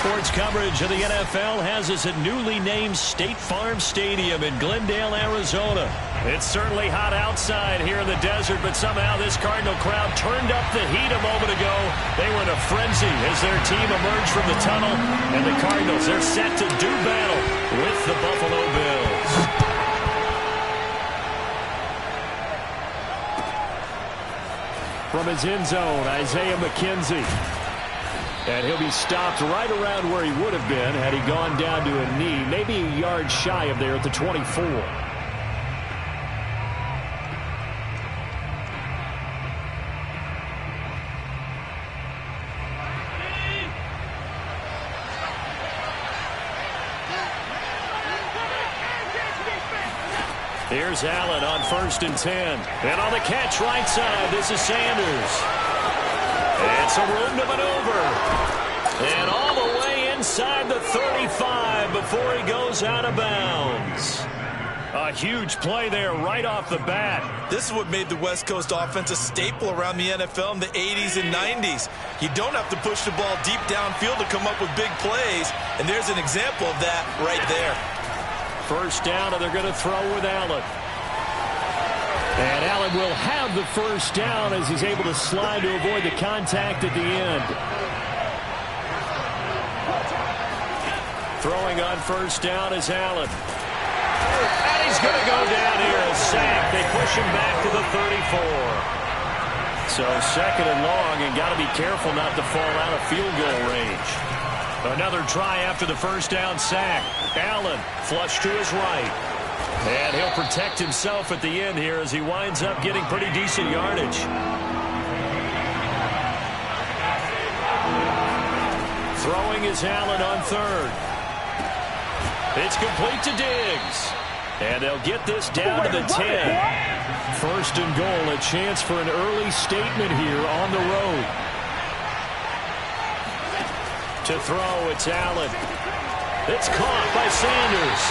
Sports coverage of the NFL has us at newly named State Farm Stadium in Glendale, Arizona. It's certainly hot outside here in the desert, but somehow this Cardinal crowd turned up the heat a moment ago. They were in a frenzy as their team emerged from the tunnel, and the Cardinals, they're set to do battle with the Buffalo Bills. From his end zone, Isaiah McKenzie. And he'll be stopped right around where he would have been had he gone down to a knee, maybe a yard shy of there at the 24. Here's Allen on 1st and 10. And on the catch right side, this is Sanders. And some room to maneuver. And all the way inside the 35 before he goes out of bounds. A huge play there right off the bat. This is what made the West Coast offense a staple around the NFL in the 80s and 90s. You don't have to push the ball deep downfield to come up with big plays. And there's an example of that right there. First down, and they're going to throw with Allen. And Allen will have the first down as he's able to slide to avoid the contact at the end. Throwing on first down is Allen. And he's going to go down here, a sack. They push him back to the 34. So 2nd and long, and got to be careful not to fall out of field goal range. Another try after the first down sack. Allen flush to his right. And he'll protect himself at the end here as he winds up getting pretty decent yardage. Throwing is Allen on 3rd. It's complete to Diggs. And they'll get this down to the 10. 1st and goal, a chance for an early statement here on the road. To throw, it's Allen. It's caught by Sanders.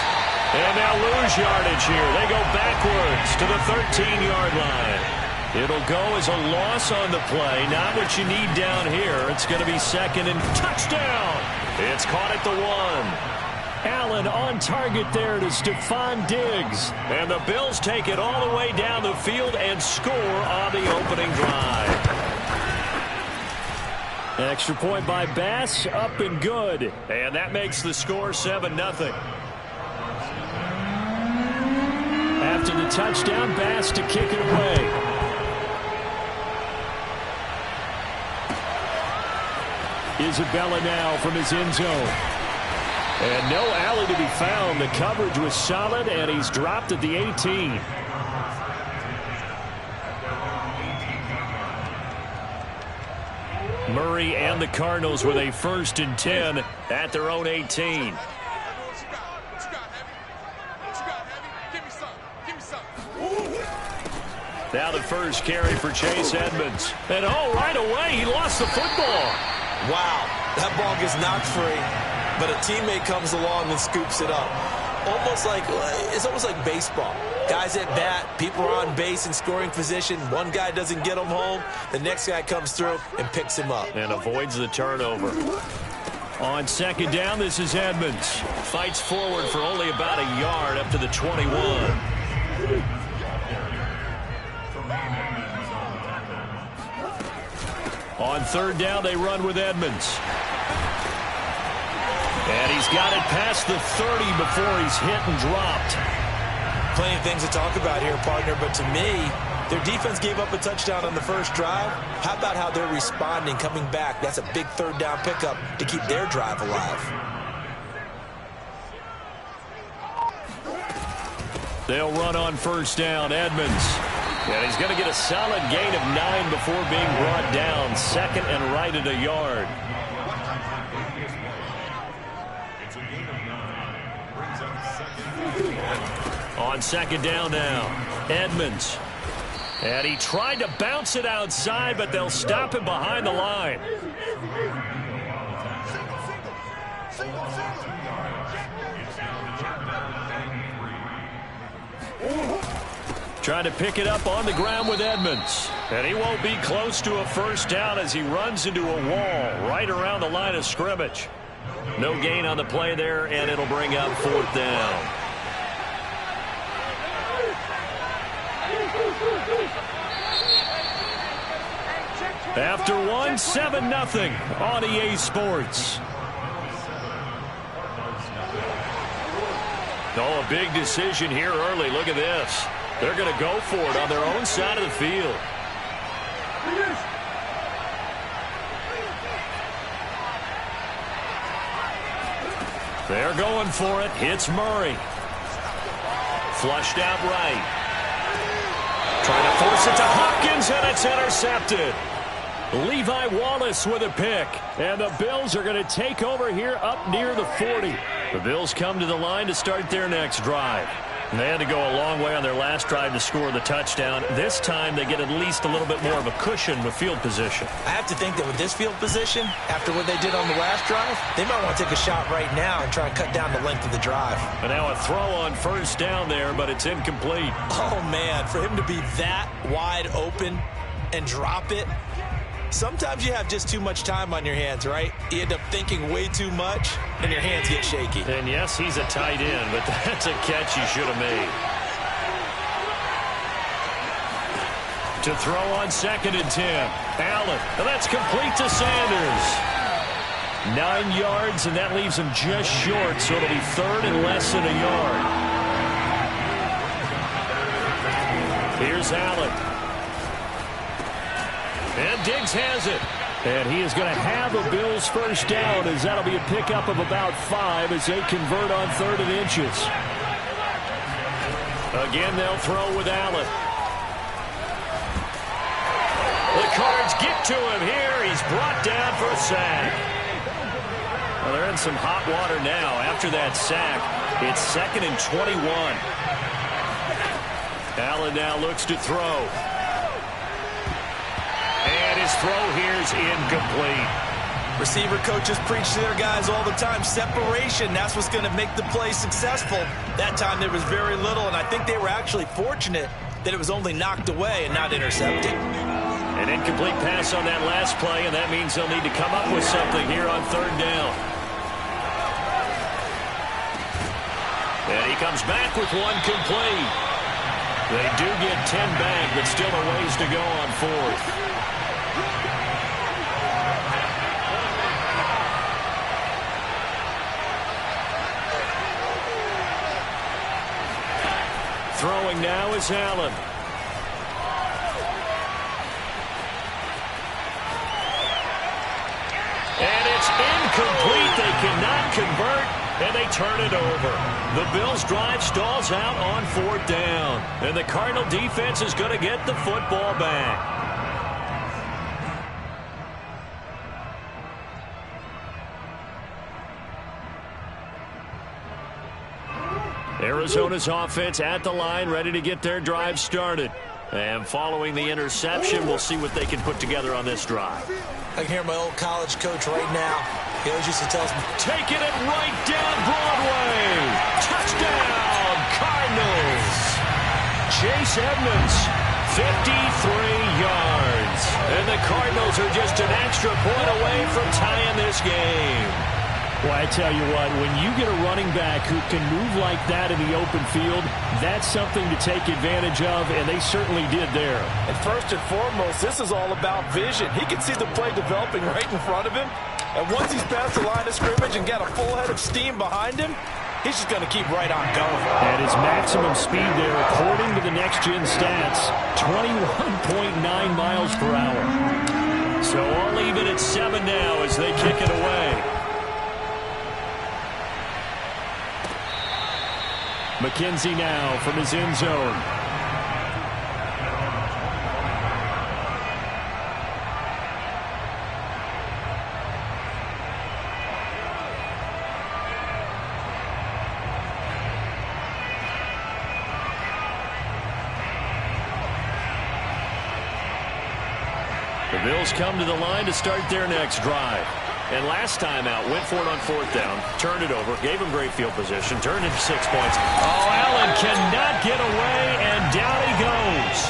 And they'll lose yardage here. They go backwards to the 13-yard line. It'll go as a loss on the play. Not what you need down here. It's going to be 2nd and touchdown. It's caught at the 1. Allen on target there to Stephon Diggs. And the Bills take it all the way down the field and score on the opening drive. Extra point by Bass, up and good. And that makes the score 7-0. After the touchdown, Bass to kick it away. Isabella now from his end zone. And no alley to be found. The coverage was solid, and he's dropped at the 18. Murray and the Cardinals with a 1st and 10 at their own 18. Now the first carry for Chase Edmonds. And right away, he lost the football. Wow, that ball gets knocked free, but a teammate comes along and scoops it up. It's almost like baseball. Guys at bat, people are on base in scoring position. One guy doesn't get him home. The next guy comes through and picks him up. And avoids the turnover. On 2nd down, this is Edmonds. Fights forward for only about a yard up to the 21. On 3rd down, they run with Edmonds. And he's got it past the 30 before he's hit and dropped. Plenty of things to talk about here, partner, but to me, their defense gave up a touchdown on the first drive. How about how they're responding, coming back? That's a big 3rd down pickup to keep their drive alive. They'll run on 1st down, Edmonds. And he's going to get a solid gain of 9 before being brought down. 2nd and right at a yard. On 2nd down now, Edmonds. And he tried to bounce it outside, but they'll stop him behind the line. Trying to pick it up on the ground with Edmonds. And he won't be close to a first down as he runs into a wall right around the line of scrimmage. No gain on the play there, and it'll bring up 4th down. After one, 7-0 on EA Sports. Oh, a big decision here early. Look at this. They're going to go for it on their own side of the field. They're going for it. Hits Murray. Flushed out right. Trying to force it to Hopkins, and it's intercepted. Levi Wallace with a pick. And the Bills are going to take over here up near the 40. The Bills come to the line to start their next drive. And they had to go a long way on their last drive to score the touchdown. This time they get at least a little bit more of a cushion with field position. I have to think that with this field position, after what they did on the last drive, they might want to take a shot right now and try and cut down the length of the drive. And now a throw on 1st down there, but it's incomplete. Oh, man, for him to be that wide open and drop it. Sometimes you have just too much time on your hands, right? You end up thinking way too much, and your hands get shaky. And yes, he's a tight end, but that's a catch he should have made. To throw on 2nd and 10. Allen, and that's complete to Sanders. 9 yards, and that leaves him just short, so it'll be 3rd and less than a yard. Here's Allen. And Diggs has it. And he is going to have a Bills 1st down, as that'll be a pickup of about 5 as they convert on 3rd and inches. Again, they'll throw with Allen. The Cards get to him here. He's brought down for a sack. Well, they're in some hot water now. After that sack, it's 2nd and 21. Allen now looks to throw. And his throw here is incomplete. Receiver coaches preach to their guys all the time. Separation, that's what's going to make the play successful. That time there was very little, and I think they were actually fortunate that it was only knocked away and not intercepted. An incomplete pass on that last play, and that means they'll need to come up with something here on 3rd down. And he comes back with one complete. They do get 10 back, but still a ways to go on 4th. Throwing now is Allen. And it's incomplete. They cannot convert, and they turn it over. The Bills' drive stalls out on 4th down. And the Cardinal defense is going to get the football back. Arizona's offense at the line, ready to get their drive started. And following the interception, we'll see what they can put together on this drive. I can hear my old college coach right now. He always used to tell us, taking it right down Broadway. Touchdown, Cardinals. Chase Edmonds, 53 yards. And the Cardinals are just an extra point away from tying this game. Well, I tell you what, when you get a running back who can move like that in the open field, that's something to take advantage of, and they certainly did there. And first and foremost, this is all about vision. He can see the play developing right in front of him, and once he's past the line of scrimmage and got a full head of steam behind him, he's just going to keep right on going. And his maximum speed there, according to the next-gen stats, 21.9 miles per hour. So all even at 7 now as they kick it away. McKenzie now from his end zone. The Bills come to the line to start their next drive. And last time out, went for it on 4th down, turned it over, gave him great field position, turned into 6 points. Oh, Allen cannot get away, and down he goes.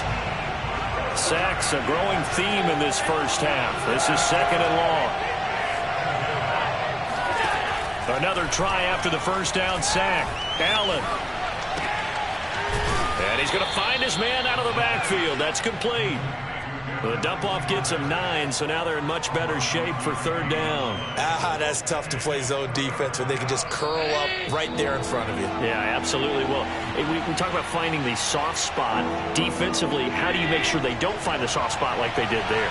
Sacks, a growing theme in this first half. This is 2nd and long. Another try after the first down sack. Allen. And he's going to find his man out of the backfield. That's complete. The dump-off gets him 9, so now they're in much better shape for third down. That's tough to play zone defense when they can just curl up right there in front of you. Yeah, absolutely. Well, we talk about finding the soft spot. Defensively, how do you make sure they don't find the soft spot like they did there?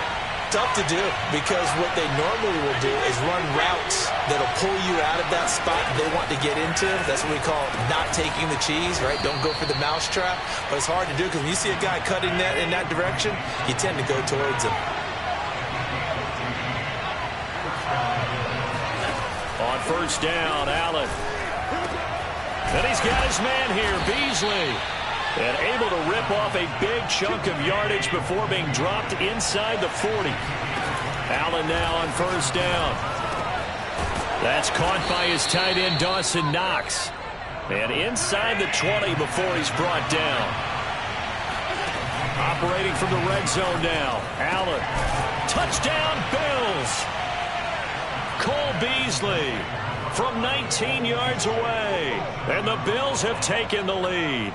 Tough to do, because what they normally will do is run routes that'll pull you out of that spot they want to get into. That's what we call not taking the cheese, right? Don't go for the mousetrap. But it's hard to do, because when you see a guy cutting that in that direction, you tend to go towards him. On first down, Allen. And he's got his man here, Beasley. And able to rip off a big chunk of yardage before being dropped inside the 40. Allen now on first down. That's caught by his tight end, Dawson Knox. And inside the 20 before he's brought down. Operating from the red zone now. Allen. Touchdown, Bills. Cole Beasley from 19 yards away. And the Bills have taken the lead.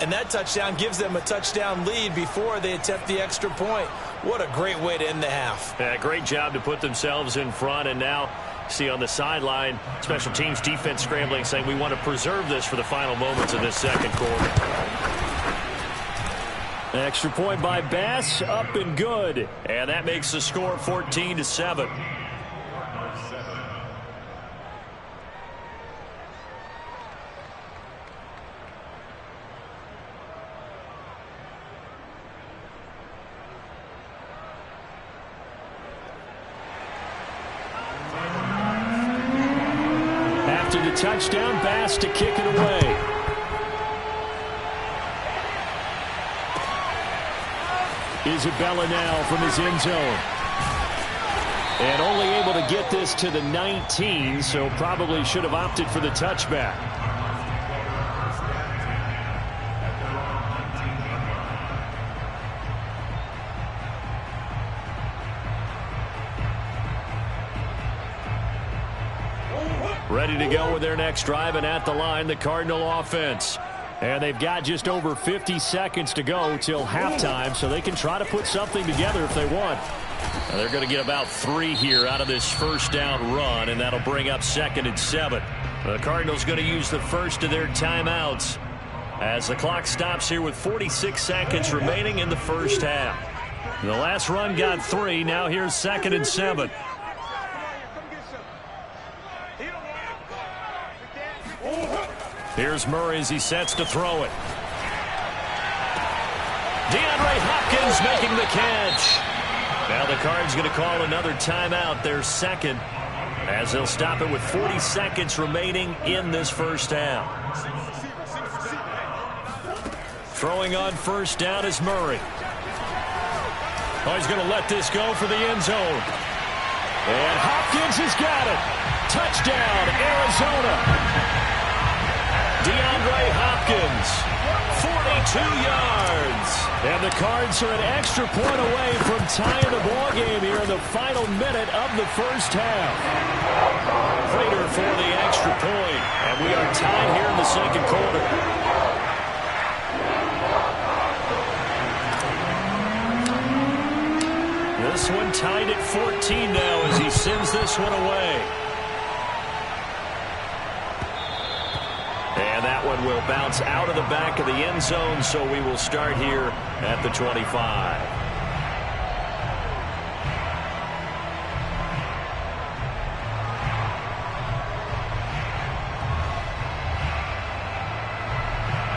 And that touchdown gives them a touchdown lead before they attempt the extra point. What a great way to end the half. Yeah, great job to put themselves in front. And now, see on the sideline, special teams defense scrambling, saying we want to preserve this for the final moments of this second quarter. Extra point by Bass, up and good. And that makes the score 14-7. After the touchdown, Bass to kick it away. Isabella now from his end zone. And only able to get this to the 19, so probably should have opted for the touchback. Ready to go with their next drive, and at the line, the Cardinal offense. And they've got just over 50 seconds to go till halftime, so they can try to put something together if they want. Now they're going to get about 3 here out of this first down run, and that'll bring up 2nd and 7. The Cardinals going to use the first of their timeouts as the clock stops here with 46 seconds remaining in the first half. The last run got 3. Now here's 2nd and 7. Here's Murray as he sets to throw it. DeAndre Hopkins making the catch. Now the Cards going to call another timeout, their second, as they'll stop it with 40 seconds remaining in this first half. Throwing on first down is Murray. Oh, he's going to let this go for the end zone. And Hopkins has got it. Touchdown, Arizona. DeAndre Hopkins, 42 yards. And the Cards are an extra point away from tying the ball game here in the final minute of the first half. Prater for the extra point, and we are tied here in the second quarter. This one tied at 14 now as he sends this one away. And that one will bounce out of the back of the end zone, so we will start here at the 25.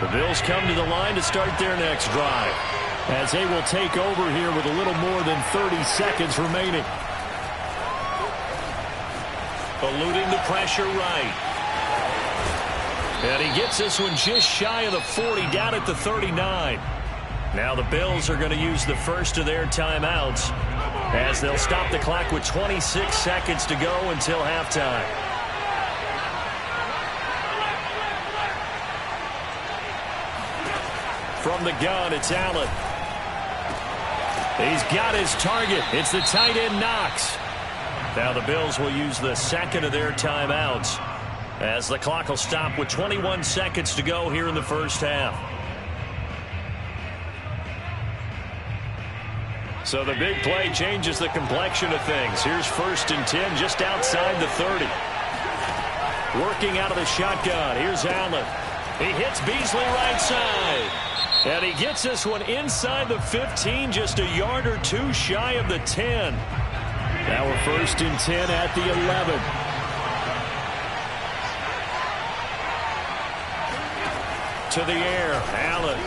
The Bills come to the line to start their next drive, as they will take over here with a little more than 30 seconds remaining. Eluding the pressure right. And he gets this one just shy of the 40, down at the 39. Now the Bills are going to use the first of their timeouts, as they'll stop the clock with 26 seconds to go until halftime. From the gun, it's Allen. He's got his target. It's the tight end, Knox. Now the Bills will use the second of their timeouts as the clock will stop with 21 seconds to go here in the first half. So the big play changes the complexion of things. Here's 1st and 10 just outside the 30. Working out of the shotgun. Here's Allen. He hits Beasley right side. And he gets this one inside the 15, just a yard or two shy of the 10. Now we're 1st and 10 at the 11. To the air, Allen.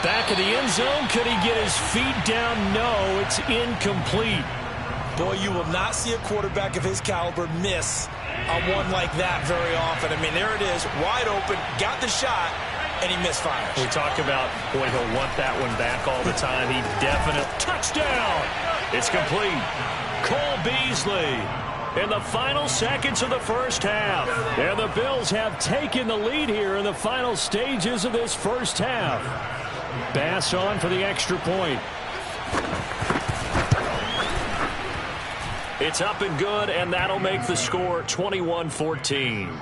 Back of the end zone. Could he get his feet down? No, it's incomplete. Boy, you will not see a quarterback of his caliber miss on one like that very often. I mean, there it is, wide open, got the shot, and he misfires. We talk about, boy, he'll want that one back all the time. He definitely... Touchdown! It's complete. Cole Beasley in the final seconds of the first half. And the Bills have taken the lead here in the final stages of this first half. Bass on for the extra point. It's up and good, and that'll make the score 21-14.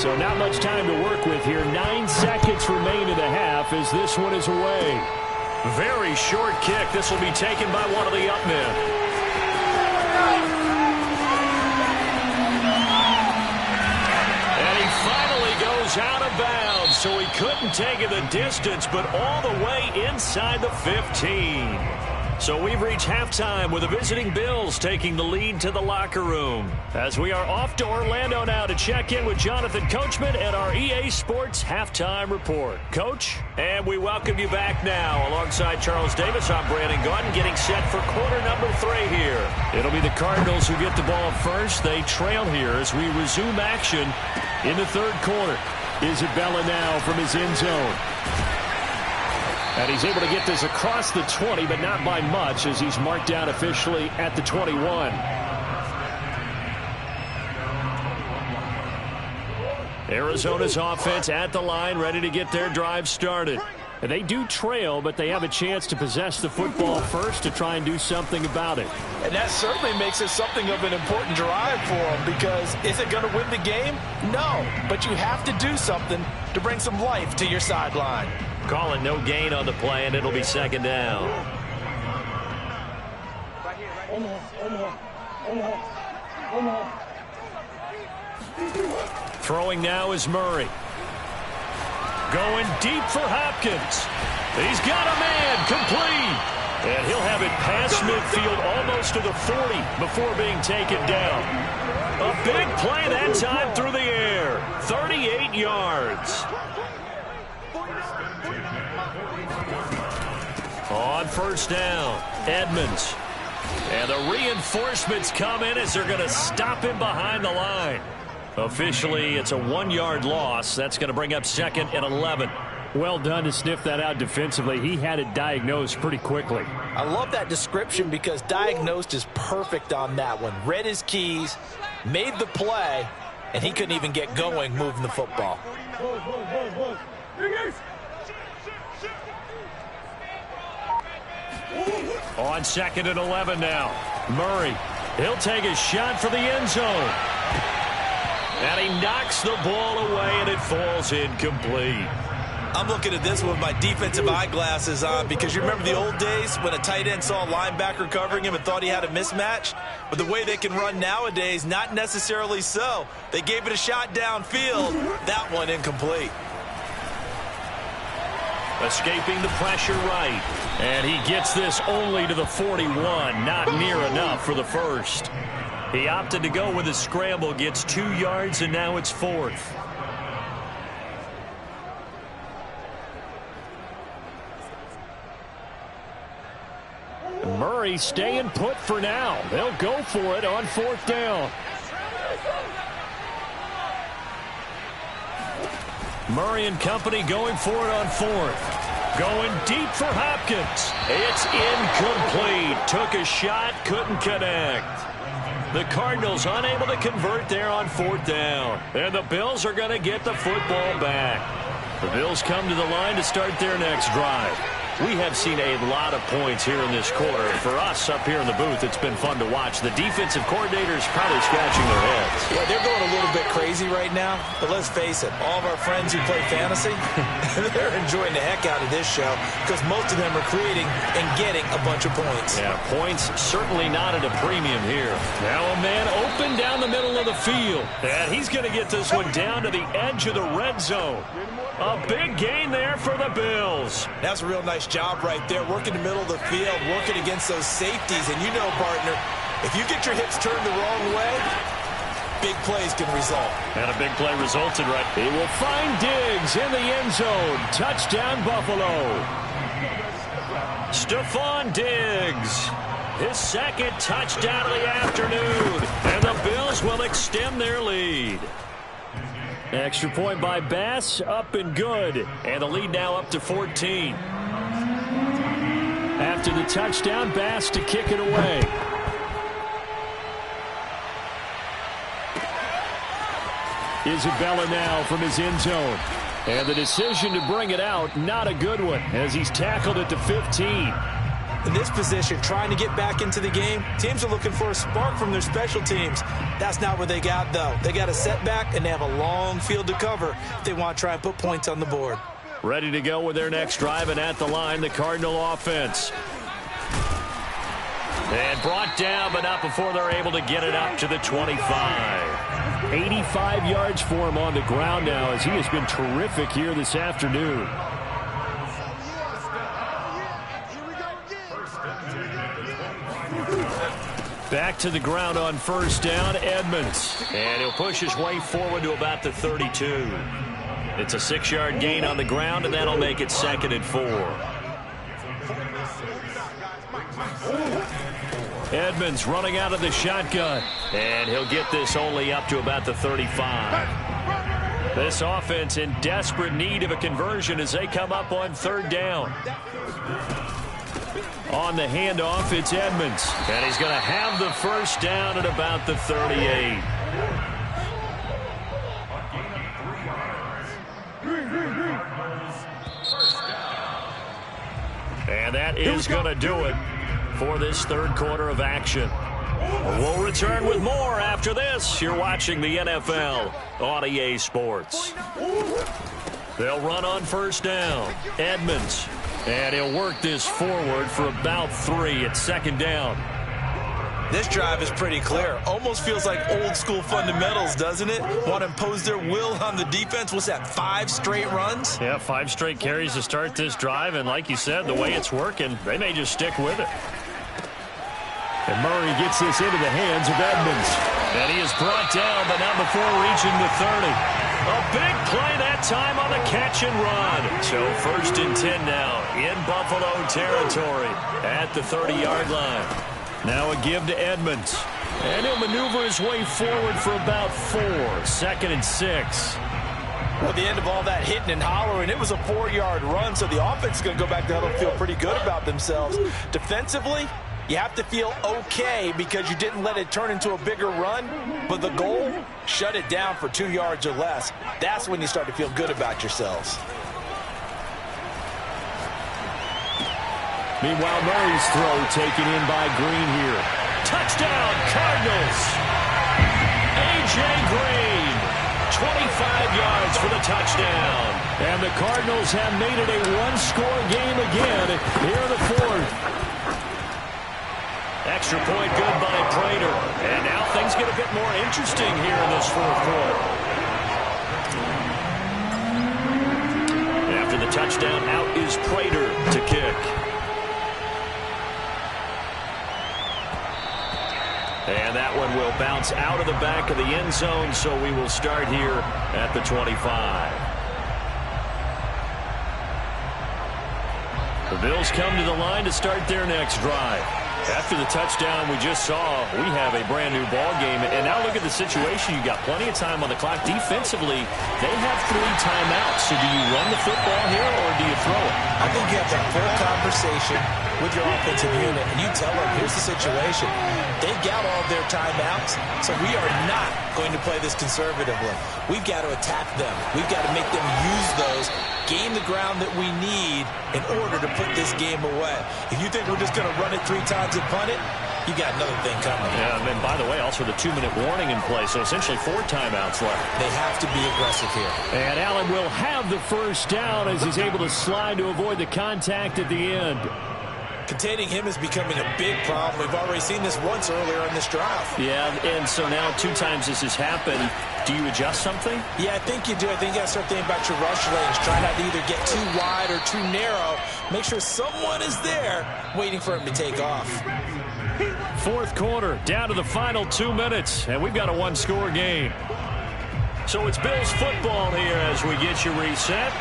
So not much time to work with here. 9 seconds remain in the half as this one is away. Very short kick. This will be taken by one of the up men. And he finally goes out of bounds, so he couldn't take it the distance, but all the way inside the 15. So we've reached halftime with the visiting Bills taking the lead to the locker room. As we are off to Orlando now to check in with Jonathan Coachman and our EA Sports Halftime Report. Coach, and we welcome you back now. Alongside Charles Davis, I'm Brandon Gaudin, getting set for quarter number 3 here. It'll be the Cardinals who get the ball first. They trail here as we resume action in the third quarter. Isabella now from his end zone. And he's able to get this across the 20, but not by much as he's marked down officially at the 21. Arizona's offense at the line, ready to get their drive started. And they do trail, but they have a chance to possess the football first to try and do something about it. And that certainly makes it something of an important drive for them, because is it going to win the game? No, but you have to do something to bring some life to your sideline. Calling no gain on the play, and it'll be second down. Throwing now is Murray. Going deep for Hopkins. He's got a man, complete. And he'll have it past midfield almost to the 40 before being taken down. A big play that time through the air. 38 yards. On first down, Edmonds. And the reinforcements come in as they're going to stop him behind the line. Officially, it's a 1-yard loss. That's going to bring up 2nd and 11. Well done to sniff that out defensively. He had it diagnosed pretty quickly. I love that description because diagnosed is perfect on that one. Read his keys, made the play, and he couldn't even get going moving the football. On 2nd and 11 now. Murray, he'll take a shot for the end zone. And he knocks the ball away, and it falls incomplete. I'm looking at this with my defensive eyeglasses on because you remember the old days when a tight end saw a linebacker covering him and thought he had a mismatch? But the way they can run nowadays, not necessarily so. They gave it a shot downfield. That one incomplete. Escaping the pressure right. And he gets this only to the 41. Not near enough for the first. He opted to go with a scramble, gets 2 yards, and now it's 4th. Murray staying put for now. They'll go for it on 4th down. Murray and company going for it on 4th. Going deep for Hopkins. It's incomplete. Took a shot, couldn't connect. The Cardinals unable to convert there on 4th down. And the Bills are going to get the football back. The Bills come to the line to start their next drive. We have seen a lot of points here in this quarter. For us up here in the booth, it's been fun to watch. The defensive coordinators probably scratching their heads. Yeah, they're going a little bit crazy right now. But let's face it, all of our friends who play fantasy, they're enjoying the heck out of this show because most of them are creating and getting a bunch of points. Yeah, points certainly not at a premium here. Now a man open down the middle of the field. And he's going to get this one down to the edge of the red zone. A big gain there for the Bills. That's a real nice job right there, working the middle of the field, working against those safeties. And you know, partner, if you get your hips turned the wrong way, big plays can result. And a big play resulted right. He will find Diggs in the end zone. Touchdown, Buffalo. Stephon Diggs. His second touchdown of the afternoon. And the Bills will extend their lead. Extra point by Bass, up and good. And the lead now up to 14. After the touchdown, Bass to kick it away. Isabella now from his end zone. And the decision to bring it out, not a good one, as he's tackled it to 15. In this position, trying to get back into the game, teams are looking for a spark from their special teams. That's not what they got, though. They got a setback, and they have a long field to cover if they want to try and put points on the board. Ready to go with their next drive, and at the line, the Cardinal offense. And brought down, but not before they're able to get it up to the 25. 85 yards for him on the ground now, as he has been terrific here this afternoon. Back to the ground on first down, Edmonds. And he'll push his way forward to about the 32. It's a 6-yard gain on the ground, and that'll make it 2nd and 4. Edmonds running out of the shotgun. And he'll get this only up to about the 35. This offense in desperate need of a conversion as they come up on 3rd down. On the handoff, it's Edmonds. And he's going to have the first down at about the 38. And that is going to do it for this 3rd quarter of action. We'll return with more after this. You're watching the NFL on EA Sports. They'll run on first down. Edmonds. And he'll work this forward for about 3 at 2nd down. This drive is pretty clear. Almost feels like old school fundamentals, doesn't it? Want to impose their will on the defense. What's that, 5 straight runs? Yeah, 5 straight carries to start this drive. And like you said, the way it's working, they may just stick with it. And Murray gets this into the hands of Edmonds. And he is brought down, but not before reaching the 30. A big play that time on the catch and run. So 1st and 10 now in Buffalo territory at the 30-yard line. Now a give to Edmonds. And he'll maneuver his way forward for about 4. 2nd and 6. Well, at the end of all that hitting and hollering, it was a 4-yard run, so the offense is going to go back to huddle and feel pretty good about themselves. Defensively, you have to feel okay because you didn't let it turn into a bigger run, but the goal, shut it down for 2 yards or less. That's when you start to feel good about yourselves. Meanwhile, Murray's throw taken in by Green here. Touchdown, Cardinals! A.J. Green, 25 yards for the touchdown. And the Cardinals have made it a 1-score game again here in the 4th. Extra point good by Prater. And now things get a bit more interesting here in this 4th quarter. After the touchdown, out is Prater to kick. And that one will bounce out of the back of the end zone, so we will start here at the 25. The Bills come to the line to start their next drive. After the touchdown we just saw, we have a brand new ball game. And now look at the situation. You got plenty of time on the clock. Defensively, they have 3 timeouts. So do you run the football here or do you throw it? I think you have that full conversation with your offensive unit, and you tell them, here's the situation. They've got all their timeouts, so we are not going to play this conservatively. We've got to attack them. We've got to make them use those, gain the ground that we need in order to put this game away. If you think we're just going to run it 3 times and punt it, you got another thing coming. Yeah, and by the way, also the 2-minute warning in play, so essentially 4 timeouts left. They have to be aggressive here. And Allen will have the first down as he's able to slide to avoid the contact at the end. Containing him is becoming a big problem. We've already seen this once earlier in this drive. Yeah, and so now 2 times this has happened. Do you adjust something? Yeah, I think you do. I think you got to start thinking about your rush lanes. Try not to either get too wide or too narrow. Make sure someone is there waiting for him to take off. 4th quarter, down to the final 2 minutes, and we've got a 1-score game. So it's Bills football here as we get you reset.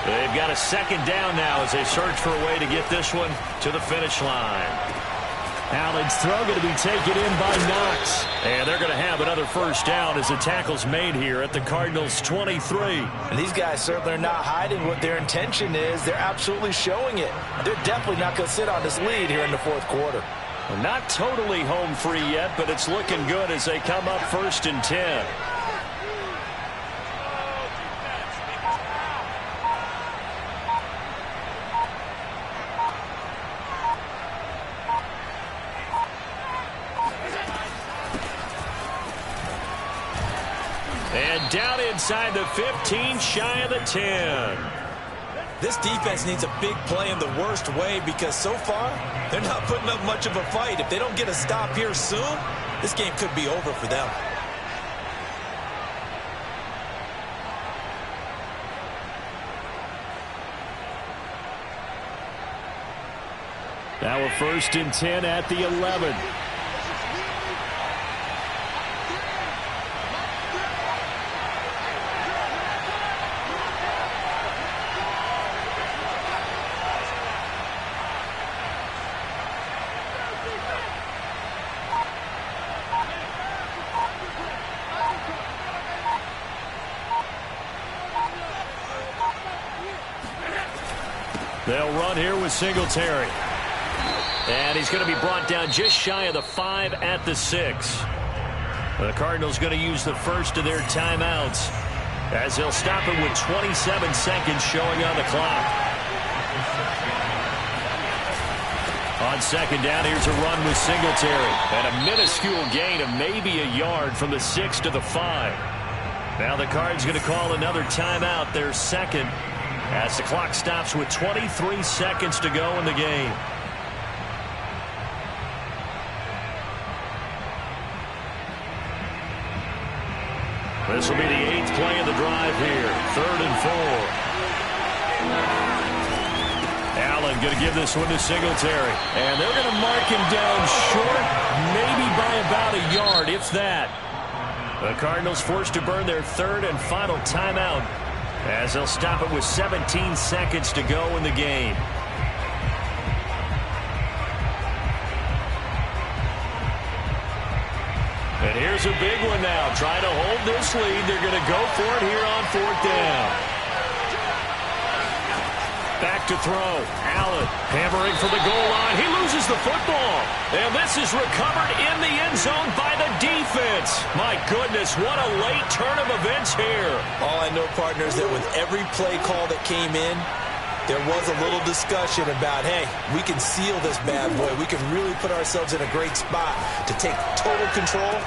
They've got a 2nd down now as they search for a way to get this one to the finish line. Allen's throw going to be taken in by Knox. And they're going to have another first down as the tackle's made here at the Cardinals' 23. And these guys certainly are not hiding what their intention is. They're absolutely showing it. They're definitely not going to sit on this lead here in the 4th quarter. Well, not totally home free yet, but it's looking good as they come up 1st and 10. And down inside the 15, shy of the 10. This defense needs a big play in the worst way because so far, they're not putting up much of a fight. If they don't get a stop here soon, this game could be over for them. Now a 1st and 10 at the 11. They'll run here with Singletary. And he's going to be brought down just shy of the 5 at the 6. The Cardinals going to use the first of their timeouts as they'll stop it with 27 seconds showing on the clock. On 2nd down, here's a run with Singletary. And a minuscule gain of maybe a yard from the 6 to the 5. Now the Cards going to call another timeout, their 2nd, as the clock stops with 23 seconds to go in the game. This will be the 8th play of the drive here. 3rd and 4. Allen going to give this one to Singletary. And they're going to mark him down short, maybe by about a yard, if that. The Cardinals forced to burn their 3rd and final timeout as they'll stop it with 17 seconds to go in the game. And here's a big one now. Trying to hold this lead. They're going to go for it here on 4th down. Back to throw. Allen hammering for the goal line. He loses the football. And this is recovered in the end zone by the defense. My goodness, what a late turn of events here. All I know, partners, that with every play call that came in, there was a little discussion about, hey, we can seal this bad boy. We can really put ourselves in a great spot to take total control,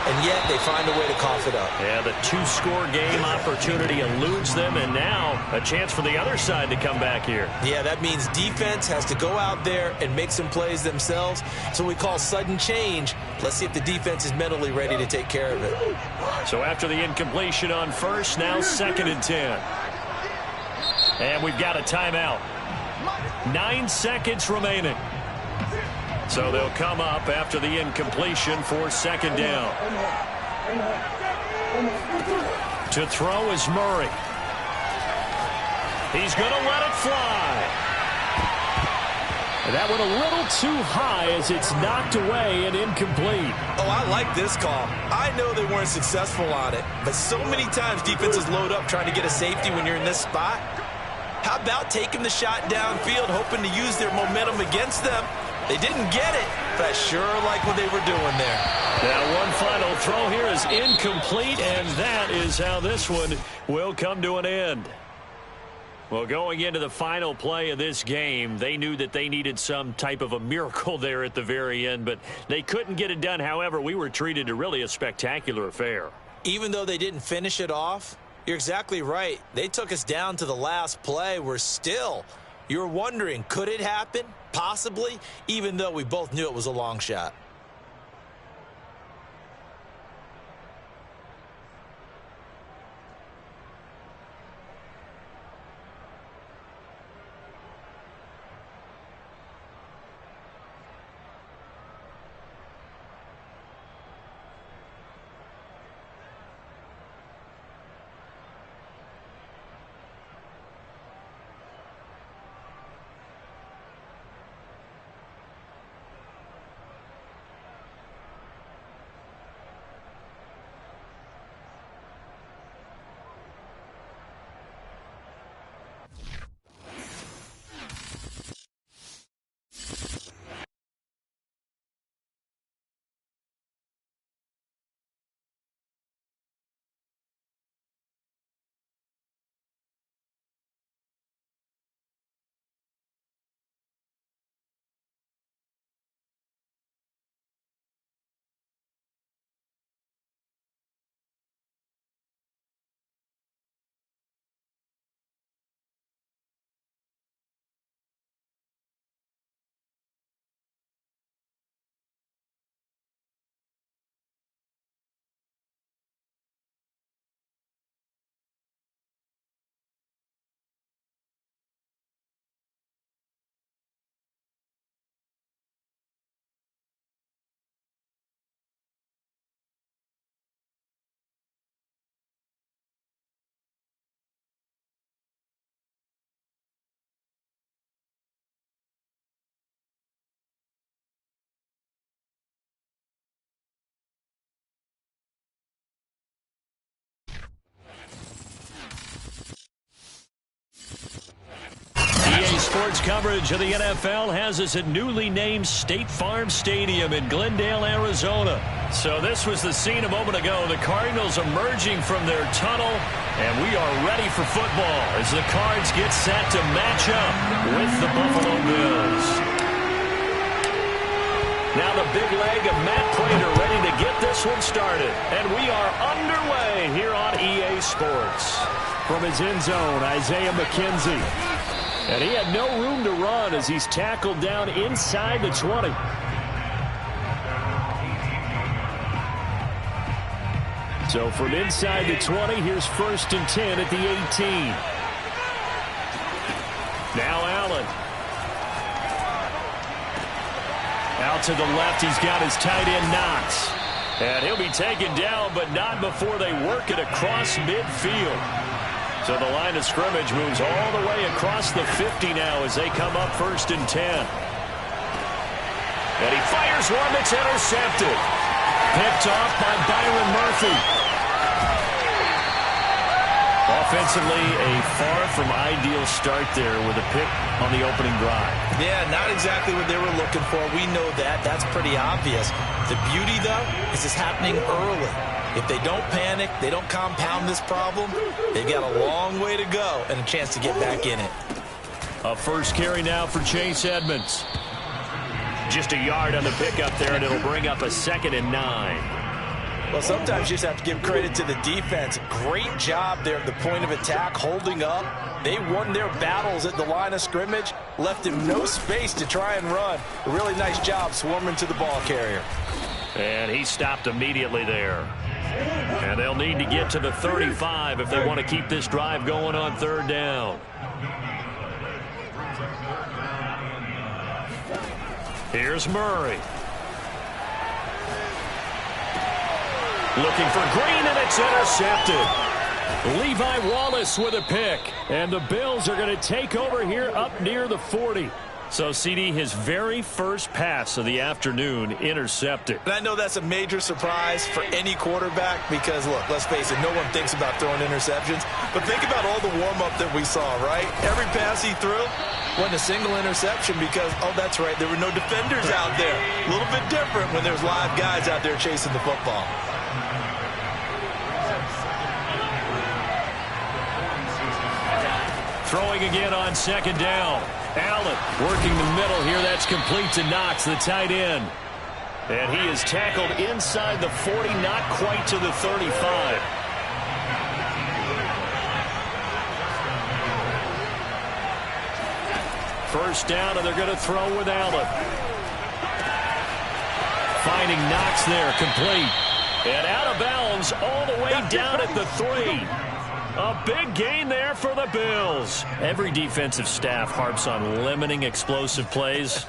and yet they find a way to cough it up. Yeah, the 2-score game opportunity eludes them, and now a chance for the other side to come back here. Yeah, that means defense has to go out there and make some plays themselves. So we call sudden change. Let's see if the defense is mentally ready to take care of it. So after the incompletion on 1st, now 2nd and 10. And we've got a timeout. 9 seconds remaining. So they'll come up after the incompletion for 2nd down. To throw is Murray. He's going to let it fly. And that went a little too high as it's knocked away and incomplete. Oh, I like this call. I know they weren't successful on it, but so many times defenses load up trying to get a safety when you're in this spot. How about taking the shot downfield, hoping to use their momentum against them? They didn't get it, but I sure like what they were doing there. Now one final throw here is incomplete, and that is how this one will come to an end. Well, going into the final play of this game, they knew that they needed some type of a miracle there at the very end, but they couldn't get it done. However, we were treated to really a spectacular affair. Even though they didn't finish it off, you're exactly right. They took us down to the last play. You're wondering, could it happen? Possibly, even though we both knew it was a long shot. EA Sports coverage of the NFL has us at newly named State Farm Stadium in Glendale, Arizona. So this was the scene a moment ago. The Cardinals emerging from their tunnel, and we are ready for football as the Cards get set to match up with the Buffalo Bills. Now the big leg of Matt Prater ready to get this one started. And we are underway here on EA Sports. From his end zone, Isaiah McKenzie. And he had no room to run as he's tackled down inside the 20. So from inside the 20, here's 1st and 10 at the 18. Now Allen. Out to the left, he's got his tight end Knox. And he'll be taken down, but not before they work it across midfield. So the line of scrimmage moves all the way across the 50 now as they come up 1st and 10. And he fires one that's intercepted. Picked off by Byron Murphy. Offensively, a far from ideal start there with a pick on the opening drive. Yeah, not exactly what they were looking for. We know that. That's pretty obvious. The beauty, though, is it's happening early. If they don't panic, they don't compound this problem, they got a long way to go and a chance to get back in it. A first carry now for Chase Edmonds. Just a yard on the pickup there, and it'll bring up a 2nd and 9. Well, sometimes you just have to give credit to the defense. Great job there at the point of attack, holding up. They won their battles at the line of scrimmage, left him no space to try and run. A really nice job swarming to the ball carrier. And he stopped immediately there. And they'll need to get to the 35 if they want to keep this drive going on 3rd down. Here's Murray. Looking for Green, and it's intercepted. Levi Wallace with a pick. And the Bills are going to take over here up near the 40. So, CD, his very first pass of the afternoon intercepted. And I know that's a major surprise for any quarterback because, look, let's face it, no one thinks about throwing interceptions. But think about all the warm-up that we saw, right? Every pass he threw wasn't a single interception because, oh, that's right, there were no defenders out there. A little bit different when there's live guys out there chasing the football. Throwing again on second down. Allen working the middle here. That's complete to Knox, the tight end. And he is tackled inside the 40, not quite to the 35. First down, and they're going to throw with Allen. Finding Knox there, complete. And out of bounds all the way down at the 3. A big gain there for the Bills. Every defensive staff harps on limiting explosive plays.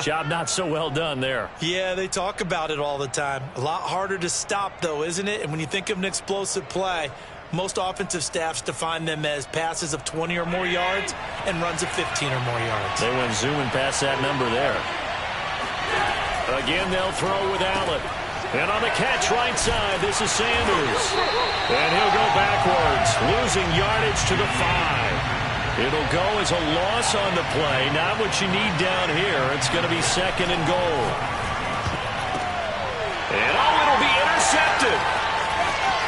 Job not so well done there. Yeah, they talk about it all the time. A lot harder to stop, though, isn't it? And when you think of an explosive play, most offensive staffs define them as passes of 20 or more yards and runs of 15 or more yards. They went zooming past that number there. Again, they'll throw with Allen. And on the catch right side, this is Sanders. And he'll go backwards, losing yardage to the 5. It'll go as a loss on the play. Not what you need down here. It's going to be second and goal. And it'll be intercepted.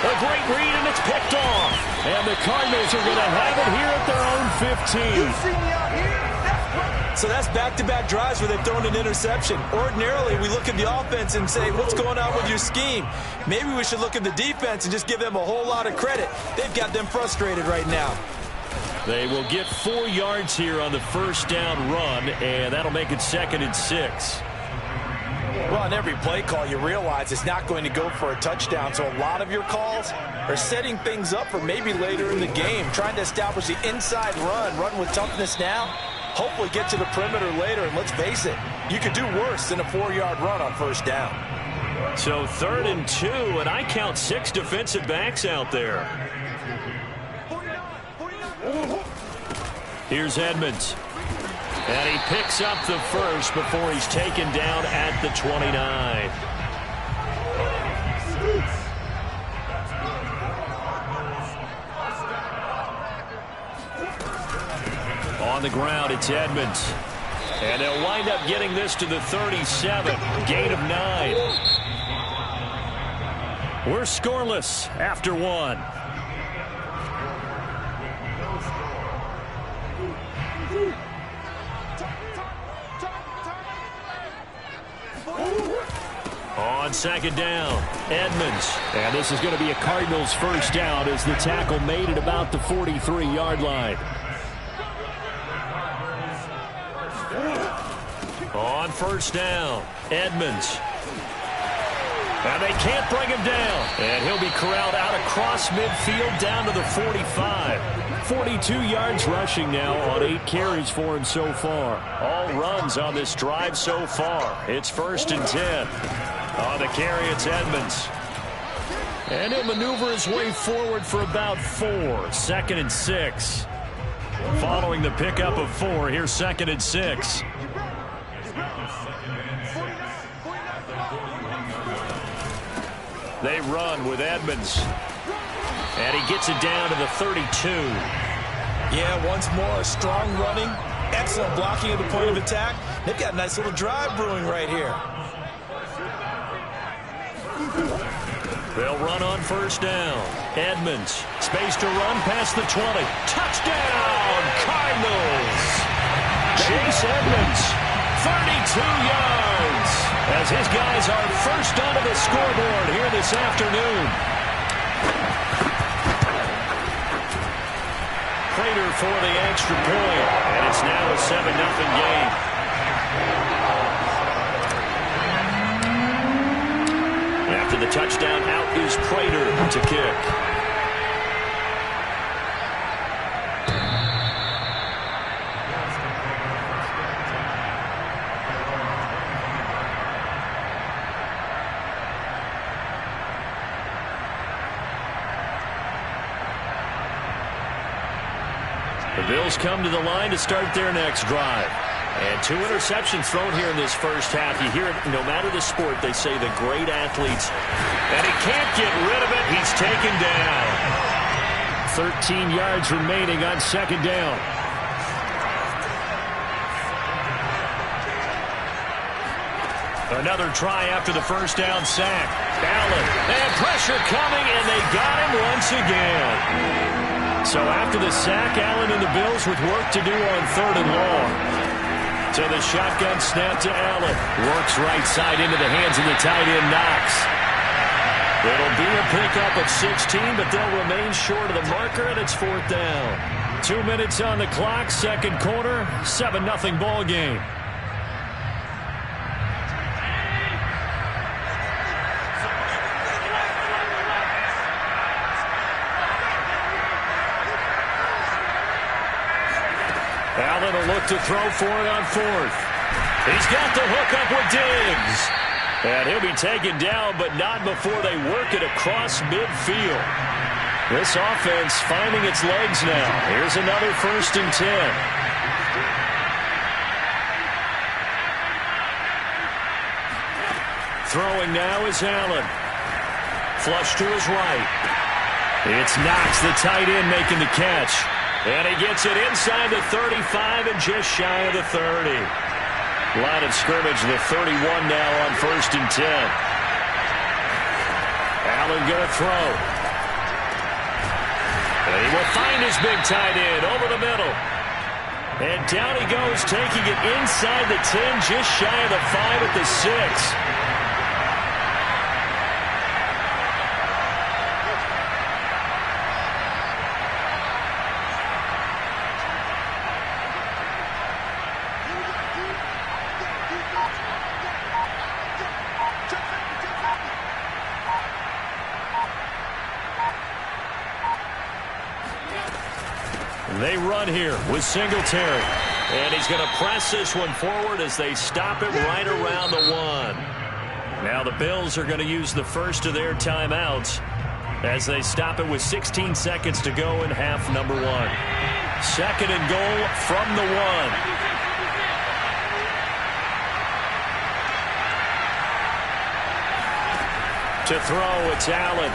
A great read, and it's picked off. And the Cardinals are going to have it here at their own 15. You see me out here? So that's back-to-back drives where they've thrown an interception. Ordinarily, we look at the offense and say, what's going on with your scheme? Maybe we should look at the defense and just give them a whole lot of credit. They've got them frustrated right now. They will get 4 yards here on the first down run, and that'll make it second and 6. Well, on every play call, you realize it's not going to go for a touchdown. So a lot of your calls are setting things up for maybe later in the game, trying to establish the inside run with toughness now. Hopefully get to the perimeter later, and let's face it, you could do worse than a 4-yard run on first down. So 3rd and 2, and I count 6 defensive backs out there. Here's Edmonds. And he picks up the first before he's taken down at the 29. On the ground, it's Edmonds. And they'll wind up getting this to the 37. Gain of 9. We're scoreless after 1. On second down, Edmonds. And this is going to be a Cardinals first down as the tackle made at about the 43-yard line. On first down, Edmonds. And they can't bring him down. And he'll be corralled out across midfield down to the 45. 42 yards rushing now on 8 carries for him so far. All runs on this drive so far. It's 1st and 10. On the carry, it's Edmonds. And he'll maneuver his way forward for about 4. 2nd and 6. Following the pickup of 4, here's 2nd and 6. They run with Edmonds. And he gets it down to the 32. Yeah, once more, strong running, excellent blocking at the point of attack. They've got a nice little drive brewing right here. They'll run on first down. Edmonds, space to run past the 20. Touchdown, Cardinals! Chase Edmonds, 32 yards, as his guys are first onto the scoreboard here this afternoon. Prater for the extra point, and it's now a 7-0 game. After the touchdown, out is Prater to kick. The Bills come to the line to start their next drive. And 2 interceptions thrown here in this first half. You hear it no matter the sport, they say the great athletes. And he can't get rid of it. He's taken down. 13 yards remaining on second down. Another try after the first down sack. Allen, and pressure coming, and they got him once again. So after the sack, Allen and the Bills with work to do on 3rd and long. So the shotgun snap to Allen. Works right side into the hands of the tight end, Knox. It'll be a pickup of 16, but they'll remain short of the marker, and it's 4th down. 2 minutes on the clock, second quarter, 7-0 ball game. Allen will look to throw for it on 4th. He's got the hook up with Diggs. And he'll be taken down, but not before they work it across midfield. This offense finding its legs now. Here's another 1st and 10. Throwing now is Allen. Flush to his right. It's Knox, the tight end, making the catch. And he gets it inside the 35 and just shy of the 30. Line of scrimmage, the 31 now on 1st and 10. Allen going to throw. And he will find his big tight end over the middle. And down he goes, taking it inside the 10, just shy of the 5 at the 6. They run here with Singletary. And he's going to press this one forward as they stop it right around the 1. Now the Bills are going to use the first of their timeouts as they stop it with 16 seconds to go in half number 1. 2nd and goal from the 1. To throw, it's Allen.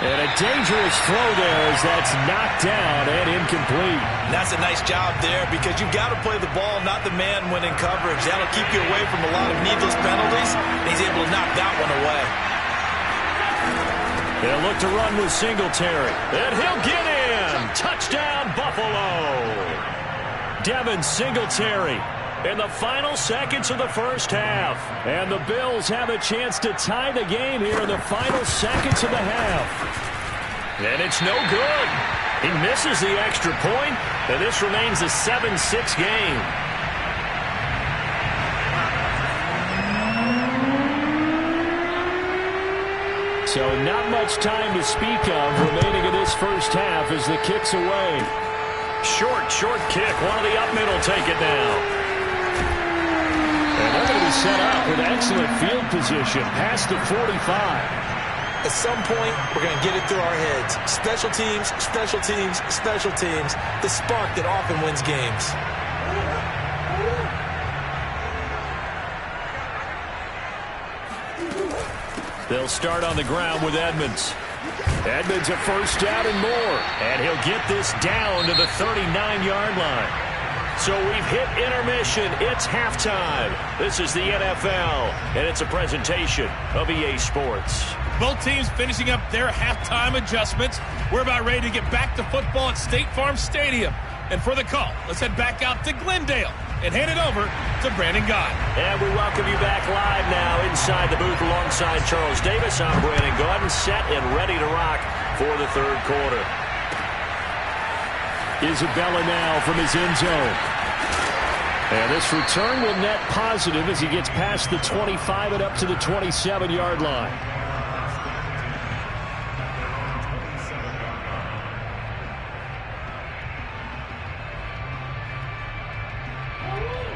And a dangerous throw there as that's knocked down and incomplete. That's a nice job there because you've got to play the ball, not the man when in coverage. That'll keep you away from a lot of needless penalties. And he's able to knock that one away. They'll look to run with Singletary. And he'll get in. Touchdown, Buffalo. Devin Singletary in the final seconds of the first half. And the Bills have a chance to tie the game here in the final seconds of the half. And it's no good. He misses the extra point, and this remains a 7-6 game. So not much time to speak of remaining in this first half as the kick's away. Short kick. One of the up middle take it now. And they're going to be set up with excellent field position past the 45. At some point, we're going to get it through our heads. Special teams, special teams, special teams. The spark that often wins games. They'll start on the ground with Edmonds. Edmonds a first down and more. And he'll get this down to the 39-yard line. So we've hit intermission. It's halftime. This is the NFL, and it's a presentation of EA Sports. Both teams finishing up their halftime adjustments. We're about ready to get back to football at State Farm Stadium. And for the call, let's head back out to Glendale and hand it over to Brandon Gott. And we welcome you back live now inside the booth alongside Charles Davis. I'm Brandon Gott, set and ready to rock for the third quarter. Isabella now from his end zone. And this return will net positive as he gets past the 25 and up to the 27-yard line.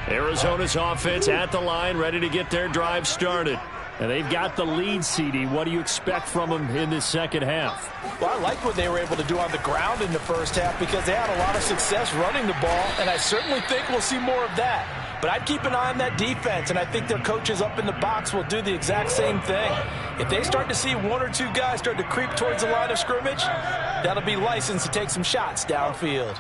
Arizona's offense at the line, ready to get their drive started. And they've got the lead, CD. What do you expect from them in this second half? Well, I like what they were able to do on the ground in the first half because they had a lot of success running the ball, and I certainly think we'll see more of that. But I'd keep an eye on that defense, and I think their coaches up in the box will do the exact same thing. If they start to see one or two guys start to creep towards the line of scrimmage, that'll be licensed to take some shots downfield.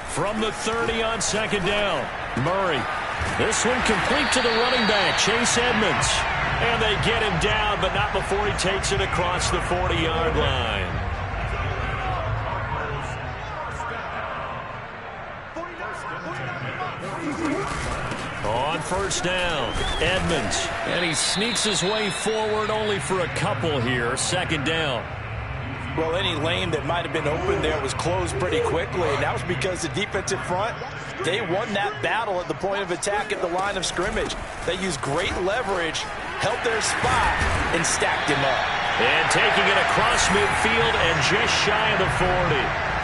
From the 30 on second down, Murray. This one complete to the running back, Chase Edmonds. And they get him down, but not before he takes it across the 40-yard line. On first down, Edmonds. And he sneaks his way forward only for a couple here. Second down. Well, any lane that might have been open there was closed pretty quickly, and that was because the defensive front, they won that battle at the point of attack at the line of scrimmage. They used great leverage, held their spot, and stacked him up. And taking it across midfield and just shy of the 40.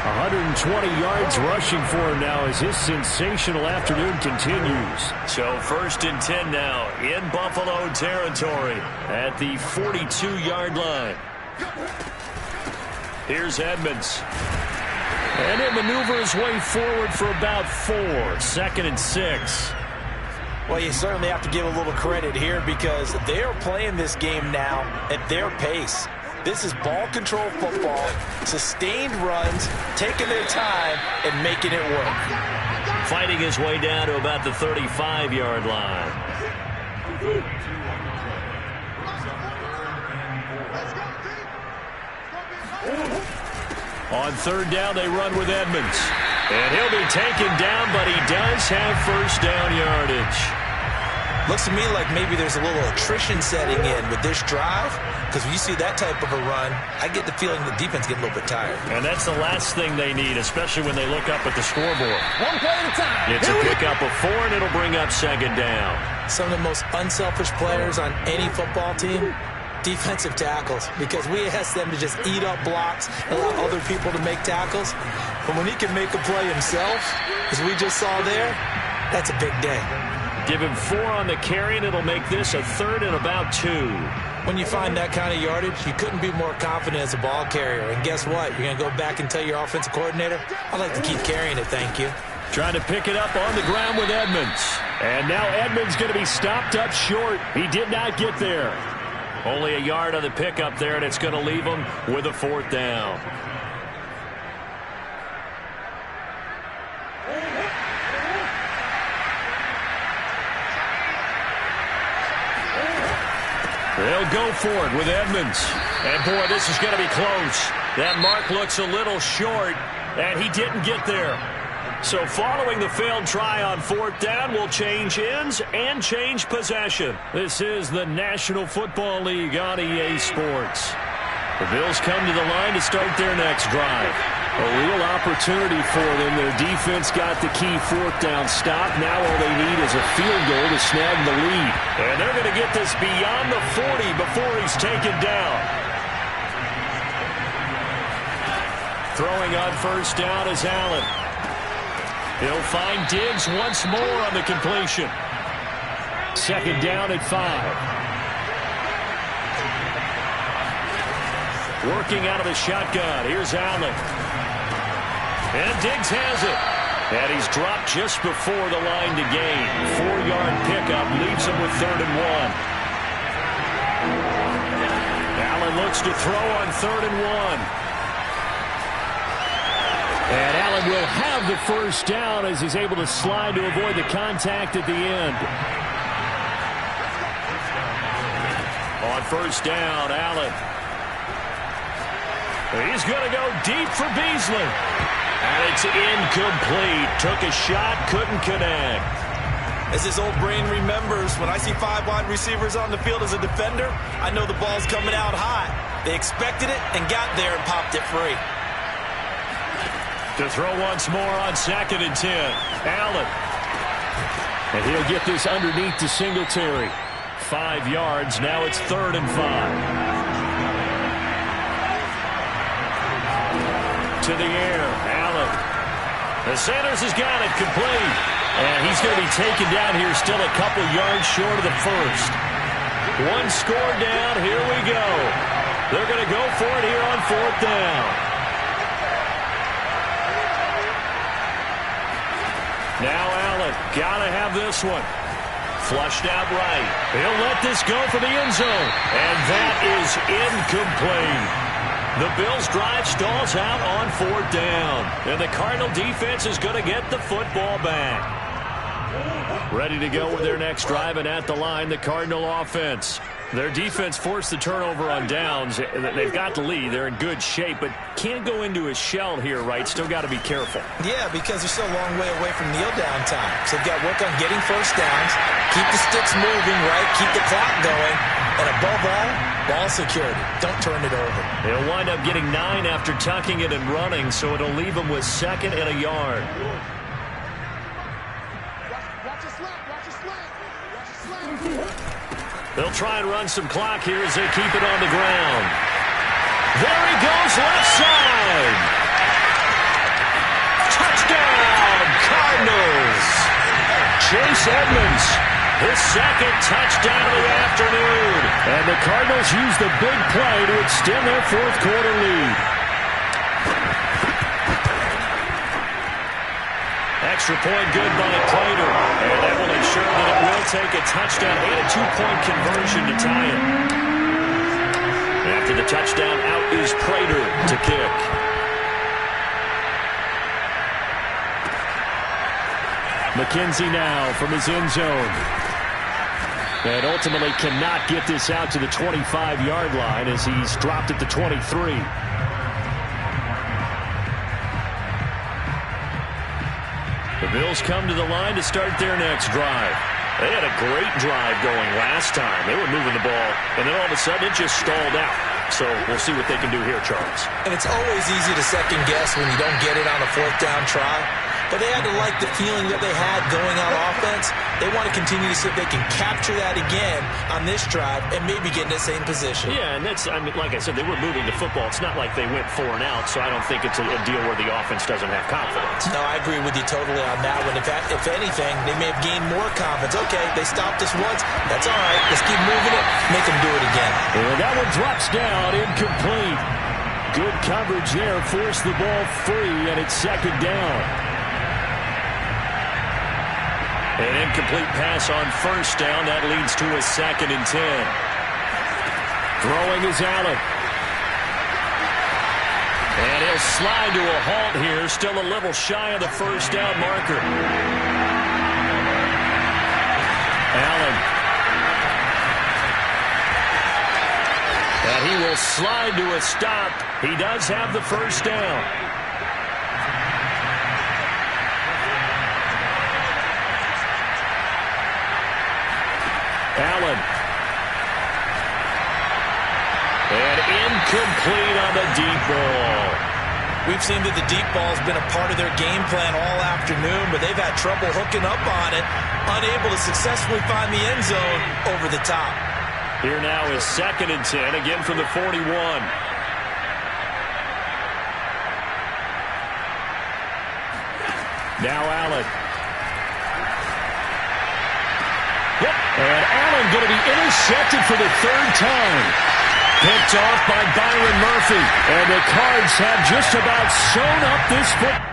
120 yards rushing for him now as his sensational afternoon continues. So first and 10 now in Buffalo territory at the 42-yard line. Here's Edmonds. And he'll maneuver his way forward for about 4. Second and 6. Well, you certainly have to give a little credit here because they are playing this game now at their pace. This is ball control football, sustained runs, taking their time, and making it work. Fighting his way down to about the 35-yard line. On third down, they run with Edmonds. And he'll be taken down, but he does have first down yardage. Looks to me like maybe there's a little attrition setting in with this drive, because when you see that type of a run, I get the feeling the defense getting a little bit tired. And that's the last thing they need, especially when they look up at the scoreboard. One play at a time. It's a pickup of 4, and it'll bring up second down. Some of the most unselfish players on any football team, defensive tackles, because we ask them to just eat up blocks and allow other people to make tackles. But when he can make a play himself, as we just saw there, that's a big day. Give him 4 on the carry, and it'll make this a third and about 2. When you find that kind of yardage, you couldn't be more confident as a ball carrier. And guess what? You're going to go back and tell your offensive coordinator, I'd like to keep carrying it, thank you. Trying to pick it up on the ground with Edmonds. And now Edmonds going to be stopped up short. He did not get there. Only a yard on the pickup there, and it's going to leave him with a 4th down. They'll go for it with Edmonds. And, boy, this is going to be close. That mark looks a little short, and he didn't get there. So following the failed try on 4th down, will change ends and change possession. This is the National Football League on EA Sports. The Bills come to the line to start their next drive. A real opportunity for them. Their defense got the key 4th down stop. Now all they need is a field goal to snag the lead. And they're going to get this beyond the 40 before he's taken down. Throwing on first down is Allen. He'll find Diggs once more on the completion. Second down at 5. Working out of the shotgun. Here's Allen. And Diggs has it. And he's dropped just before the line to gain. 4-yard pickup leaves him with 3rd and 1. Allen looks to throw on 3rd and 1. And Allen will have the first down as he's able to slide to avoid the contact at the end. On first down, Allen. He's going to go deep for Beasley. And it's incomplete. Took a shot, couldn't connect. As his old brain remembers, when I see 5 wide receivers on the field as a defender, I know the ball's coming out hot. They expected it and got there and popped it free. To throw once more on 2nd and 10. Allen. And he'll get this underneath to Singletary. 5 yards. Now it's 3rd and 5. To the air, Allen. The Sanders has got it complete. And he's going to be taken down here still a couple yards short of the first. One score down. Here we go. They're going to go for it here on fourth down. Now Allen, got to have this one. Flushed out right. He'll let this go for the end zone. And that is incomplete. The Bills' drive stalls out on fourth down. And the Cardinal defense is going to get the football back. Ready to go with their next drive, and at the line, the Cardinal offense. Their defense forced the turnover on downs. They've got the lead. They're in good shape, but can't go into a shell here, right? Still got to be careful. Yeah, because they're still a long way away from kneel down time. So they've got to work on getting first downs, keep the sticks moving, right? Keep the clock going. And above all, ball security. Don't turn it over. They'll wind up getting 9 after tucking it and running, so it'll leave them with 2nd and a yard. They'll try and run some clock here as they keep it on the ground. There he goes, left side. Touchdown, Cardinals. Chase Edmonds, his 2nd touchdown of the afternoon. And the Cardinals use the big play to extend their 4th quarter lead. Extra point good by Prater. And that will ensure that it will take a touchdown and a 2-point conversion to tie it. After the touchdown, out is Prater to kick. McKenzie now from his end zone. And ultimately cannot get this out to the 25-yard line as he's dropped at the 23. The Bills come to the line to start their next drive. They had a great drive going last time. They were moving the ball, and then all of a sudden it just stalled out. So we'll see what they can do here, Charles. And it's always easy to second guess when you don't get it on a 4th down try. But they had to like the feeling that they had going on offense. They want to continue to see if they can capture that again on this drive and maybe get in the same position. Yeah, and that's, I mean, like I said, they were moving the football. It's not like they went 4 and out, so I don't think it's a deal where the offense doesn't have confidence. No, I agree with you totally on that one. If anything, they may have gained more confidence. Okay, they stopped us once. That's all right. Let's keep moving it. Make them do it again. And that one drops down, incomplete. Good coverage there. Forced the ball free, and it's 2nd down. An incomplete pass on 1st down. That leads to a 2nd and 10. Throwing is Allen. And he'll slide to a halt here. Still a little shy of the 1st down marker. Allen. And he will slide to a stop. He does have the 1st down. Allen. And incomplete on the deep ball. We've seen that the deep ball has been a part of their game plan all afternoon, but they've had trouble hooking up on it, unable to successfully find the end zone over the top. Here now is 2nd and 10, again from the 41. Now Allen. And Allen going to be intercepted for the 3rd time. Picked off by Byron Murphy. And the Cards have just about sewn up this football.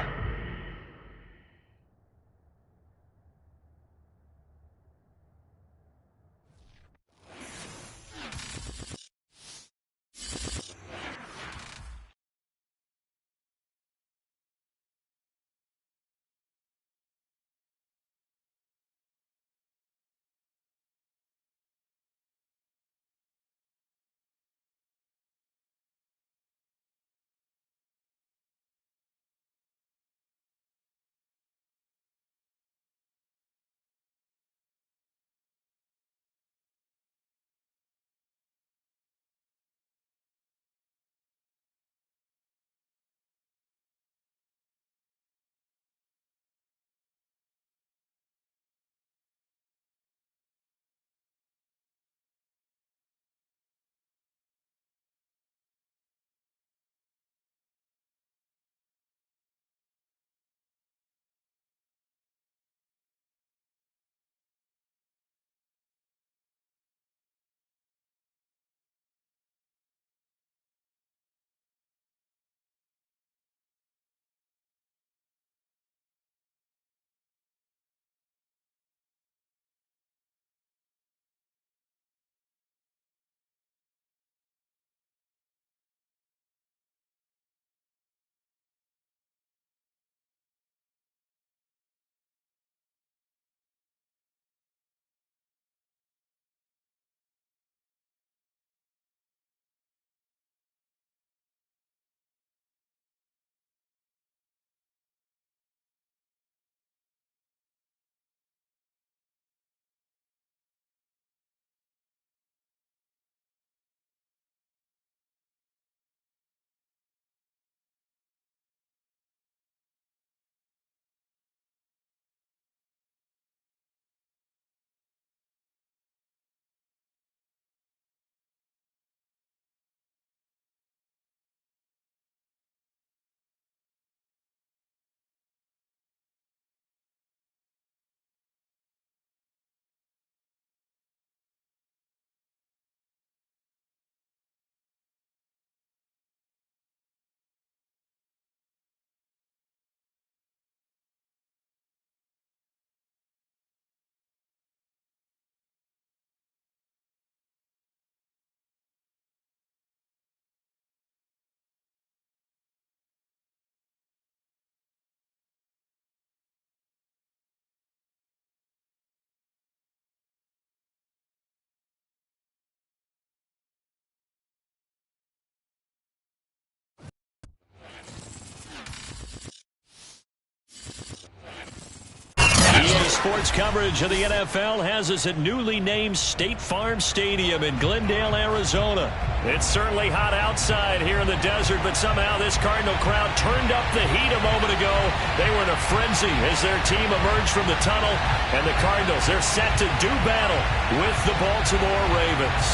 Sports coverage of the NFL has us at newly named State Farm Stadium in Glendale, Arizona. It's certainly hot outside here in the desert, but somehow this Cardinal crowd turned up the heat a moment ago. They were in a frenzy as their team emerged from the tunnel, and the Cardinals, they're set to do battle with the Baltimore Ravens.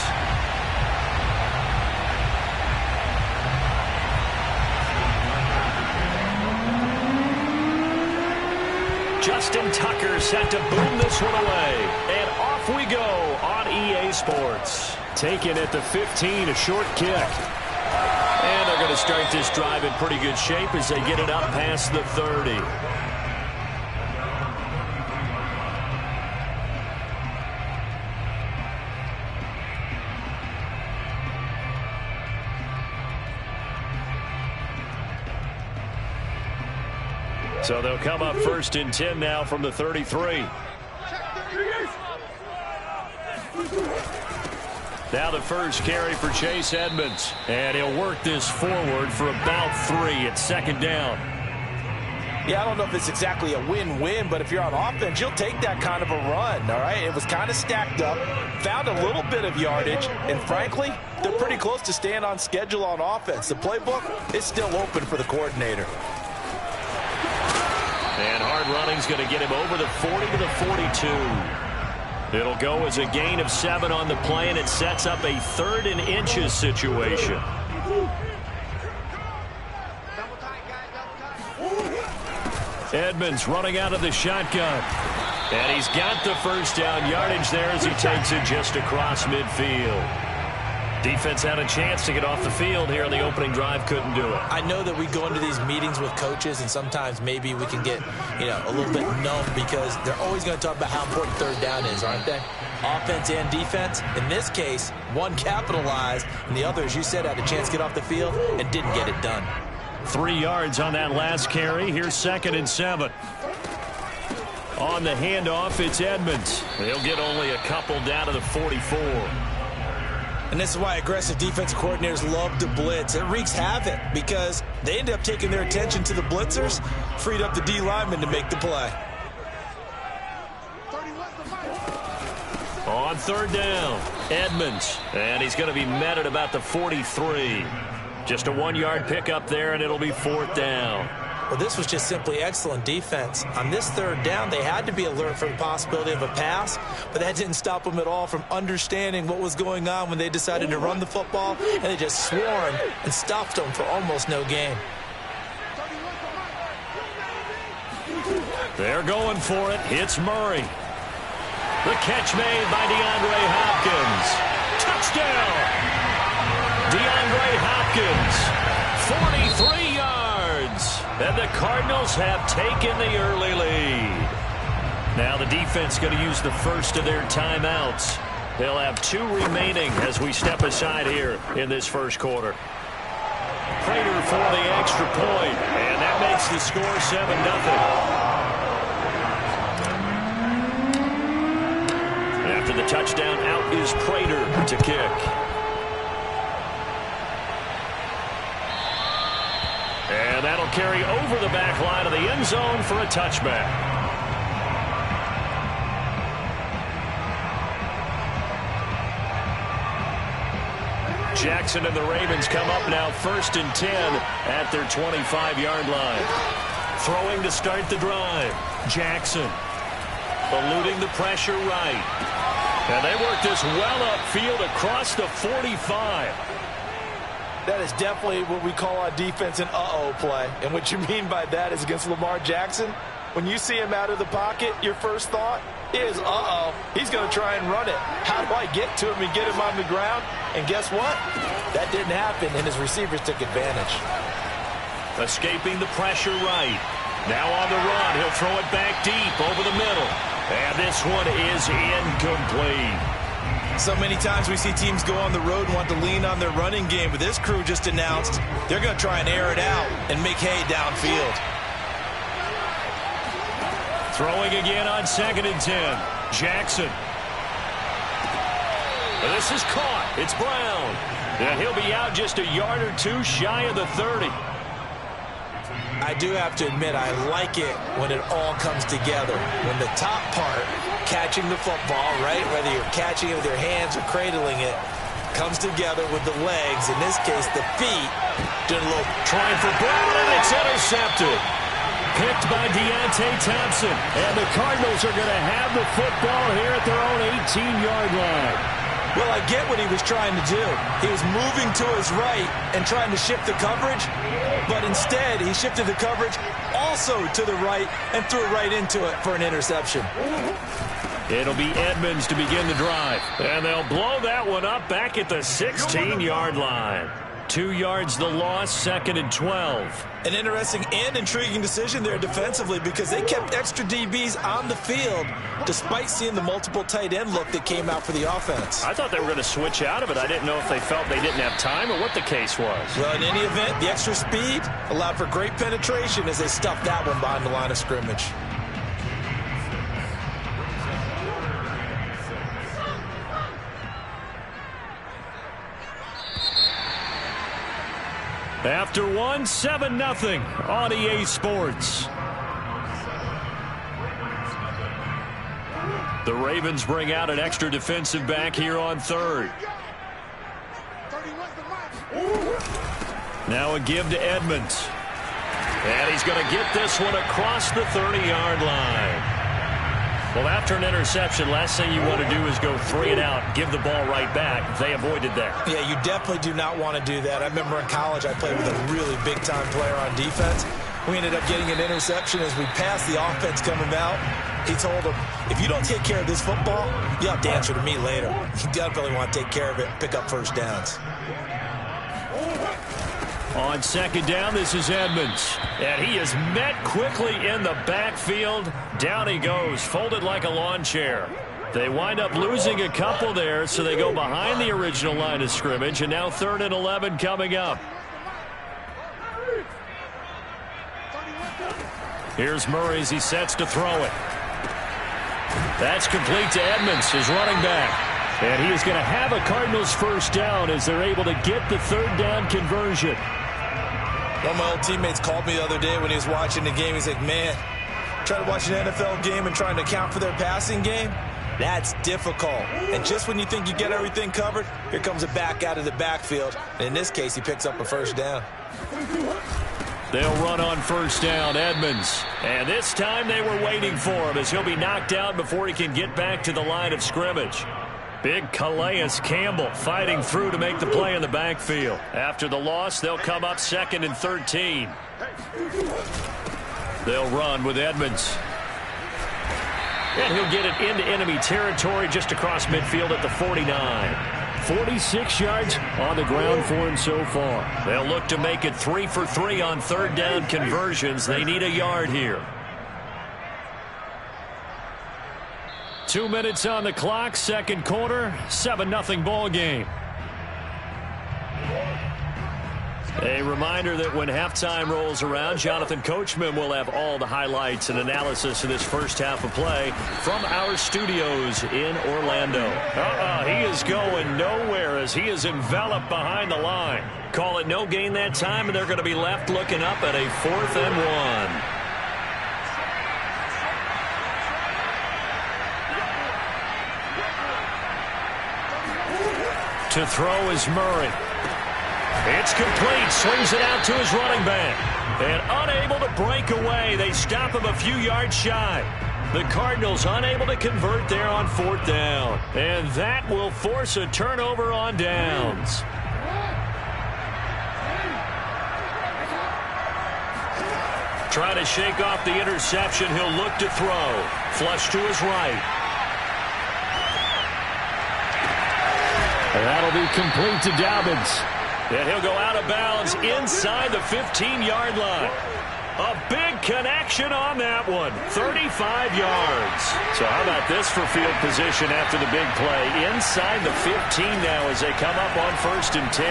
Justin Tucker set to boom this one away. And off we go on EA Sports. Taken at the 15, a short kick. And they're going to start this drive in pretty good shape as they get it up past the 30. So they'll come up 1st and 10 now from the 33. Now the first carry for Chase Edmonds. And he'll work this forward for about 3 at 2nd down. Yeah, I don't know if it's exactly a win-win, but if you're on offense, you'll take that kind of a run, all right? It was kind of stacked up, found a little bit of yardage, and frankly, they're pretty close to staying on schedule on offense. The playbook is still open for the coordinator. And hard running's going to get him over the 40 to the 42. It'll go as a gain of 7 on the play, and it sets up a 3rd and inches situation. Edmonds running out of the shotgun. And he's got the first down yardage there as he takes it just across midfield. Defense had a chance to get off the field here on the opening drive, couldn't do it. I know that we go into these meetings with coaches, and sometimes maybe we can get, a little bit numb because they're always going to talk about how important 3rd down is, aren't they? Offense and defense. In this case, one capitalized, and the other, as you said, had a chance to get off the field and didn't get it done. 3 yards on that last carry. Here's 2nd and 7. On the handoff, it's Edmonds. He'll get only a couple down to the 44. And this is why aggressive defensive coordinators love to blitz. It wreaks havoc because they end up taking their attention to the blitzers, freed up the D lineman to make the play. On 3rd down, Edmonds. And he's going to be met at about the 43. Just a 1-yard pickup there, and it'll be 4th down. Well, this was just simply excellent defense. On this 3rd down, they had to be alert for the possibility of a pass, but that didn't stop them at all from understanding what was going on when they decided to run the football, and they just swarmed and stopped them for almost no gain. They're going for it. It's Murray. The catch made by DeAndre Hopkins. Touchdown! DeAndre Hopkins, 43 yards. And the Cardinals have taken the early lead. Now the defense going to use the first of their timeouts. They'll have 2 remaining as we step aside here in this first quarter. Prater for the extra point, and that makes the score 7-0. After the touchdown, out is Prater to kick. And that'll carry over the back line of the end zone for a touchback. Jackson and the Ravens come up now 1st and 10 at their 25-yard line. Throwing to start the drive. Jackson eluding the pressure right. And they work this well upfield across the 45. That is definitely what we call on defense an uh-oh play. And what you mean by that is against Lamar Jackson, when you see him out of the pocket, your first thought is, uh-oh, he's going to try and run it. How do I get to him and get him on the ground? And guess what? That didn't happen, and his receivers took advantage. Escaping the pressure right. Now on the run, he'll throw it back deep over the middle. And this one is incomplete. So many times we see teams go on the road and want to lean on their running game, but this crew just announced they're going to try and air it out and make hay downfield. Throwing again on 2nd and 10. Jackson. This is caught. It's Brown. And he'll be out just a yard or 2 shy of the 30. I do have to admit, I like it when it all comes together. When the top part, catching the football, right, whether you're catching it with your hands or cradling it, comes together with the legs, in this case, the feet. Doing a little trying for Brown, and it's intercepted. Picked by Deontay Thompson. And the Cardinals are going to have the football here at their own 18-yard line. Well, I get what he was trying to do. He was moving to his right and trying to shift the coverage, but instead he shifted the coverage also to the right and threw right into it for an interception. It'll be Edmonds to begin the drive. And they'll blow that one up back at the 16-yard line. 2 yards the loss, 2nd and 12. An interesting and intriguing decision there defensively because they kept extra DBs on the field despite seeing the multiple tight end look that came out for the offense. I thought they were going to switch out of it. I didn't know if they felt they didn't have time or what the case was. Well, in any event, the extra speed allowed for great penetration as they stuffed that one behind the line of scrimmage. After one, 7-0 on EA Sports. The Ravens bring out an extra defensive back here on 3rd. Now a give to Edmonds. And he's going to get this one across the 30-yard line. Well, after an interception, last thing you want to do is go 3 and out, give the ball right back. They avoided that. Yeah, you definitely do not want to do that. I remember in college I played with a really big-time player on defense. We ended up getting an interception as we passed the offense coming out. He told him, if you don't take care of this football, you have to answer to me later. You definitely want to take care of it and pick up first downs. On 2nd down, this is Edmonds. And he is met quickly in the backfield. Down he goes, folded like a lawn chair. They wind up losing a couple there, so they go behind the original line of scrimmage. And now 3rd and 11 coming up. Here's Murray as he sets to throw it. That's complete to Edmonds, his running back. And he is going to have a Cardinals first down as they're able to get the 3rd down conversion. One of my old teammates called me the other day when he was watching the game. He's like, man, trying to watch an NFL game and trying to account for their passing game, that's difficult. And just when you think you get everything covered, here comes a back out of the backfield. And in this case, he picks up a first down. They'll run on first down, Edmonds. And this time they were waiting for him as he'll be knocked out before he can get back to the line of scrimmage. Big Calais Campbell fighting through to make the play in the backfield. After the loss, they'll come up 2nd and 13. They'll run with Edmonds. And he'll get it into enemy territory just across midfield at the 49. 46 yards on the ground for him so far. They'll look to make it 3 for 3 on 3rd down conversions. They need a yard here. 2 minutes on the clock, 2nd quarter, 7-0 ball game. A reminder that when halftime rolls around, Jonathan Coachman will have all the highlights and analysis of this first half of play from our studios in Orlando. He is going nowhere as he is enveloped behind the line. Call it no gain that time, and they're going to be left looking up at a 4th and 1. To throw is Murray. It's complete. Swings it out to his running back. And unable to break away. They stop him a few yards shy. The Cardinals unable to convert there on 4th down. And that will force a turnover on downs. Trying to shake off the interception. He'll look to throw. Flush to his right. And that'll be complete to Dobbins. And he'll go out of bounds inside the 15-yard line. A big connection on that one. 35 yards. So how about this for field position after the big play? Inside the 15 now as they come up on 1st and 10.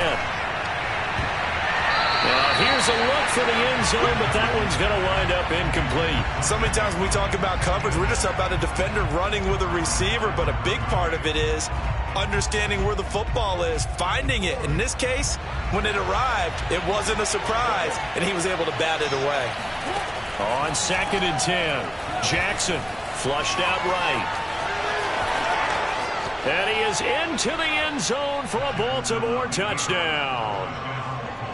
Here's a look for the end zone, but that one's going to wind up incomplete. So many times when we talk about coverage, we're just about a defender running with a receiver, but a big part of it is understanding where the football is, finding it. In this case, when it arrived, it wasn't a surprise, and he was able to bat it away. On 2nd and 10, Jackson flushed out right. And he is into the end zone for a Baltimore touchdown.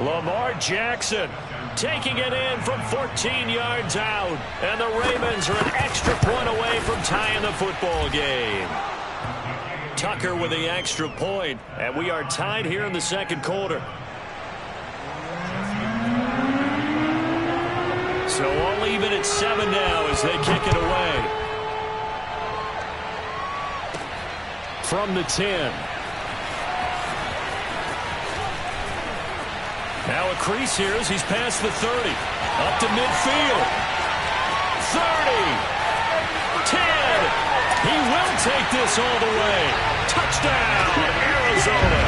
Lamar Jackson taking it in from 14 yards out. And the Ravens are an extra point away from tying the football game. Tucker with the extra point, and we are tied here in the second quarter. So all even at 7 now as they kick it away. From the 10. Now a crease here as he's past the 30. Up to midfield. 30. 10. He will take this all the way. Touchdown, Arizona.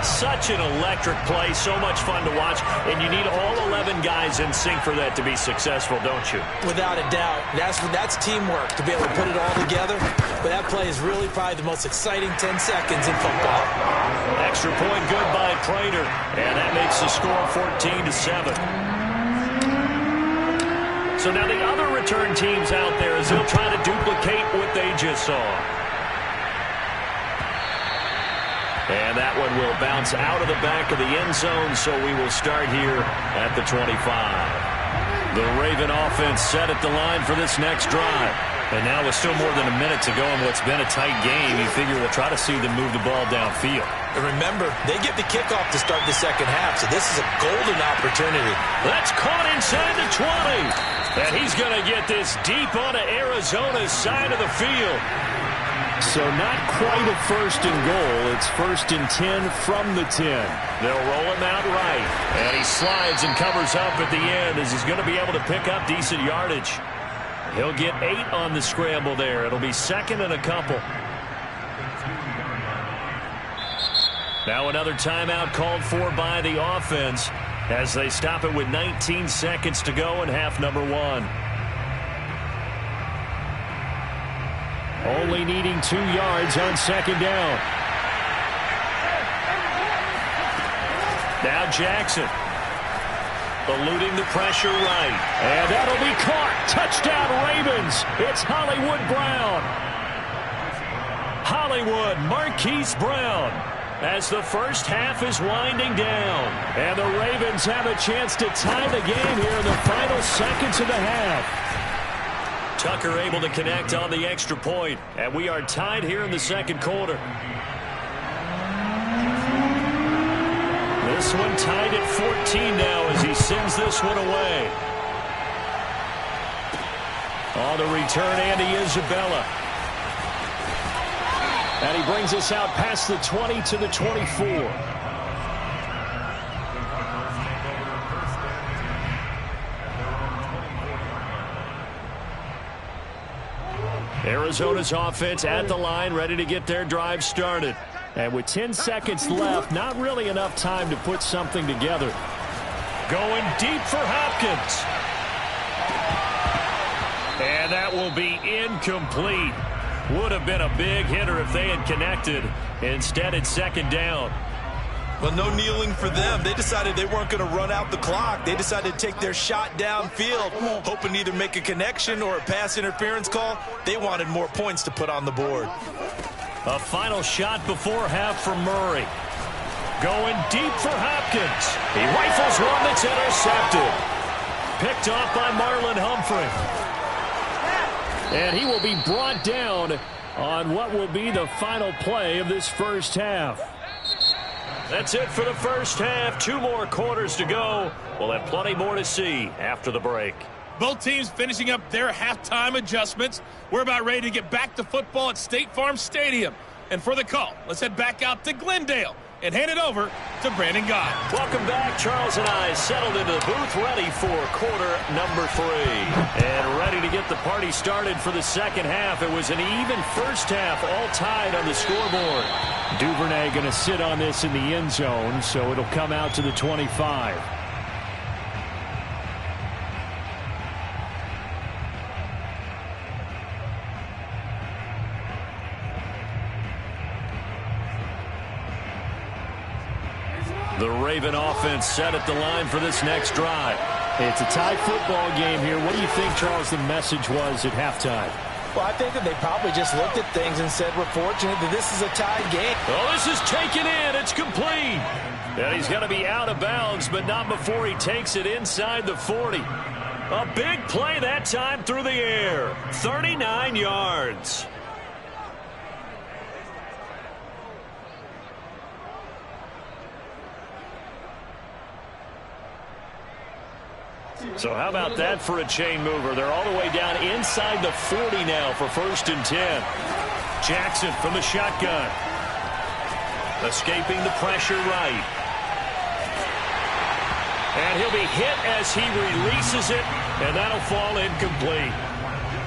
Such an electric play, so much fun to watch, and you need all 11 guys in sync for that to be successful, don't you? Without a doubt. That's teamwork, to be able to put it all together. But that play is really probably the most exciting 10 seconds in football. Extra point good by Prater, and that makes the score 14-7. So now the other return teams out there as they'll try to duplicate what they just saw. And that one will bounce out of the back of the end zone, so we will start here at the 25. The Raven offense set at the line for this next drive. And now with still more than a minute to go in what's been a tight game, you figure we'll try to see them move the ball downfield. And remember, they get the kickoff to start the second half, so this is a golden opportunity. That's caught inside the 20. And he's going to get this deep onto Arizona's side of the field. So not quite a 1st and goal. It's 1st and 10 from the 10. They'll roll him out right. And he slides and covers up at the end as he's going to be able to pick up decent yardage. He'll get 8 on the scramble there. It'll be 2nd and a couple. Now another timeout called for by the offense as they stop it with 19 seconds to go in half number 1. Only needing 2 yards on 2nd down. Now Jackson. Eluding the pressure right. And that'll be caught. Touchdown Ravens. It's Hollywood Brown. Hollywood Marquise Brown. As the first half is winding down. And the Ravens have a chance to tie the game here in the final seconds of the half. Tucker able to connect on the extra point, and we are tied here in the second quarter. This one tied at 14 now as he sends this one away. On the return, Andy Isabella. And he brings us out past the 20 to the 24. Arizona's offense at the line, ready to get their drive started. And with 10 seconds left, not really enough time to put something together. Going deep for Hopkins. And that will be incomplete. Would have been a big hitter if they had connected. Instead, it's 2nd down. Well, no kneeling for them. They decided they weren't going to run out the clock. They decided to take their shot downfield, hoping to either make a connection or a pass interference call. They wanted more points to put on the board. A final shot before half for Murray. Going deep for Hopkins. He rifles one that's intercepted. Picked off by Marlon Humphrey. And he will be brought down on what will be the final play of this first half. That's it for the first half. 2 more quarters to go. We'll have plenty more to see after the break. Both teams finishing up their halftime adjustments. We're about ready to get back to football at State Farm Stadium. And for the call, let's head back out to Glendale and hand it over to Brandon Guy. Welcome back. Charles and I settled into the booth, ready for quarter number 3. And ready to get the party started for the second half. It was an even first half, all tied on the scoreboard. Duvernay going to sit on this in the end zone, so it'll come out to the 25. The Raven offense set at the line for this next drive. It's a tie football game here. What do you think, Charles, the message was at halftime? Well, I think that they probably just looked at things and said, we're fortunate that this is a tied game. Oh, this is taken in. It's complete. And he's going to be out of bounds, but not before he takes it inside the 40. A big play that time through the air. 39 yards. So how about that for a chain mover? They're all the way down inside the 40 now for 1st and 10. Jackson from the shotgun. Escaping the pressure right. And he'll be hit as he releases it, and that'll fall incomplete.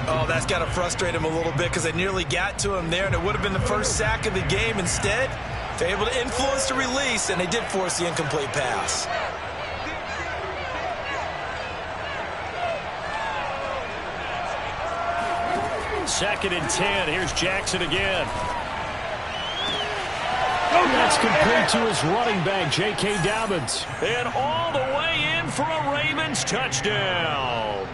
Oh, that's got to frustrate him a little bit because they nearly got to him there, and it would have been the first sack of the game. Instead, they're able to influence the release, and they did force the incomplete pass. Second and 10. Here's Jackson again. That's complete to his running back, J.K. Dobbins. And all the way in for a Ravens touchdown.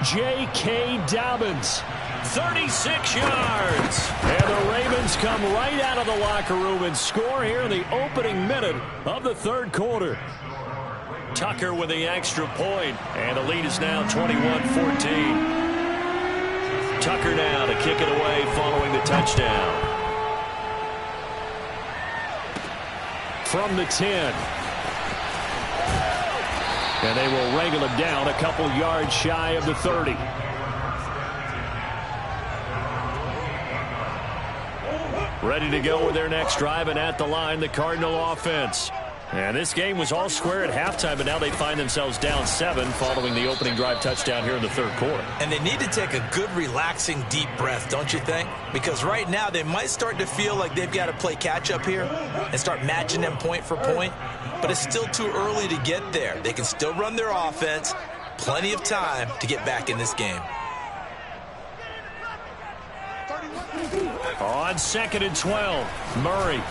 J.K. Dobbins, 36 yards. And the Ravens come right out of the locker room and score here in the opening minute of the third quarter. Tucker with the extra point, and the lead is now 21-14. Tucker now to kick it away following the touchdown. From the 10. And they will wrangle him down a couple yards shy of the 30. Ready to go with their next drive, and at the line, the Cardinal offense. And this game was all square at halftime, but now they find themselves down 7 following the opening drive touchdown here in the third quarter. And they need to take a good, relaxing, deep breath, don't you think? Because right now they might start to feel like they've got to play catch-up here and start matching them point for point. But it's still too early to get there. They can still run their offense. Plenty of time to get back in this game. On 2nd and 12, Murray.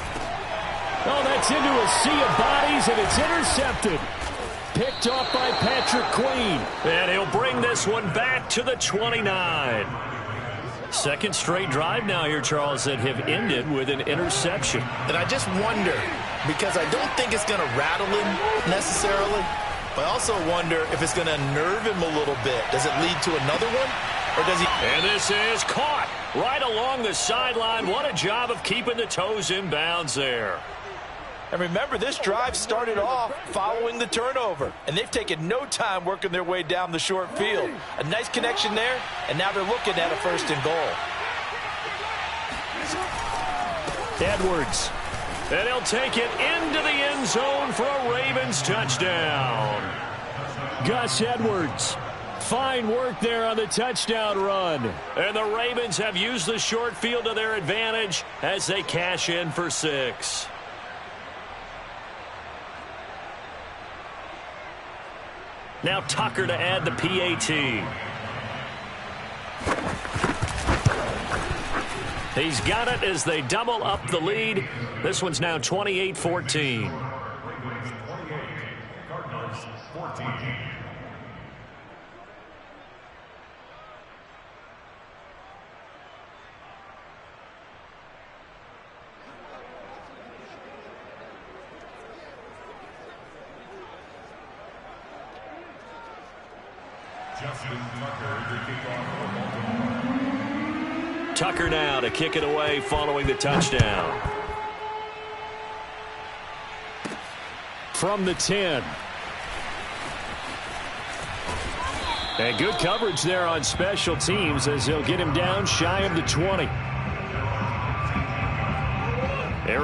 Oh, that's into a sea of bodies, and it's intercepted. Picked off by Patrick Queen. And he'll bring this one back to the 29. Second straight drive now here, Charles, that have ended with an interception. And I just wonder, because I don't think it's going to rattle him necessarily, but I also wonder if it's going to unnerve him a little bit. Does it lead to another one? Or does he? And this is caught right along the sideline. What a job of keeping the toes in bounds there. And remember, this drive started off following the turnover. And they've taken no time working their way down the short field. A nice connection there, and now they're looking at a 1st and goal. Edwards. And he'll take it into the end zone for a Ravens touchdown. Gus Edwards. Fine work there on the touchdown run. And the Ravens have used the short field to their advantage as they cash in for 6. Now Tucker to add the PAT. He's got it as they double up the lead. This one's now 28-14. Tucker now to kick it away following the touchdown. From the 10. And good coverage there on special teams as they'll get him down shy of the 20.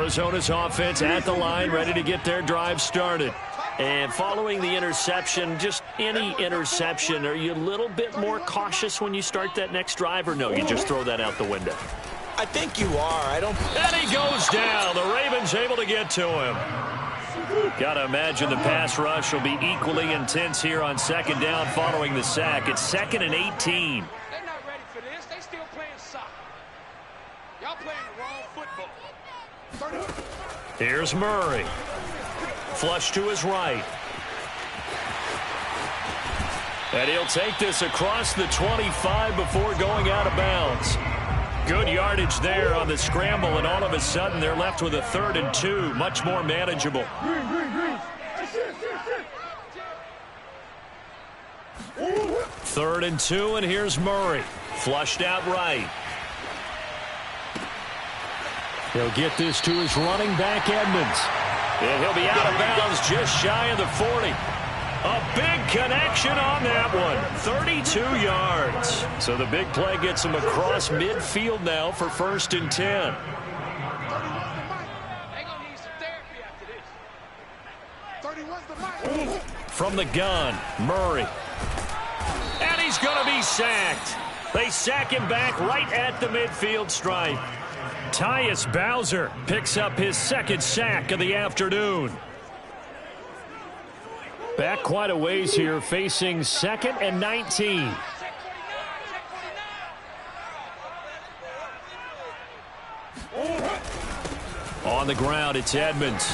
Arizona's offense at the line, ready to get their drive started. And following the interception, just any interception, are you a little bit more cautious when you start that next drive, or no, you just throw that out the window? I think you are. And he goes down. The Ravens able to get to him. Got to imagine the pass rush will be equally intense here on second down following the sack. It's 2nd and 18. They're not ready for this. They still playing soccer. Y'all playing the wrong football. Here's Murray. Flush to his right. And he'll take this across the 25 before going out of bounds. Good yardage there on the scramble, and all of a sudden they're left with a 3rd and 2. Much more manageable. 3rd and 2, and here's Murray. Flushed out right. He'll get this to his running back, Edmonds. And he'll be out of bounds just shy of the 40. A big connection on that one. 32 yards. So the big play gets him across midfield now for 1st and 10. They're going to need some therapy after this. From the gun, Murray. And he's going to be sacked. They sack him back right at the midfield stripe. Tyus Bowser picks up his 2nd sack of the afternoon. Back quite a ways here, facing 2nd and 19. On the ground, it's Edmonds.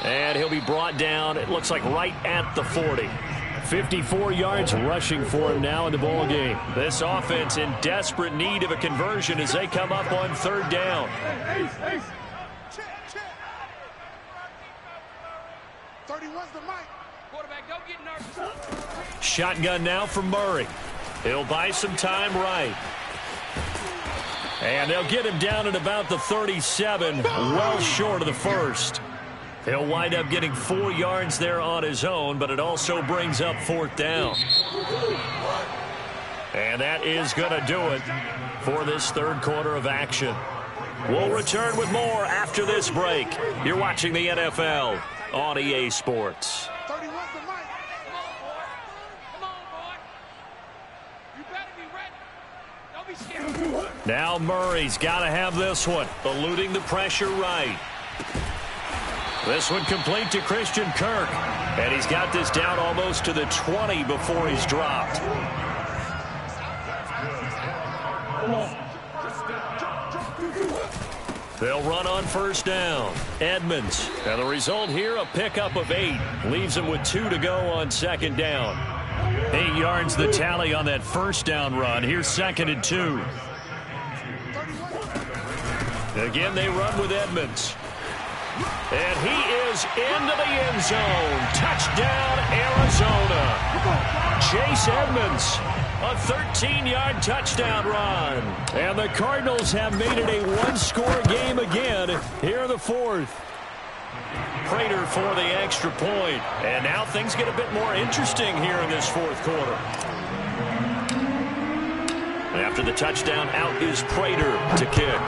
And he'll be brought down, it looks like right at the 40. 54 yards rushing for him now in the ball game. This offense in desperate need of a conversion as they come up on 3rd down. Shotgun now for Murray. He'll buy some time right. And they'll get him down at about the 37, well short of the 1st. He'll wind up getting 4 yards there on his own, but it also brings up 4th down. And that is going to do it for this 3rd quarter of action. We'll return with more after this break. You're watching the NFL on EA Sports. Now Murray's got to have this one, eluding the pressure right. This one complete to Christian Kirk. And he's got this down almost to the 20 before he's dropped. They'll run on 1st down. Edmonds. And the result here, a pickup of 8. Leaves him with 2 to go on 2nd down. 8 yards the tally on that 1st down run. Here's 2nd and 2. Again, they run with Edmonds. And he is into the end zone. Touchdown, Arizona. Chase Edmonds, a 13-yard touchdown run. And the Cardinals have made it a one-score game again here in the 4th. Prater for the extra point. And now things get a bit more interesting here in this 4th quarter. After the touchdown, out is Prater to kick.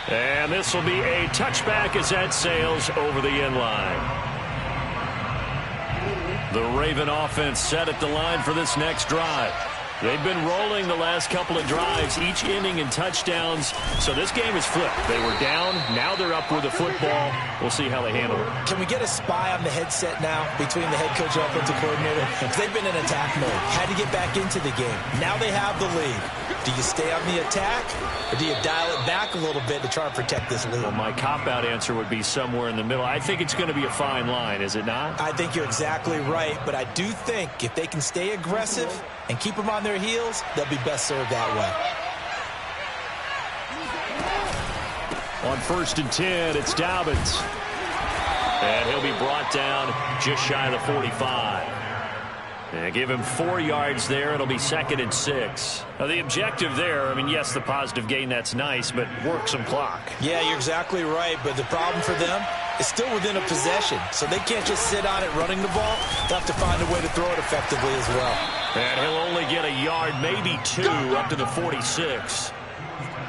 And this will be a touchback as that sails over the end line. The Raven offense set at the line for this next drive. They've been rolling the last couple of drives, each inning in touchdowns. So this game is flipped. They were down. Now they're up with the football. We'll see how they handle it. Can we get a spy on the headset now between the head coach and offensive coordinator? Because they've been in attack mode. Had to get back into the game. Now they have the lead. Do you stay on the attack, or do you dial it back a little bit to try and protect this lead? Well, my cop-out answer would be somewhere in the middle. I think it's going to be a fine line, is it not? I think you're exactly right, but I do think if they can stay aggressive and keep them on their heels, they'll be best served that way. On 1st and 10, it's Dobbins. And he'll be brought down just shy of the 45. And give him 4 yards there. It'll be 2nd and 6. Now, the objective there, I mean, yes, the positive gain, that's nice, but work some clock. Yeah, you're exactly right, but the problem for them, is still within a possession, so they can't just sit on it running the ball. They'll have to find a way to throw it effectively as well. And he'll only get a yard, maybe 2, up to the 46.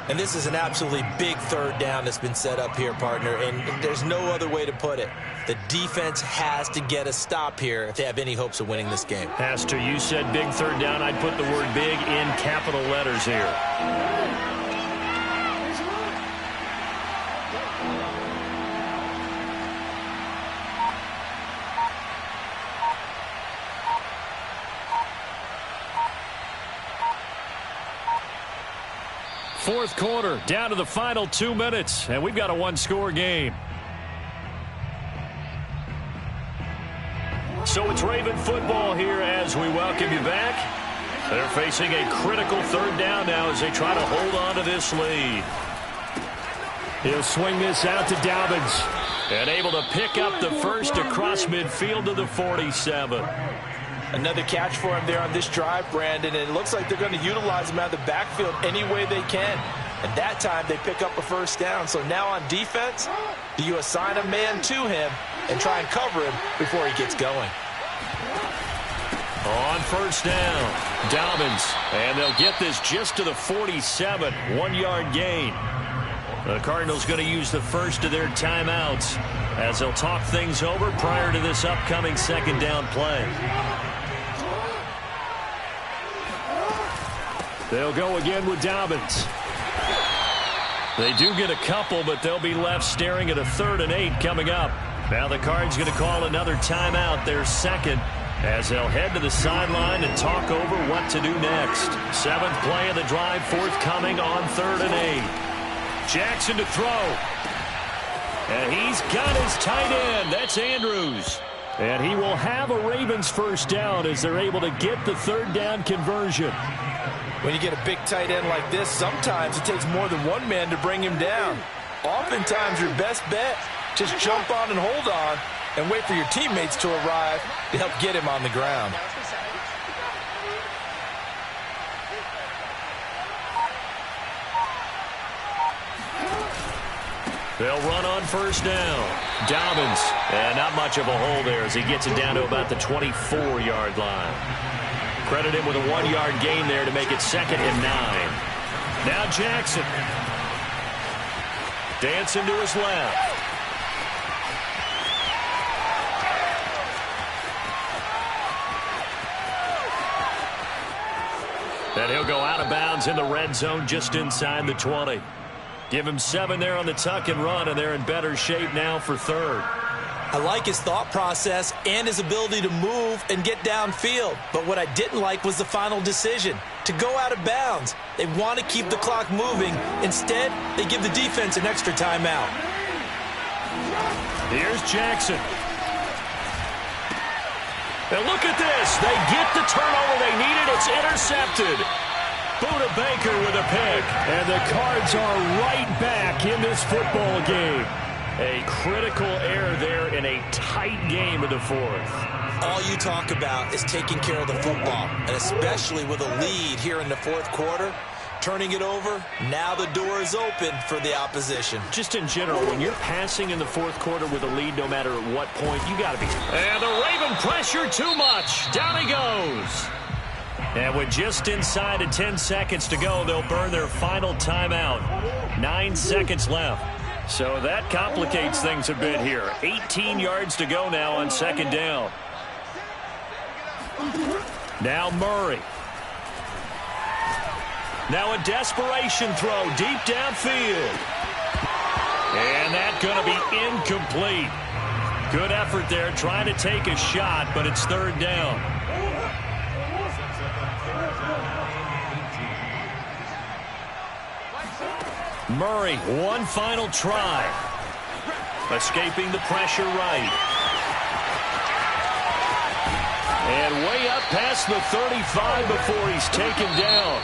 And this is an absolutely big third down that's been set up here, partner, and there's no other way to put it. The defense has to get a stop here if they have any hopes of winning this game. Has to. You said big third down. I'd put the word big in capital letters here. Fourth quarter, down to the final 2 minutes, and we've got a one-score game. So it's Raven football here as we welcome you back. They're facing a critical third down now as they try to hold on to this lead. He'll swing this out to Dobbins, and able to pick up the first across midfield to the 47. Another catch for him there on this drive, Brandon, and it looks like they're going to utilize him out of the backfield any way they can. And that time they pick up a first down. So now on defense, do you assign a man to him and try and cover him before he gets going? On first down, Dobbins, and they'll get this just to the 47, 1-yard gain. The Cardinals going to use the first of their timeouts as they'll talk things over prior to this upcoming second down play. They'll go again with Dobbins. They do get a couple, but they'll be left staring at a 3rd and 8 coming up. Now the Cards going to call another timeout, their second, as they'll head to the sideline and talk over what to do next. 7th play of the drive forthcoming on 3rd and 8. Jackson to throw. And he's got his tight end. That's Andrews. And he will have a Ravens first down as they're able to get the third down conversion. When you get a big tight end like this, sometimes it takes more than one man to bring him down. Oftentimes, your best bet, just jump on and hold on and wait for your teammates to arrive to help get him on the ground. They'll run on first down. Dobbins, and not much of a hole there as he gets it down to about the 24-yard line. Credit him with a 1-yard gain there to make it 2nd and 9. Now Jackson. Dancing to his left. And he'll go out of bounds in the red zone just inside the 20. Give him 7 there on the tuck and run, and they're in better shape now for 3rd. I like his thought process and his ability to move and get downfield. But what I didn't like was the final decision, to go out of bounds. They want to keep the clock moving. Instead, they give the defense an extra timeout. Here's Jackson. And look at this. They get the turnover they needed. It's intercepted. Buda Baker with a pick. And the Cards are right back in this football game. A critical error there in a tight game of the 4th. All you talk about is taking care of the football, and especially with a lead here in the 4th quarter, turning it over, now the door is open for the opposition. Just in general, when you're passing in the 4th quarter with a lead, no matter at what point, you got to be. And the Raven pressure too much. Down he goes. And with just inside of 10 seconds to go, they'll burn their final timeout. 9 seconds left. So that complicates things a bit here. 18 yards to go now on 2nd down. Now Murray. Now a desperation throw deep downfield. And that's going to be incomplete. Good effort there trying to take a shot, but it's 3rd down. Murray, one final try. Escaping the pressure right. And way up past the 35 before he's taken down.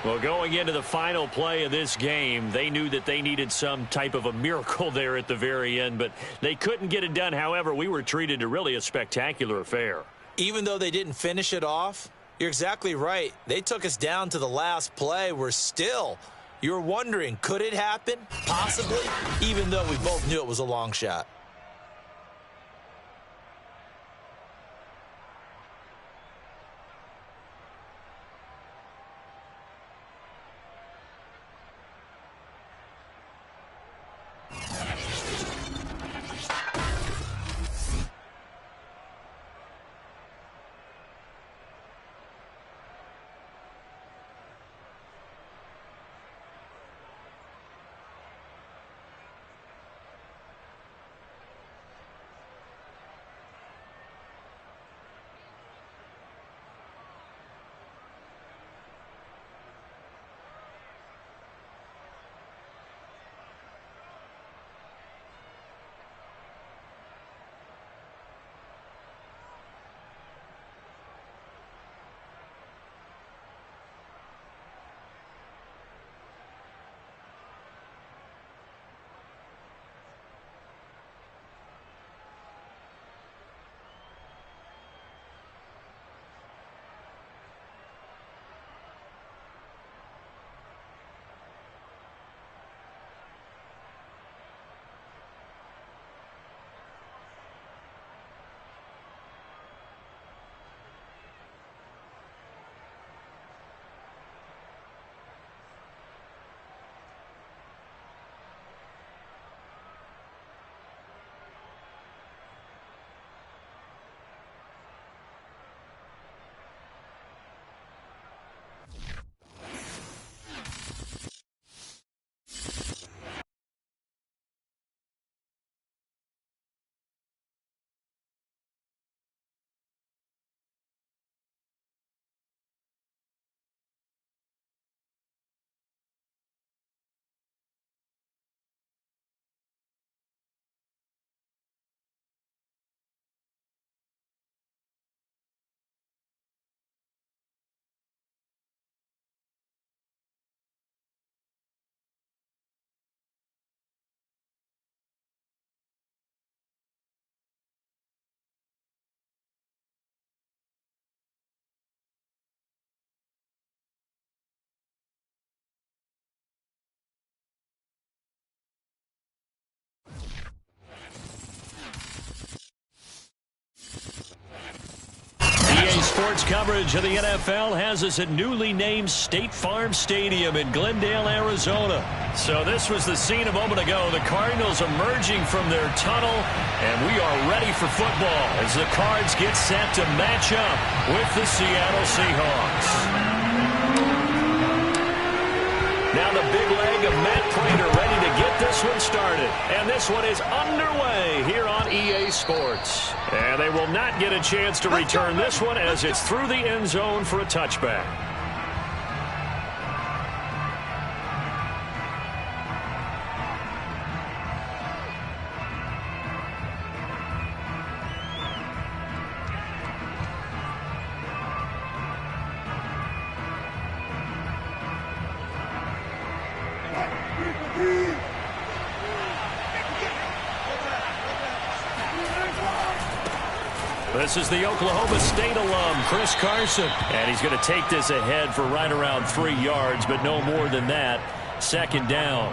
Well, going into the final play of this game, they knew that they needed some type of a miracle there at the very end, but they couldn't get it done. However, we were treated to really a spectacular affair. Even though they didn't finish it off, you're exactly right. They took us down to the last play. We're still You're wondering, could it happen? Possibly, even though we both knew it was a long shot. Sports coverage of the NFL has us at newly named State Farm Stadium in Glendale, Arizona. So this was the scene a moment ago. The Cardinals emerging from their tunnel, and we are ready for football as the Cards get set to match up with the Seattle Seahawks. Now the big leg of Matt Pratt ready to get this one started. And this one is underway here on EA Sports. And they will not get a chance to return this one as it's through the end zone for a touchback. This is the Oklahoma State alum, Chris Carson. And he's going to take this ahead for right around 3 yards, but no more than that. Second down.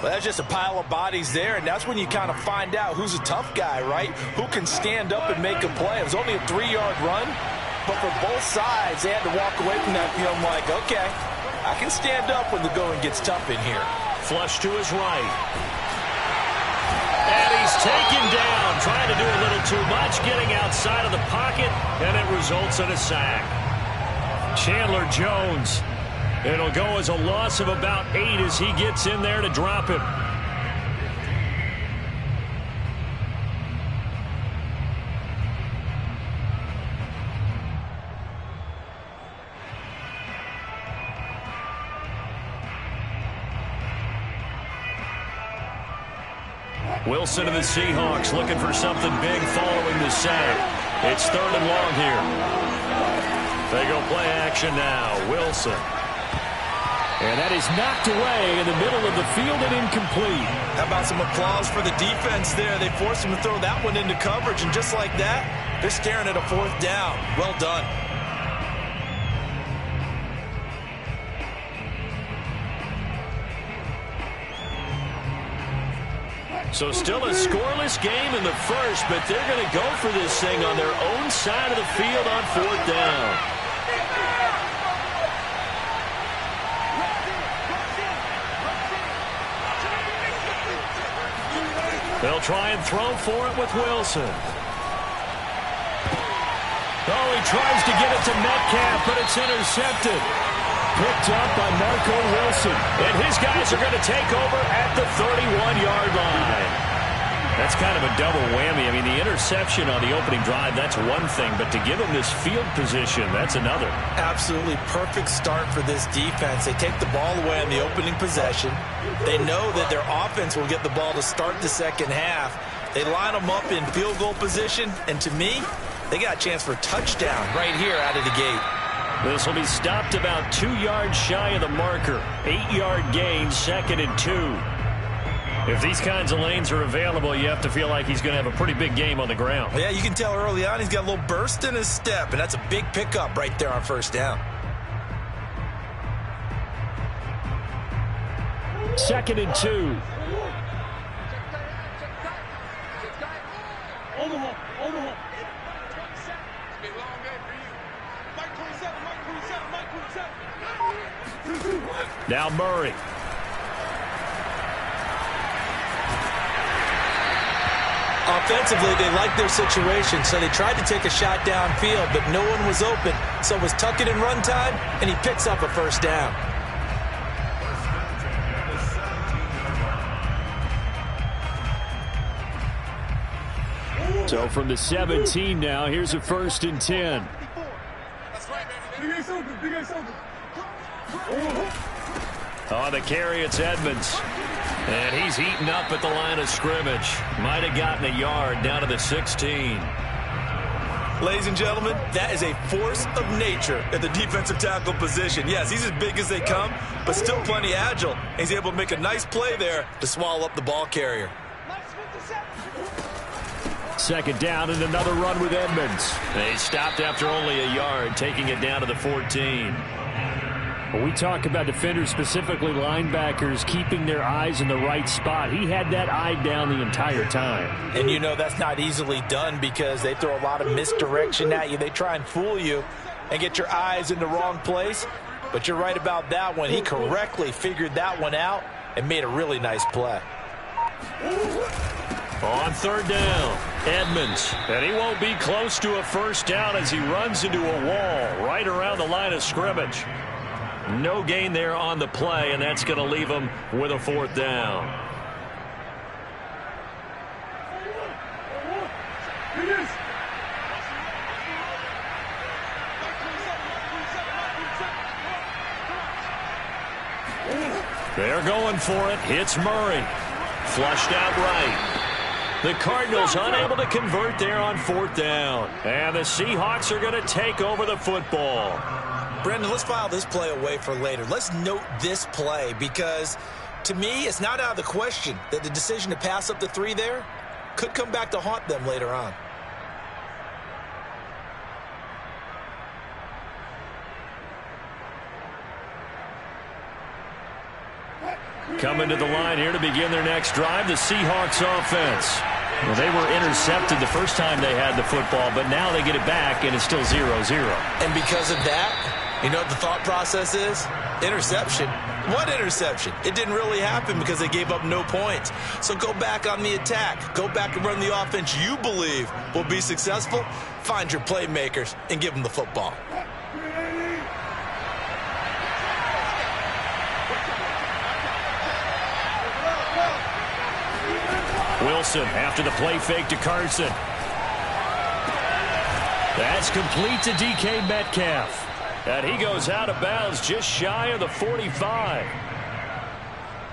Well, that's just a pile of bodies there, and that's when you kind of find out who's a tough guy, right? Who can stand up and make a play. It was only a 3-yard run, but for both sides, they had to walk away from that feeling like, okay, I can stand up when the going gets tough in here. Flush to his right. And he's taken down, trying to do a little too much, getting outside of the pocket, and it results in a sack. Chandler Jones. It'll go as a loss of about 8 as he gets in there to drop him. Wilson and the Seahawks looking for something big following the sack. It's 3rd and long here. They go play action now. Wilson. And that is knocked away in the middle of the field and incomplete. How about some applause for the defense there? They forced him to throw that one into coverage, and just like that, they're staring at a 4th down. Well done. So still a scoreless game in the first, but they're going to go for this thing on their own side of the field on 4th down. They'll try and throw for it with Wilson. Oh, he tries to get it to Metcalf, but it's intercepted. Picked up by Marco Wilson. And his guys are going to take over at the 31-yard line. That's kind of a double whammy. I mean, the interception on the opening drive, that's one thing. But to give him this field position, that's another. Absolutely perfect start for this defense. They take the ball away on the opening possession. They know that their offense will get the ball to start the second half. They line them up in field goal position. And to me, they got a chance for a touchdown right here out of the gate. This will be stopped about 2 yards shy of the marker. 8-yard gain, 2nd and 2. If these kinds of lanes are available, you have to feel like he's going to have a pretty big game on the ground. Yeah, you can tell early on he's got a little burst in his step, and that's a big pickup right there on 1st down. 2nd and 2. Now Murray. Offensively, they liked their situation, so they tried to take a shot downfield, but no one was open. So it was tuck it in run time, and he picks up a 1st down. So from the 17 now, here's a 1st and 10. On the carry, it's Edmonds. And he's eaten up at the line of scrimmage. Might have gotten a yard down to the 16. Ladies and gentlemen, that is a force of nature at the defensive tackle position. Yes, he's as big as they come, but still plenty agile. He's able to make a nice play there to swallow up the ball carrier. 2nd down and another run with Edmonds. They stopped after only a yard, taking it down to the 14. When we talk about defenders, specifically linebackers, keeping their eyes in the right spot, he had that eye down the entire time. And you know that's not easily done because they throw a lot of misdirection at you. They try and fool you and get your eyes in the wrong place. But you're right about that one. He correctly figured that one out and made a really nice play. On 3rd down, Edmonds. And he won't be close to a 1st down as he runs into a wall right around the line of scrimmage. No gain there on the play, and that's going to leave him with a 4th down. They're going for it. Hits Murray. Flushed out right. The Cardinals unable to convert there on 4th down. And the Seahawks are going to take over the football. Brendan, let's file this play away for later. Let's note this play because, to me, it's not out of the question that the decision to pass up the 3 there could come back to haunt them later on. Coming to the line here to begin their next drive, the Seahawks offense. Well, they were intercepted the first time they had the football, but now they get it back, and it's still 0-0. And because of that, you know what the thought process is? Interception. What interception? It didn't really happen because they gave up no points. So go back on the attack. Go back and run the offense you believe will be successful. Find your playmakers and give them the football. Wilson after the play fake to Carson. That's complete to DK Metcalf. And he goes out of bounds just shy of the 45.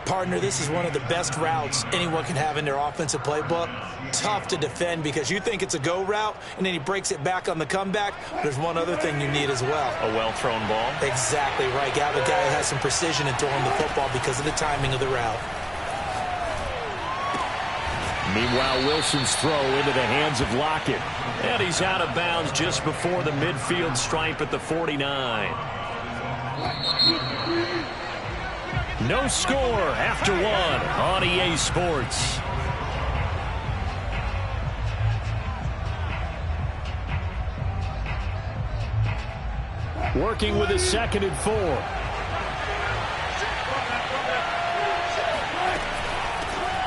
Partner, this is one of the best routes anyone can have in their offensive playbook. Tough to defend because you think it's a go route, and then he breaks it back on the comeback. There's one other thing you need as well. A well-thrown ball. Exactly right. You have a guy who has some precision in throwing the football because of the timing of the route. Meanwhile, Wilson's throw into the hands of Lockett. And he's out of bounds just before the midfield stripe at the 49. No score after one on EA Sports. Working with his 2nd and 4.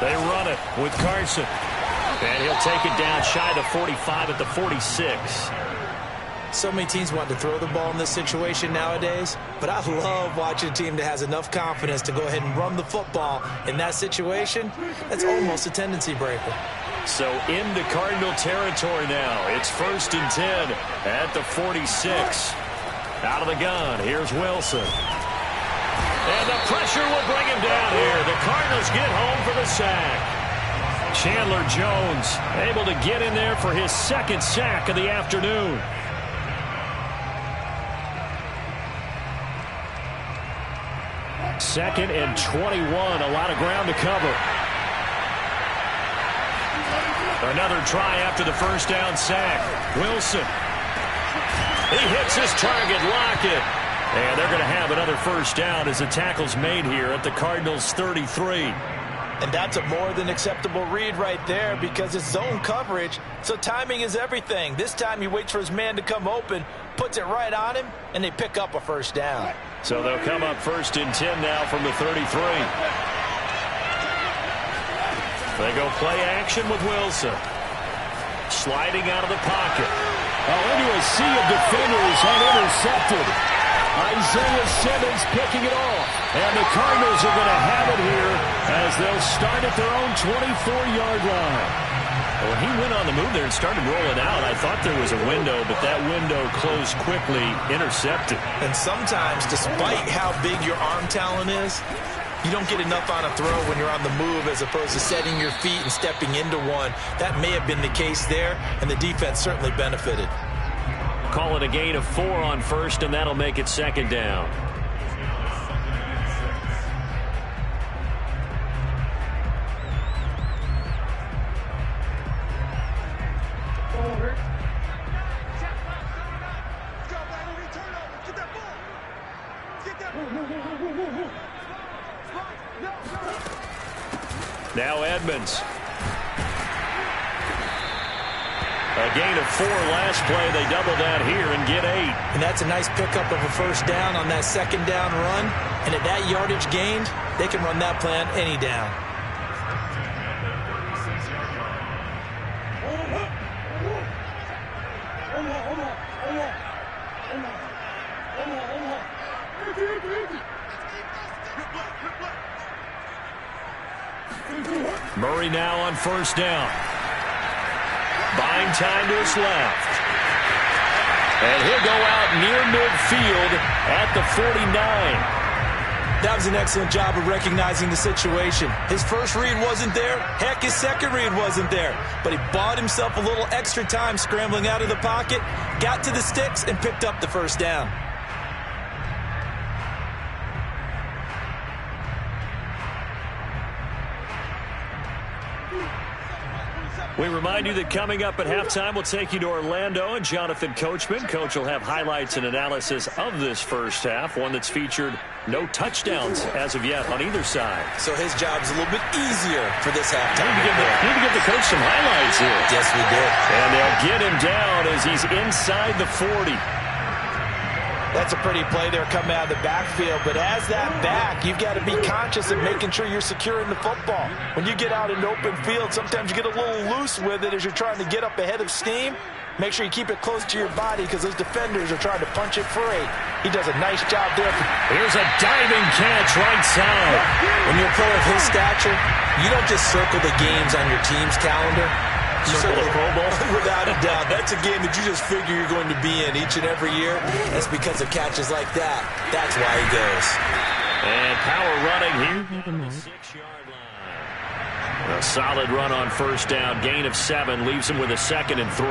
They run it with Carson. And he'll take it down shy of the 45 at the 46. So many teams want to throw the ball in this situation nowadays, but I love watching a team that has enough confidence to go ahead and run the football. In that situation, that's almost a tendency breaker. So into Cardinal territory now. It's 1st and 10 at the 46. Out of the gun, here's Wilson. And the pressure will bring him down here. The Cardinals get home for the sack. Chandler Jones able to get in there for his 2nd sack of the afternoon. Second and 21, a lot of ground to cover. Another try after the 1st down sack. Wilson. He hits his target, Lockett. And they're going to have another 1st down as the tackle's made here at the Cardinals' 33. And that's a more than acceptable read right there because it's zone coverage, so timing is everything. This time he waits for his man to come open, puts it right on him, and they pick up a 1st down. So they'll come up 1st and 10 now from the 33. They go play action with Wilson. Sliding out of the pocket. Into a sea of defenders and intercepted. Isaiah Simmons picking it off. And the Cardinals are going to have it here as they'll start at their own 24-yard line. Well, he went on the move there and started rolling out. I thought there was a window, but that window closed quickly, intercepted. And sometimes, despite how big your arm talent is, you don't get enough on a throw when you're on the move as opposed to setting your feet and stepping into one. That may have been the case there, and the defense certainly benefited. Call it a gain of 4 on 1st, and that'll make it 2nd down. Now Edmonds. A gain of 4 last play. They double down here and get 8. And that's a nice pickup of a 1st down on that 2nd down run. And at that yardage gained, they can run that play on any down. Murray now on 1st down. Buying time to his left. And he'll go out near midfield at the 49. That was an excellent job of recognizing the situation. His first read wasn't there. Heck, his second read wasn't there. But he bought himself a little extra time scrambling out of the pocket, got to the sticks, and picked up the 1st down. We remind you that coming up at halftime, we'll take you to Orlando and Jonathan Coachman. Coach will have highlights and analysis of this 1st half, one that's featured no touchdowns as of yet on either side. So his job's a little bit easier for this halftime. Need to give the coach some highlights here. Yes, we did. And they'll get him down as he's inside the 40. That's a pretty play there coming out of the backfield. But as that back, you've got to be conscious of making sure you're securing the football. When you get out in open field, sometimes you get a little loose with it as you're trying to get up ahead of steam. Make sure you keep it close to your body because those defenders are trying to punch it free. He does a nice job there. Here's a diving catch right side. When you're a player of his stature, you don't just circle the games on your team's calendar. You circle the Pro Bowl? Without a doubt. That's a game that you just figure you're going to be in each and every year. That's because of catches like that. That's why he goes. And power running here. The 6-yard line. A solid run on 1st down. Gain of 7 leaves him with a 2nd and 3.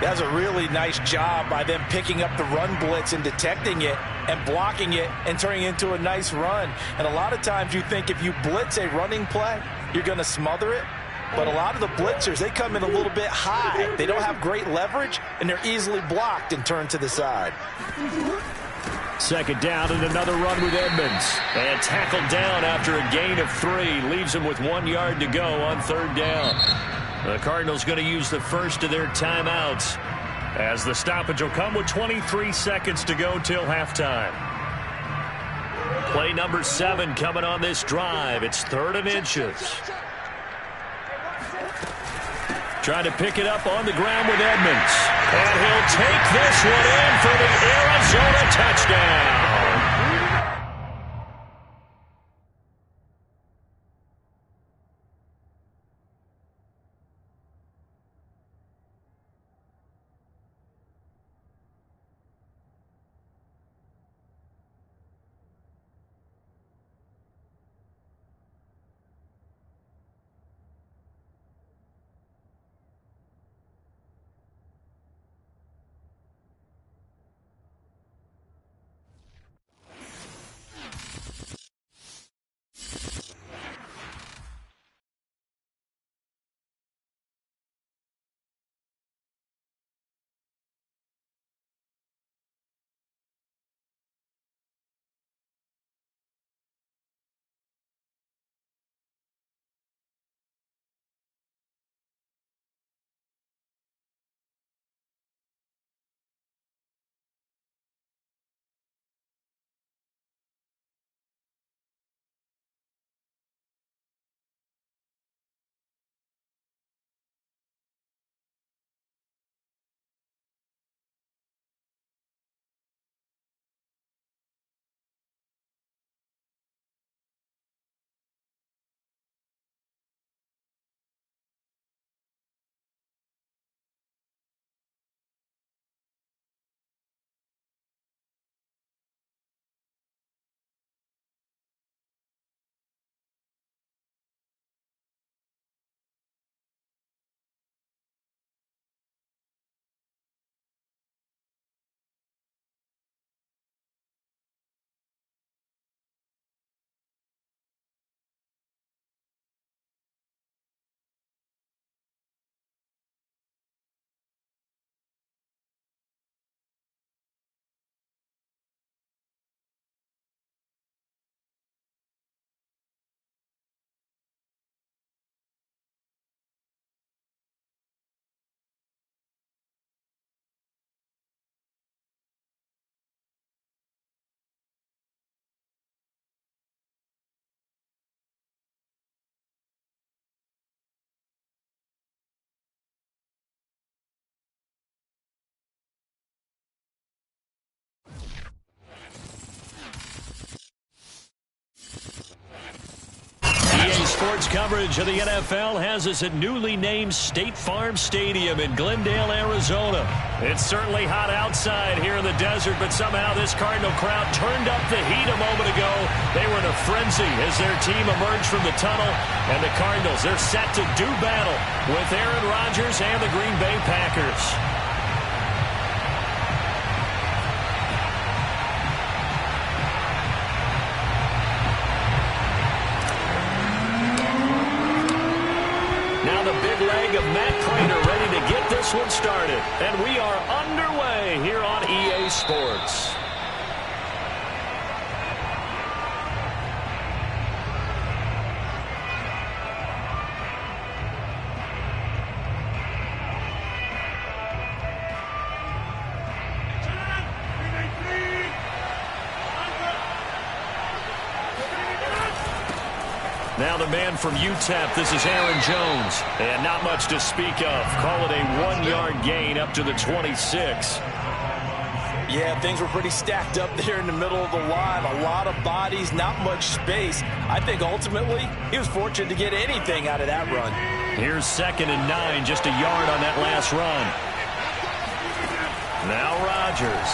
That's a really nice job by them picking up the run blitz and detecting it and blocking it and turning it into a nice run. And a lot of times you think if you blitz a running play, you're going to smother it. But a lot of the blitzers, they come in a little bit high. They don't have great leverage, and they're easily blocked and turned to the side. 2nd down and another run with Edmonds. And tackled down after a gain of 3. Leaves him with 1 yard to go on 3rd down. The Cardinals going to use the first of their timeouts As the stoppage will come with 23 seconds to go till halftime. Play number 7 coming on this drive. It's 3rd and inches. Trying to pick it up on the ground with Edmonds. And he'll take this one in for the Arizona touchdown. Sports coverage of the NFL has us at newly named State Farm Stadium in Glendale, Arizona. It's certainly hot outside here in the desert, but somehow this Cardinal crowd turned up the heat a moment ago. They were in a frenzy as their team emerged from the tunnel, and the Cardinals, they're set to do battle with Aaron Rodgers and the Green Bay Packers. Now the big leg of Matt Prater ready to get this one started. And we are underway here on EA Sports. Now the man from UTEP, this is Aaron Jones. And not much to speak of. Call it a 1-yard gain up to the 26. Yeah, things were pretty stacked up there in the middle of the line. A lot of bodies, not much space. I think ultimately he was fortunate to get anything out of that run. Here's 2nd and 9, just a yard on that last run. Now Rodgers.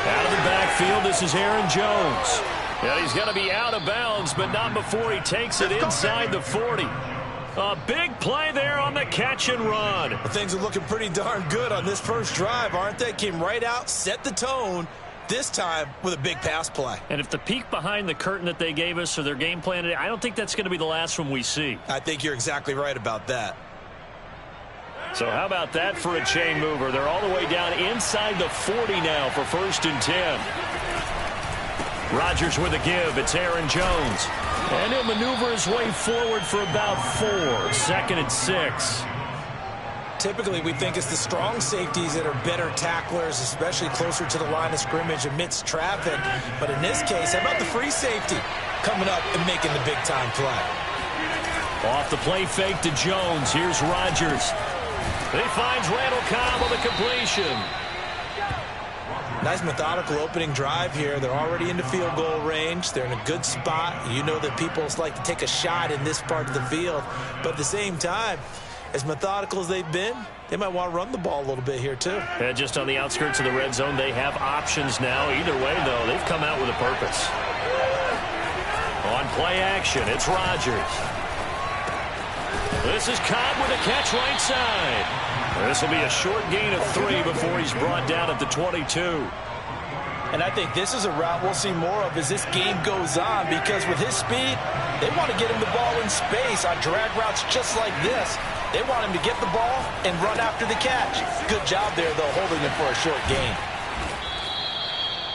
Out of the backfield, this is Aaron Jones. And he's going to be out of bounds, but not before he takes it inside the 40. A big play there on the catch and run. Well, things are looking pretty darn good on this first drive, aren't they? Came right out, set the tone, this time with a big pass play. And if the peek behind the curtain that they gave us for their game plan today, I don't think that's going to be the last one we see. I think you're exactly right about that. So how about that for a chain mover? They're all the way down inside the 40 now for 1st and 10. Rodgers with a give. It's Aaron Jones. And he'll maneuver his way forward for about 4. 2nd and 6. Typically, we think it's the strong safeties that are better tacklers, especially closer to the line of scrimmage amidst traffic. But in this case, how about the free safety coming up and making the big-time play? Off the play fake to Jones. Here's Rodgers. He finds Randall Cobb on the completion. Nice methodical opening drive here. They're already into field goal range. They're in a good spot. You know that people like to take a shot in this part of the field. But at the same time, as methodical as they've been, they might want to run the ball a little bit here too. And just on the outskirts of the red zone, they have options now. Either way, though, they've come out with a purpose. On play action, it's Rodgers. This is Cobb with a catch right side. This will be a short gain of 3 before he's brought down at the 22. And I think this is a route we'll see more of as this game goes on, because with his speed, they want to get him the ball in space on drag routes just like this. They want him to get the ball and run after the catch. Good job there, though, holding him for a short gain.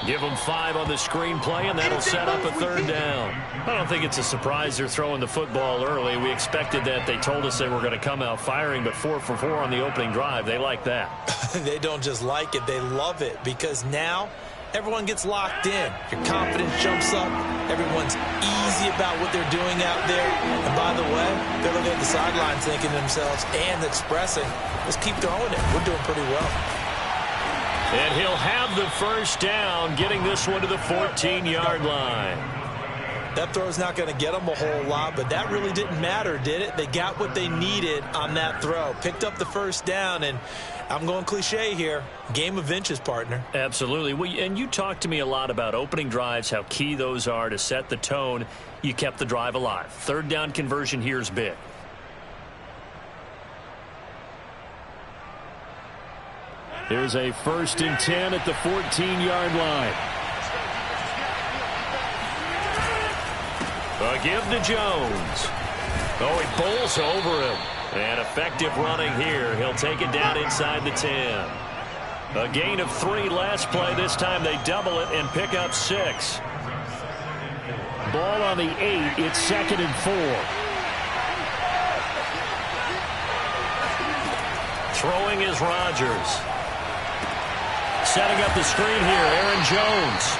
Give them 5 on the screenplay, and that'll set up a 3rd down. I don't think it's a surprise they're throwing the football early. We expected that. They told us they were going to come out firing, but 4 for 4 on the opening drive. They like that. They don't just like it. They love it, because now everyone gets locked in. Your confidence jumps up. Everyone's easy about what they're doing out there. And by the way, they're looking at the sidelines thinking to themselves and expressing, let's keep throwing it. We're doing pretty well. And he'll have the 1st down, getting this one to the 14-yard line. That throw's not going to get them a whole lot, but that really didn't matter, did it? They got what they needed on that throw. Picked up the 1st down, and I'm going cliche here. Game of inches, partner. Absolutely. Well, and you talked to me a lot about opening drives, how key those are to set the tone. You kept the drive alive. 3rd down conversion here is big. Here's a 1st and 10 at the 14-yard line. A give to Jones. Oh, he bowls over him. And effective running here. He'll take it down inside the 10. A gain of 3 last play. This time they double it and pick up 6. Ball on the 8. It's 2nd and 4. Throwing is Rodgers. Setting up the screen here, Aaron Jones.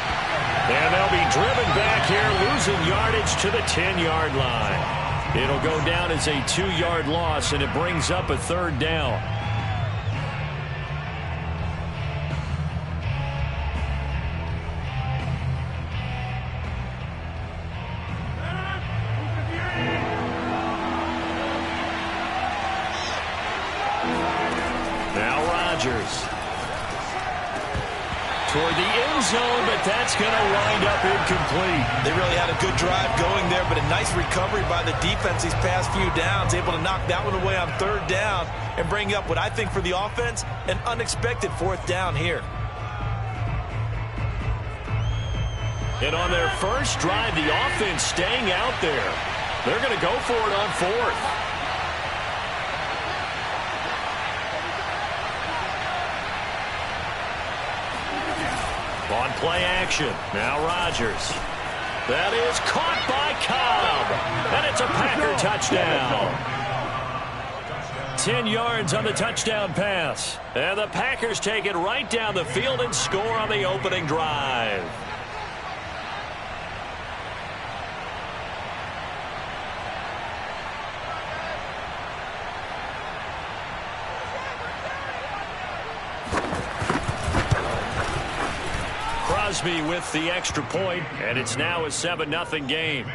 And they'll be driven back here, losing yardage to the 10-yard line. It'll go down as a 2-yard loss, and it brings up a 3rd down. Now Rodgers. Toward the end zone, but that's going to wind up incomplete. They really had a good drive going there, but a nice recovery by the defense these past few downs, able to knock that one away on 3rd down and bring up what I think for the offense, an unexpected 4th down here. And on their first drive, the offense staying out there. They're going to go for it on 4th. On play action, now Rodgers. That is caught by Cobb, and it's a Packer touchdown. 10 yards on the touchdown pass, and the Packers take it right down the field and score on the opening drive. Crosby with the extra point, and it's now a 7-0 game.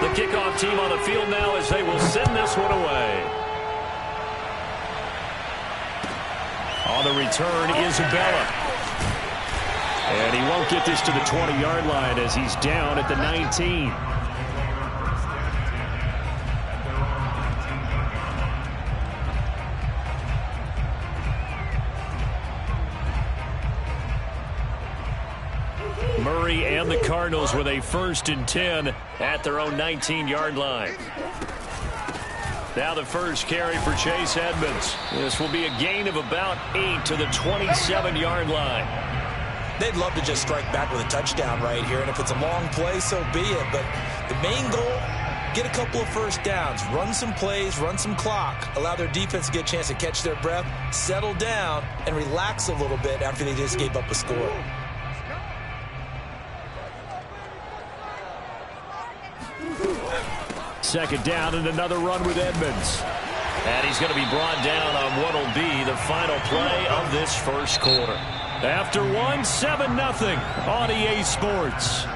The kickoff team on the field now as they will send this one away. On the return, Isabella. And he won't get this to the 20-yard line as he's down at the 19. Murray and the Cardinals with a 1st and 10 at their own 19-yard line. Now the first carry for Chase Edmonds. This will be a gain of about 8 to the 27-yard line. They'd love to just strike back with a touchdown right here, and if it's a long play, so be it. But the main goal, get a couple of first downs, run some plays, run some clock, allow their defense to get a chance to catch their breath, settle down, and relax a little bit after they just gave up a score. Second down and another run with Edmonds. And he's going to be brought down on what will be the final play of this first quarter. After one, 7-0 on EA Sports.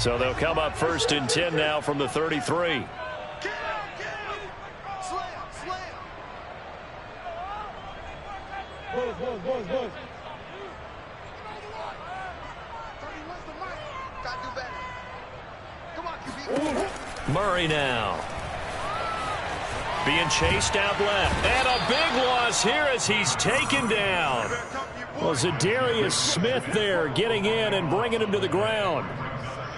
So they'll come up first and 10 now from the 33. Murray now. Being chased out left. And a big loss here as he's taken down. Well, Zadarius Smith there getting in and bringing him to the ground.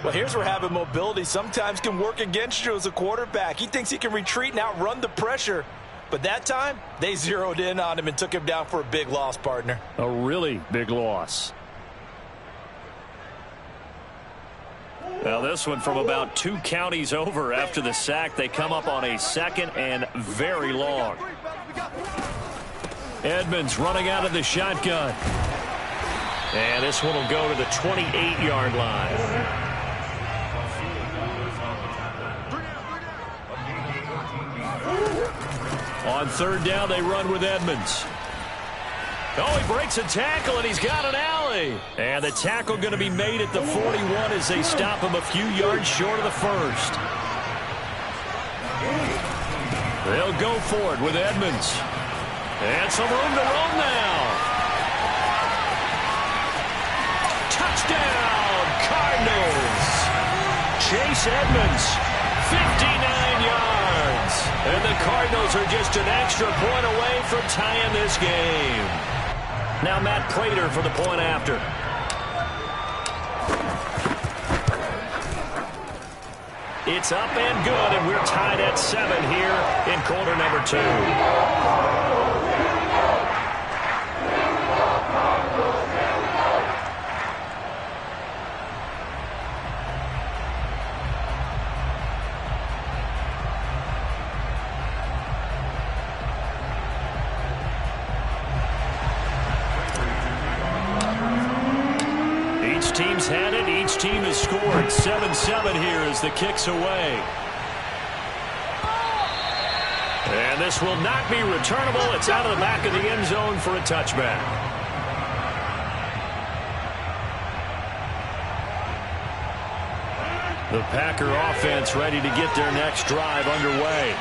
Well, here's where having mobility sometimes can work against you as a quarterback. He thinks he can retreat and outrun the pressure. But that time, they zeroed in on him and took him down for a big loss, partner. A really big loss. Now this one from about 2 counties over after the sack. They come up on a second and very long. Edmonds running out of the shotgun. And this one will go to the 28-yard line. On third down, they run with Edmonds. Oh, he breaks a tackle, and he's got an alley. And the tackle going to be made at the 41 as they stop him a few yards short of the first. They'll go for it with Edmonds. And some room to roam now. Touchdown, Cardinals. Chase Edmonds, 59 yards. And the Cardinals are just an extra point away from tying this game. Now Matt Pratt for the point after. It's up and good, and we're tied at 7 here in quarter number 2. Team's had it. Each team has scored. 7-7 here as the kick's away. And this will not be returnable. It's out of the back of the end zone for a touchback. The Packer offense ready to get their next drive underway.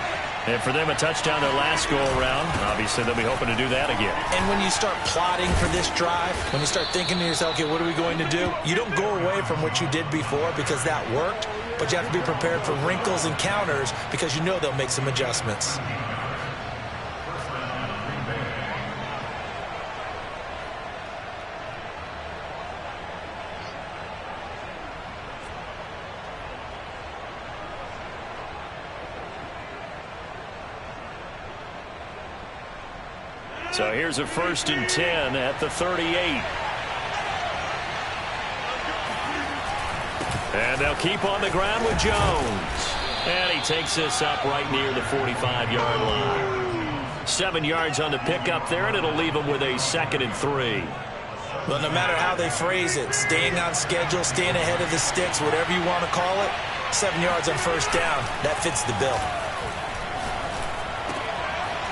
And for them, a touchdown their last go-around. Obviously, they'll be hoping to do that again. And when you start plotting for this drive, when you start thinking to yourself, okay, what are we going to do? You don't go away from what you did before because that worked, but you have to be prepared for wrinkles and counters because you know they'll make some adjustments. So here's a 1st and 10 at the 38. And they'll keep on the ground with Jones. And he takes this up right near the 45-yard line. 7 yards on the pickup there, and it'll leave them with a 2nd and 3. Well, no matter how they phrase it, staying on schedule, staying ahead of the sticks, whatever you want to call it, 7 yards on first down, that fits the bill.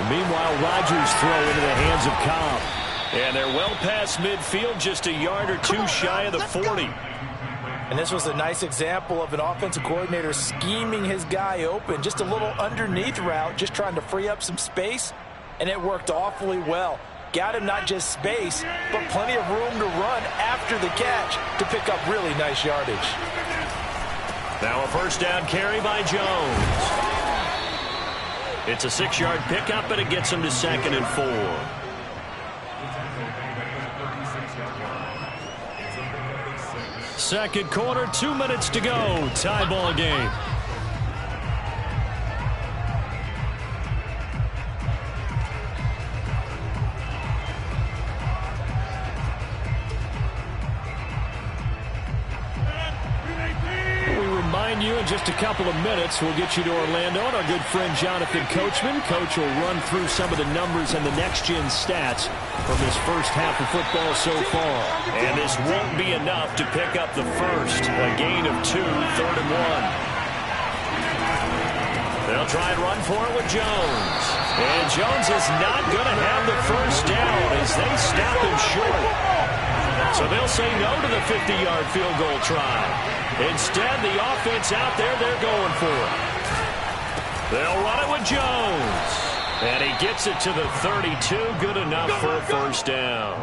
Meanwhile, Rodgers throw into the hands of Cobb. And they're well past midfield, just a yard or 2 shy of the 40. And this was a nice example of an offensive coordinator scheming his guy open. Just a little underneath route, just trying to free up some space. And it worked awfully well. Got him not just space, but plenty of room to run after the catch to pick up really nice yardage. Now a first down carry by Jones. It's a 6-yard pickup, but it gets him to 2nd and 4. Second quarter, 2 minutes to go. Tie ball game. just a couple of minutes, we'll get you to Orlando and our good friend Jonathan Coachman. Coach will run through some of the numbers and the next-gen stats from this first half of football so far. And this won't be enough to pick up the first. A gain of 2, 3rd and 1. They'll try and run for it with Jones. And Jones is not going to have the first down as they stop him short. So they'll say no to the 50-yard field goal try. Instead, the offense out there, they're going for it. They'll run it with Jones. And he gets it to the 32. Good enough for a first down.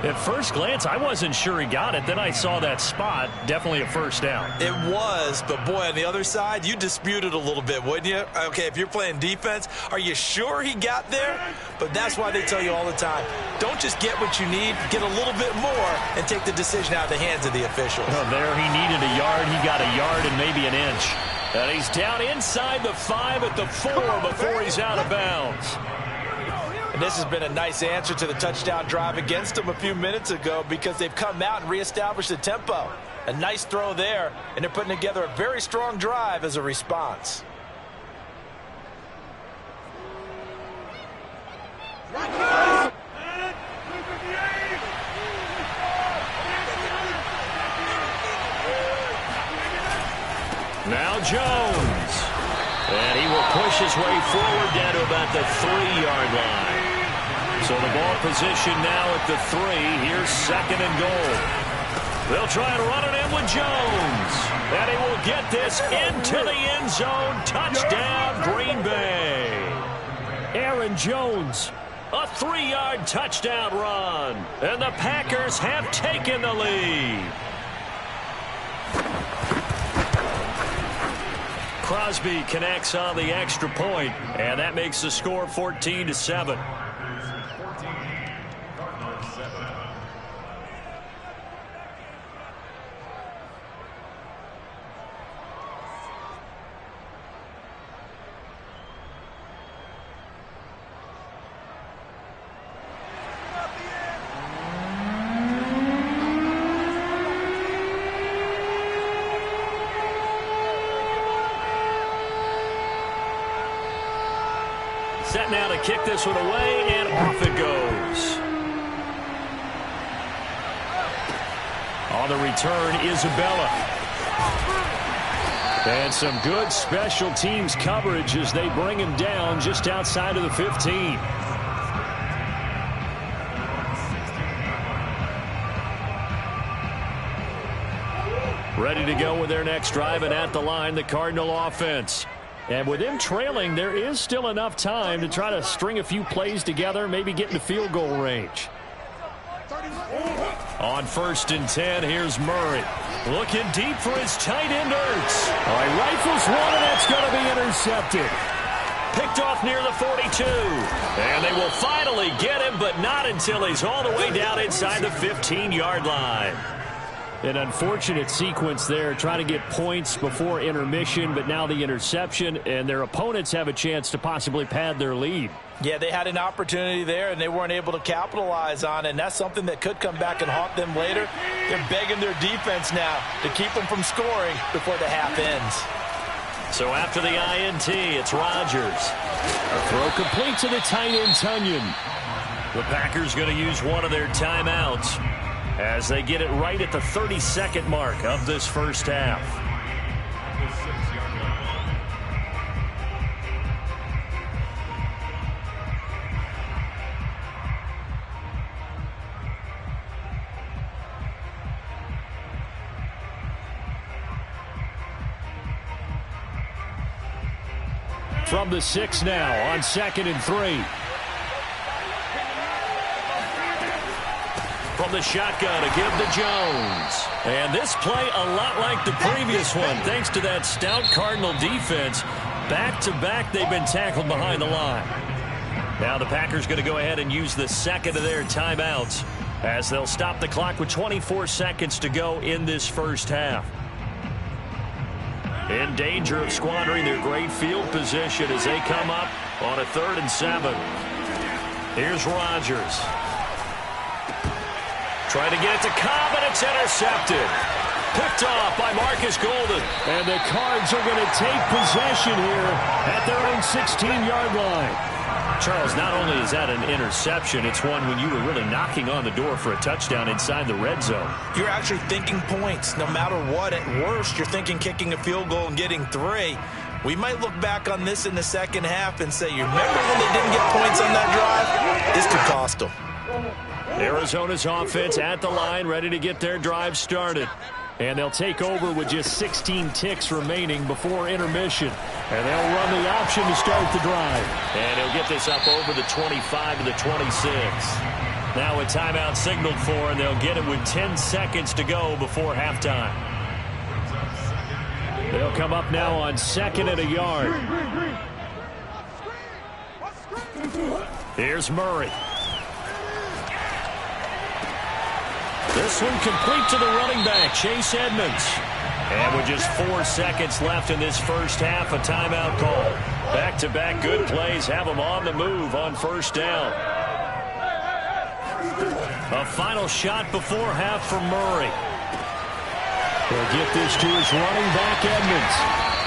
At first glance, I wasn't sure he got it. Then I saw that spot. Definitely a first down. It was, but boy, on the other side, you dispute it a little bit, wouldn't you? Okay, if you're playing defense, are you sure he got there? But that's why they tell you all the time, don't just get what you need, get a little bit more, and take the decision out of the hands of the officials. Well, there he needed a yard. He got a yard and maybe an inch. And he's down inside the 5 at the 4 before he's out of bounds. And this has been a nice answer to the touchdown drive against them a few minutes ago because they've come out and reestablished the tempo. A nice throw there, and they're putting together a very strong drive as a response. Now Jones. And he will push his way forward down to about the 3-yard line. So the ball position now at the 3. Here's 2nd and goal. They'll try and run it in with Jones. And he will get this into the end zone. Touchdown, Green Bay. Aaron Jones, a 3-yard touchdown run. And the Packers have taken the lead. Crosby connects on the extra point, and that makes the score 14-7. Set now to kick this one away, and off it goes. On the return, Isabella. And some good special teams coverage as they bring him down just outside of the 15. Ready to go with their next drive, and at the line, the Cardinal offense. And with him trailing, there is still enough time to try to string a few plays together, maybe get into field goal range. On 1st and 10, here's Murray. Looking deep for his tight end, Ertz. All right, rifles one, and that's going to be intercepted. Picked off near the 42. And they will finally get him, but not until he's all the way down inside the 15-yard line. An unfortunate sequence there, trying to get points before intermission, but now the interception, and their opponents have a chance to possibly pad their lead. Yeah, they had an opportunity there, and they weren't able to capitalize on it, and that's something that could come back and haunt them later. They're begging their defense now to keep them from scoring before the half ends. So after the INT, it's Rodgers. A throw complete to the tight end, Tunyon. The Packers going to use one of their timeouts as they get it right at the 32nd mark of this first half. From the 6 now on 2nd and 3. From the shotgun to give to Jones. And this play a lot like the previous one, thanks to that stout Cardinal defense. Back-to-back, they've been tackled behind the line. Now the Packers going to go ahead and use the second of their timeouts as they'll stop the clock with 24 seconds to go in this first half. In danger of squandering their great field position as they come up on a 3rd and 7. Here's Rodgers. Trying to get it to Cobb, and it's intercepted. Picked off by Marcus Golden. And the Cards are going to take possession here at their own 16-yard line. Charles, not only is that an interception, it's one when you were really knocking on the door for a touchdown inside the red zone. You're actually thinking points. No matter what, at worst, you're thinking kicking a field goal and getting 3. We might look back on this in the second half and say, you remember when they didn't get points on that drive? This could cost them. Arizona's offense at the line, ready to get their drive started. And they'll take over with just 16 ticks remaining before intermission. And they'll run the option to start the drive. And he'll get this up over the 25 to the 26. Now a timeout signaled for, and they'll get it with 10 seconds to go before halftime. They'll come up now on 2nd and a yard. Here's Murray. This one complete to the running back, Chase Edmonds. And with just 4 seconds left in this first half, a timeout call. Back-to-back good plays have them on the move on first down. A final shot before half from Murray. They'll get this to his running back, Edmonds.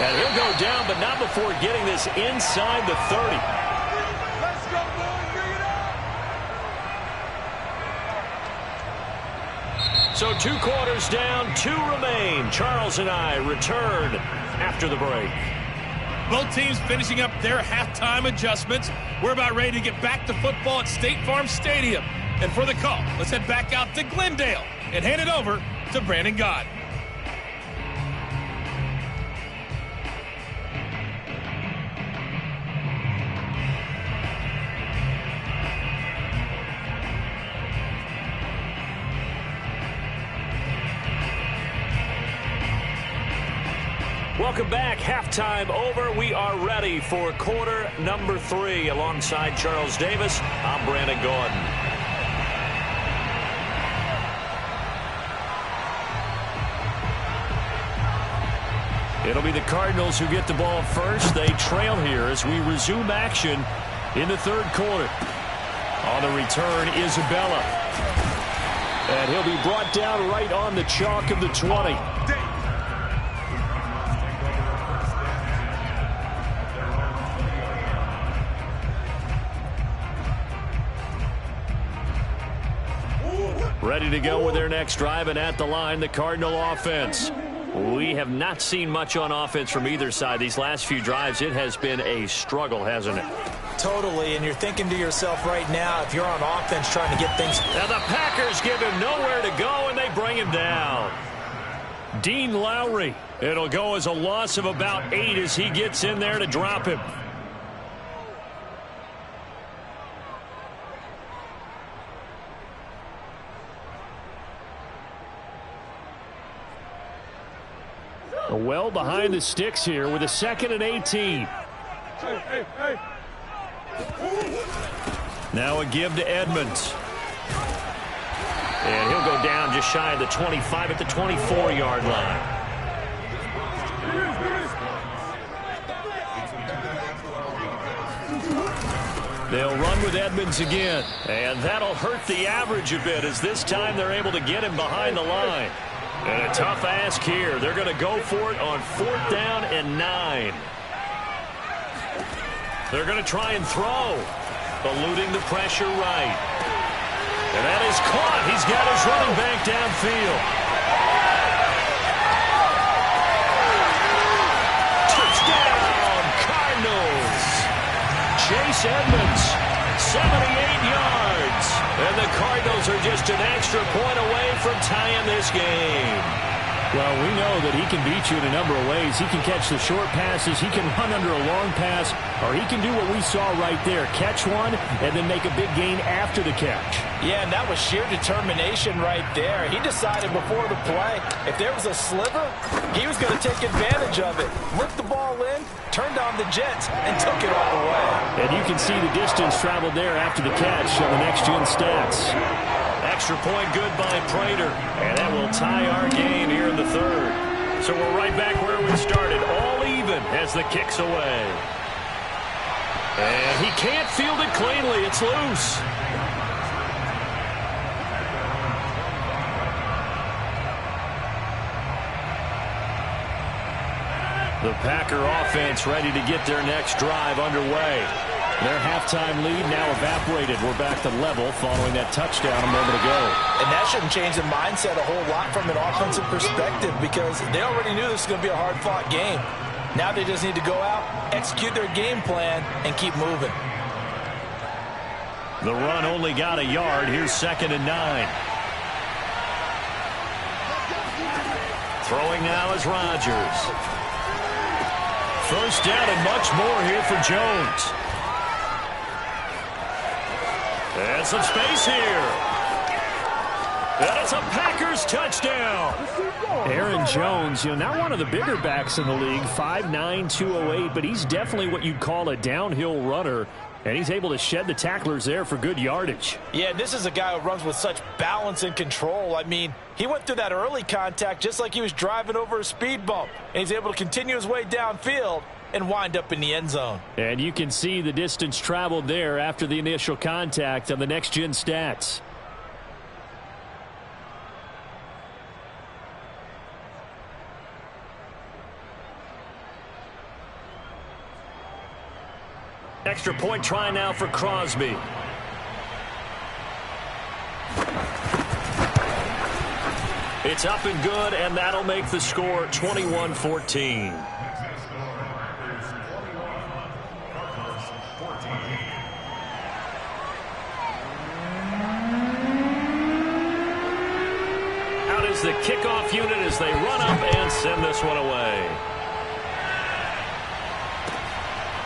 And he'll go down, but not before getting this inside the 30. Let's go, boys. Bring it up. So 2 quarters down, 2 remain. Charles and I return after the break. Both teams finishing up their halftime adjustments. We're about ready to get back to football at State Farm Stadium. And for the call, let's head back out to Glendale and hand it over to Brandon Gott. Welcome back. Halftime over. We are ready for quarter number 3. Alongside Charles Davis, I'm Brandon Gordon. It'll be the Cardinals who get the ball first. They trail here as we resume action in the 3rd quarter. On the return, Isabella. And he'll be brought down right on the chalk of the 20. Ready to go with their next drive, and at the line, the Cardinal offense. We have not seen much on offense from either side. These last few drives, it has been a struggle, hasn't it? Totally, and you're thinking to yourself right now, if you're on offense trying to get things... Now the Packers give him nowhere to go, and they bring him down. Dean Lowry. It'll go as a loss of about 8 as he gets in there to drop him. Well behind the sticks here with a 2nd and 18. Now a give to Edmonds. And he'll go down just shy of the 25 at the 24-yard line. They'll run with Edmonds again. And that'll hurt the average a bit as this time they're able to get him behind the line. And a tough ask here. They're going to go for it on 4th down and 9. They're going to try and throw. Eluding the pressure right. And that is caught. He's got his running back downfield. Touchdown, Cardinals. Chase Edmonds, 78 yards. And the Cardinals are just an extra point away from tying this game. Well, we know that he can beat you in a number of ways. He can catch the short passes, he can run under a long pass, or he can do what we saw right there, catch one and then make a big gain after the catch. Yeah, and that was sheer determination right there. He decided before the play, if there was a sliver, he was going to take advantage of it. Looked the ball in, turned on the Jets, and took it all the way. And you can see the distance traveled there after the catch on the next-gen stats. Extra point good by Prater, and that will tie our game here in the 3rd. So we're right back where we started, all even as the kick's away. And he can't field it cleanly. It's loose. The Packer offense ready to get their next drive underway. Their halftime lead now evaporated. We're back to level following that touchdown a moment ago. And that shouldn't change the mindset a whole lot from an offensive perspective because they already knew this was going to be a hard-fought game. Now they just need to go out, execute their game plan, and keep moving. The run only got a yard. Here's 2nd and 9. Throwing now is Rodgers. First down and much more here for Jones. And some space here. And it's a Packers touchdown. Aaron Jones, not one of the bigger backs in the league, 5'9", 208, but he's definitely what you'd call a downhill runner. And he's able to shed the tacklers there for good yardage. Yeah, this is a guy who runs with such balance and control. I mean, he went through that early contact just like he was driving over a speed bump. And he's able to continue his way downfield and wind up in the end zone. And you can see the distance traveled there after the initial contact on the next-gen stats. Extra point try now for Crosby. It's up and good, and that'll make the score 21-14. Out is the kickoff unit as they run up and send this one away.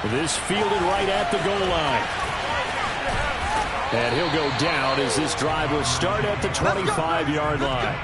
This fielded right at the goal line. And he'll go down as this drive will start at the 25-yard line.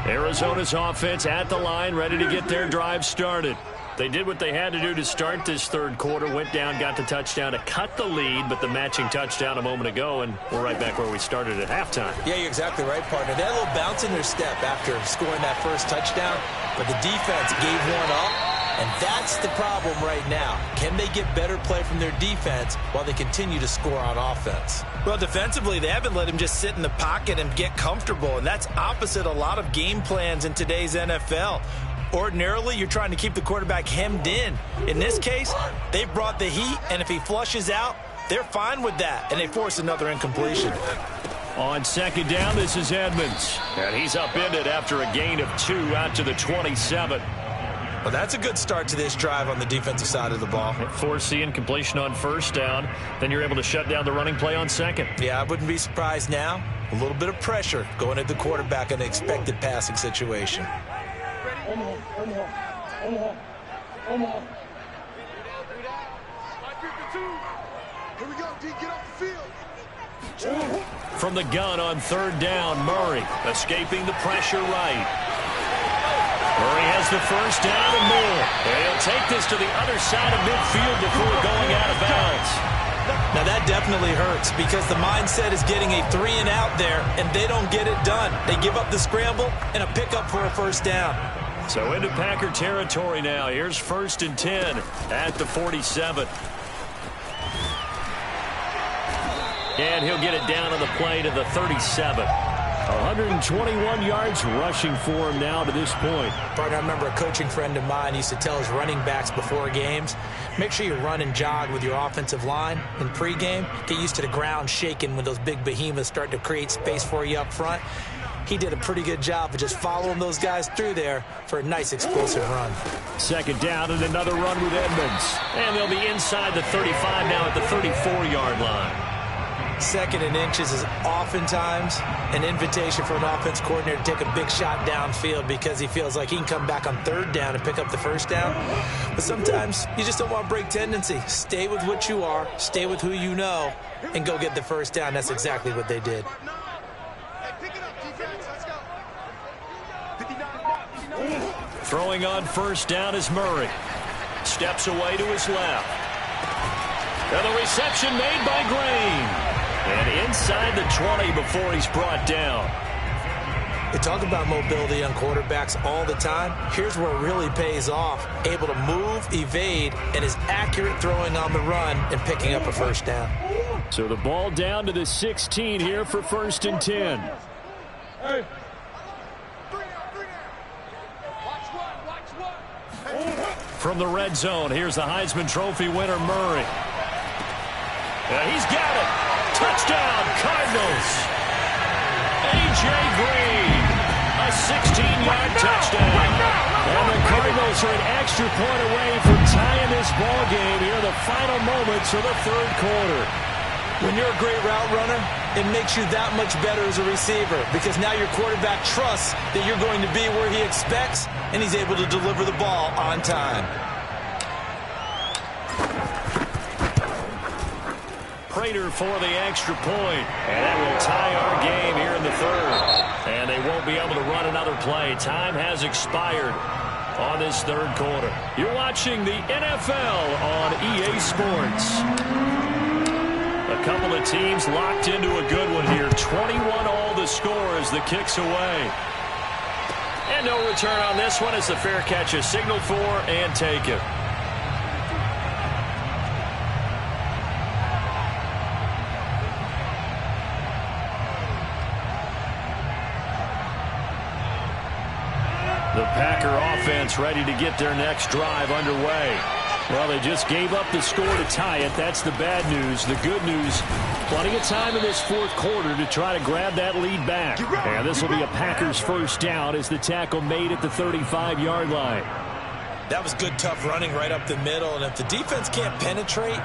Arizona's offense at the line, ready to get their drive started. They did what they had to do to start this third quarter, went down, got the touchdown to cut the lead, but the matching touchdown a moment ago, and we're right back where we started at halftime. Yeah, you're exactly right, partner. They had a little bounce in their step after scoring that first touchdown, but the defense gave one up, and that's the problem right now. Can they get better play from their defense while they continue to score on offense? Well, defensively, they haven't let him just sit in the pocket and get comfortable, and that's opposite a lot of game plans in today's NFL. Ordinarily, you're trying to keep the quarterback hemmed in. In this case, they brought the heat, and if he flushes out, they're fine with that, and they force another incompletion. On second down, this is Edmonds. And he's upended after a gain of 2 out to the 27. Well, that's a good start to this drive on the defensive side of the ball. Force the incompletion on first down. Then you're able to shut down the running play on second. Yeah, I wouldn't be surprised now. A little bit of pressure going at the quarterback in an expected passing situation. From the gun on third down, Murray escaping the pressure right. Murray has the first down and more. And he'll take this to the other side of midfield before going out of bounds. Now that definitely hurts because the mindset is getting a 3-and-out there, and they don't get it done. They give up the scramble and a pickup for a first down. So into Packer territory now. Here's 1st and 10 at the 47. And he'll get it down on the play to the 37. 121 yards rushing for him now to this point. Partner, I remember a coaching friend of mine used to tell his running backs before games, make sure you run and jog with your offensive line in pregame. Get used to the ground shaking when those big behemoths start to create space for you up front. He did a pretty good job of just following those guys through there for a nice explosive run. Second down and another run with Edmonds. And they'll be inside the 35 now at the 34-yard line. Second and inches is oftentimes an invitation for an offense coordinator to take a big shot downfield because he feels like he can come back on third down and pick up the first down. But sometimes you just don't want to break tendency. Stay with what you are, stay with who you know, and go get the first down. That's exactly what they did. Throwing on first down is Murray. Steps away to his left. And the reception made by Green. And inside the 20 before he's brought down. You talk about mobility on quarterbacks all the time. Here's where it really pays off. Able to move, evade, and is accurate throwing on the run and picking up a first down. So the ball down to the 16 here for 1st and 10. Hey. Watch one. From the red zone, here's the Heisman Trophy winner, Murray. He's got it. Touchdown, Cardinals. A.J. Green, a 16-yard touchdown. And the Cardinals are an extra point away from tying this ball game here in the final moments of the 3rd quarter. When you're a great route runner, it makes you that much better as a receiver because now your quarterback trusts that you're going to be where he expects, and he's able to deliver the ball on time. Prater for the extra point, and that will tie our game here in the 3rd. And they won't be able to run another play. Time has expired on this 3rd quarter. You're watching the NFL on EA Sports. A couple of teams locked into a good one here. 21 all the score as the kick's away. And no return on this one as the fair catch is signaled for and taken. The Packer offense ready to get their next drive underway. Well, they just gave up the score to tie it. That's the bad news. The good news, plenty of time in this 4th quarter to try to grab that lead back. And this will be a Packers first down as the tackle made at the 35-yard line. That was good, tough running right up the middle. And if the defense can't penetrate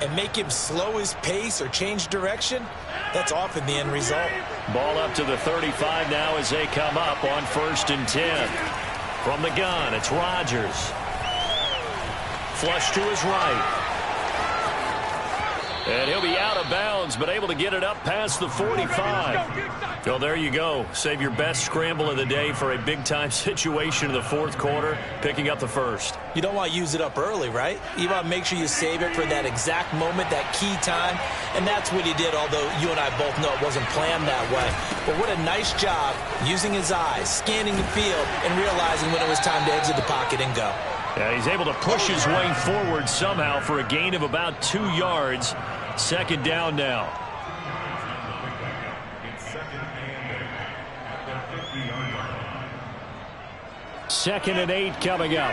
and make him slow his pace or change direction, that's often the end result. Ball up to the 35 now as they come up on 1st and 10. From the gun, it's Rodgers. Flush to his right. And he'll be out of bounds, but able to get it up past the 45. So there you go. Save your best scramble of the day for a big-time situation in the 4th quarter, picking up the 1st. You don't want to use it up early, right? You want to make sure you save it for that exact moment, that key time. And that's what he did, although you and I both know it wasn't planned that way. But what a nice job using his eyes, scanning the field, and realizing when it was time to exit the pocket and go. Yeah, he's able to push his way forward somehow for a gain of about 2 yards. 2nd down now. Second and 8 coming up.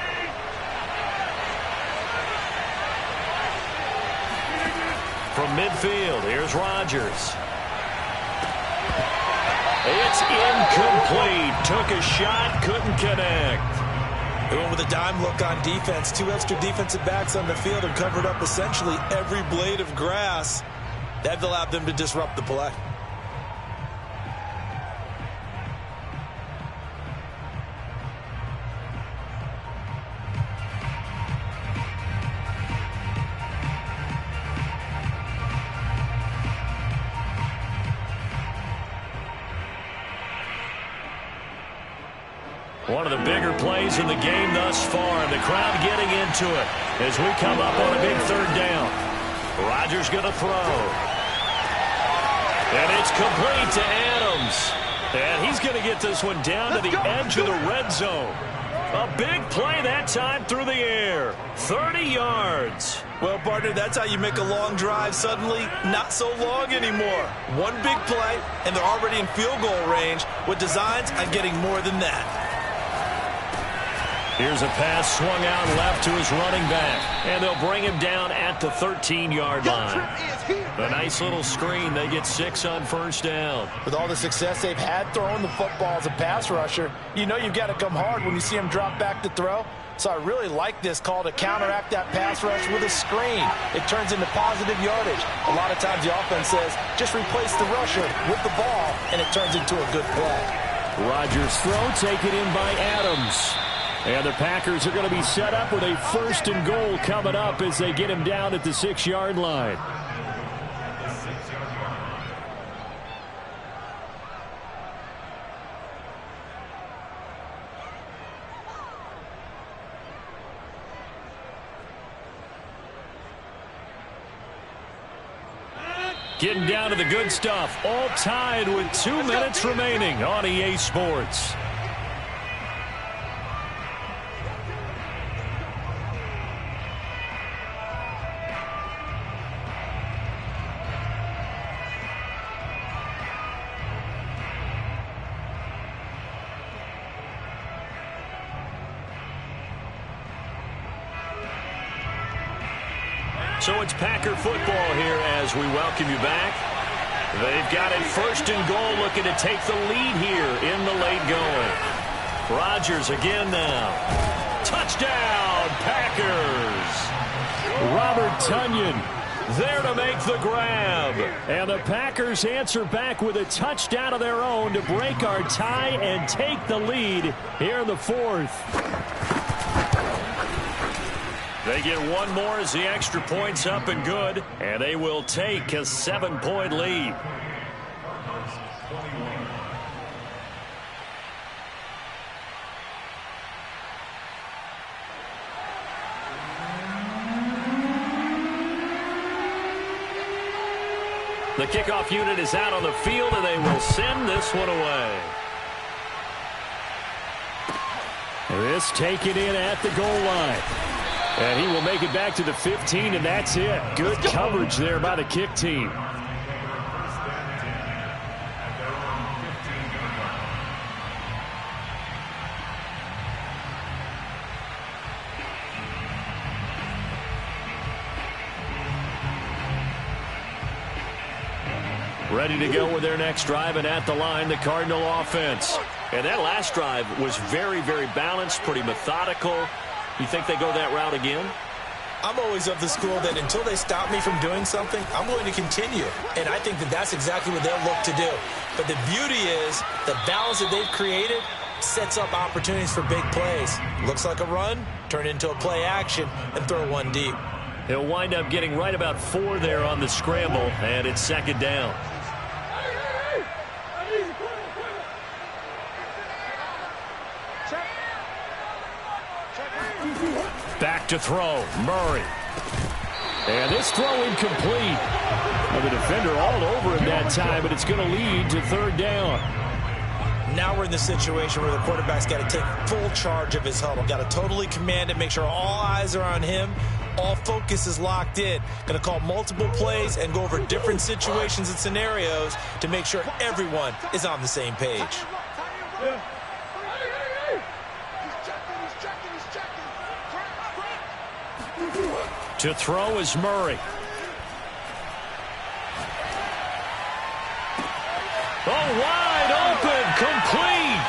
From midfield, here's Rodgers. It's incomplete. Took a shot, couldn't connect. They went with a dime look on defense. 2 extra defensive backs on the field and covered up essentially every blade of grass. That allowed them to disrupt the play. One of the bigger plays in the game thus far, and the crowd getting into it as we come up on a big 3rd down. Rodgers going to throw. And it's complete to Adams. And he's going to get this one down to the edge of the red zone. A big play that time through the air. 30 yards. Well, partner, that's how you make a long drive suddenly not so long anymore. One big play, and they're already in field goal range with designs on getting more than that. Here's a pass swung out left to his running back. And they'll bring him down at the 13-yard line. A nice little screen. They get 6 on 1st down. With all the success they've had throwing the football as a pass rusher, you know you've got to come hard when you see him drop back to throw. So I really like this call to counteract that pass rush with a screen. It turns into positive yardage. A lot of times the offense says, just replace the rusher with the ball, and it turns into a good play. Rodgers' throw taken in by Adams. And the Packers are going to be set up with a 1st and goal coming up as they get him down at the 6-yard line. Getting down to the good stuff. All tied with 2 minutes remaining on EA Sports. So it's Packer football here as we welcome you back. They've got it 1st and goal, looking to take the lead here in the late going. Rodgers again now. Touchdown, Packers! Robert Tonyan there to make the grab. And the Packers answer back with a touchdown of their own to break our tie and take the lead here in the 4th. They get one more as the extra point's up and good, and they will take a 7-point lead. The kickoff unit is out on the field, and they will send this one away. This taken in at the goal line. And he will make it back to the 15, and that's it. Good coverage there by the kick team. Ready to go with their next drive, and at the line, the Cardinal offense. And that last drive was very, very balanced, pretty methodical. You think they go that route again? I'm always of the school that until they stop me from doing something, I'm going to continue. And I think that that's exactly what they'll look to do. But the beauty is the balance that they've created sets up opportunities for big plays. Looks like a run, turn into a play action, and throw one deep. He'll wind up getting right about 4 there on the scramble, and it's 2nd down. Back to throw, Murray. And this throw incomplete. Well, the defender all over him that time, but it's going to lead to 3rd down. Now we're in the situation where the quarterback's got to take full charge of his huddle. Got to totally command it, make sure all eyes are on him. All focus is locked in. Going to call multiple plays and go over different situations and scenarios to make sure everyone is on the same page. To throw is Murray. Oh, wide open, complete.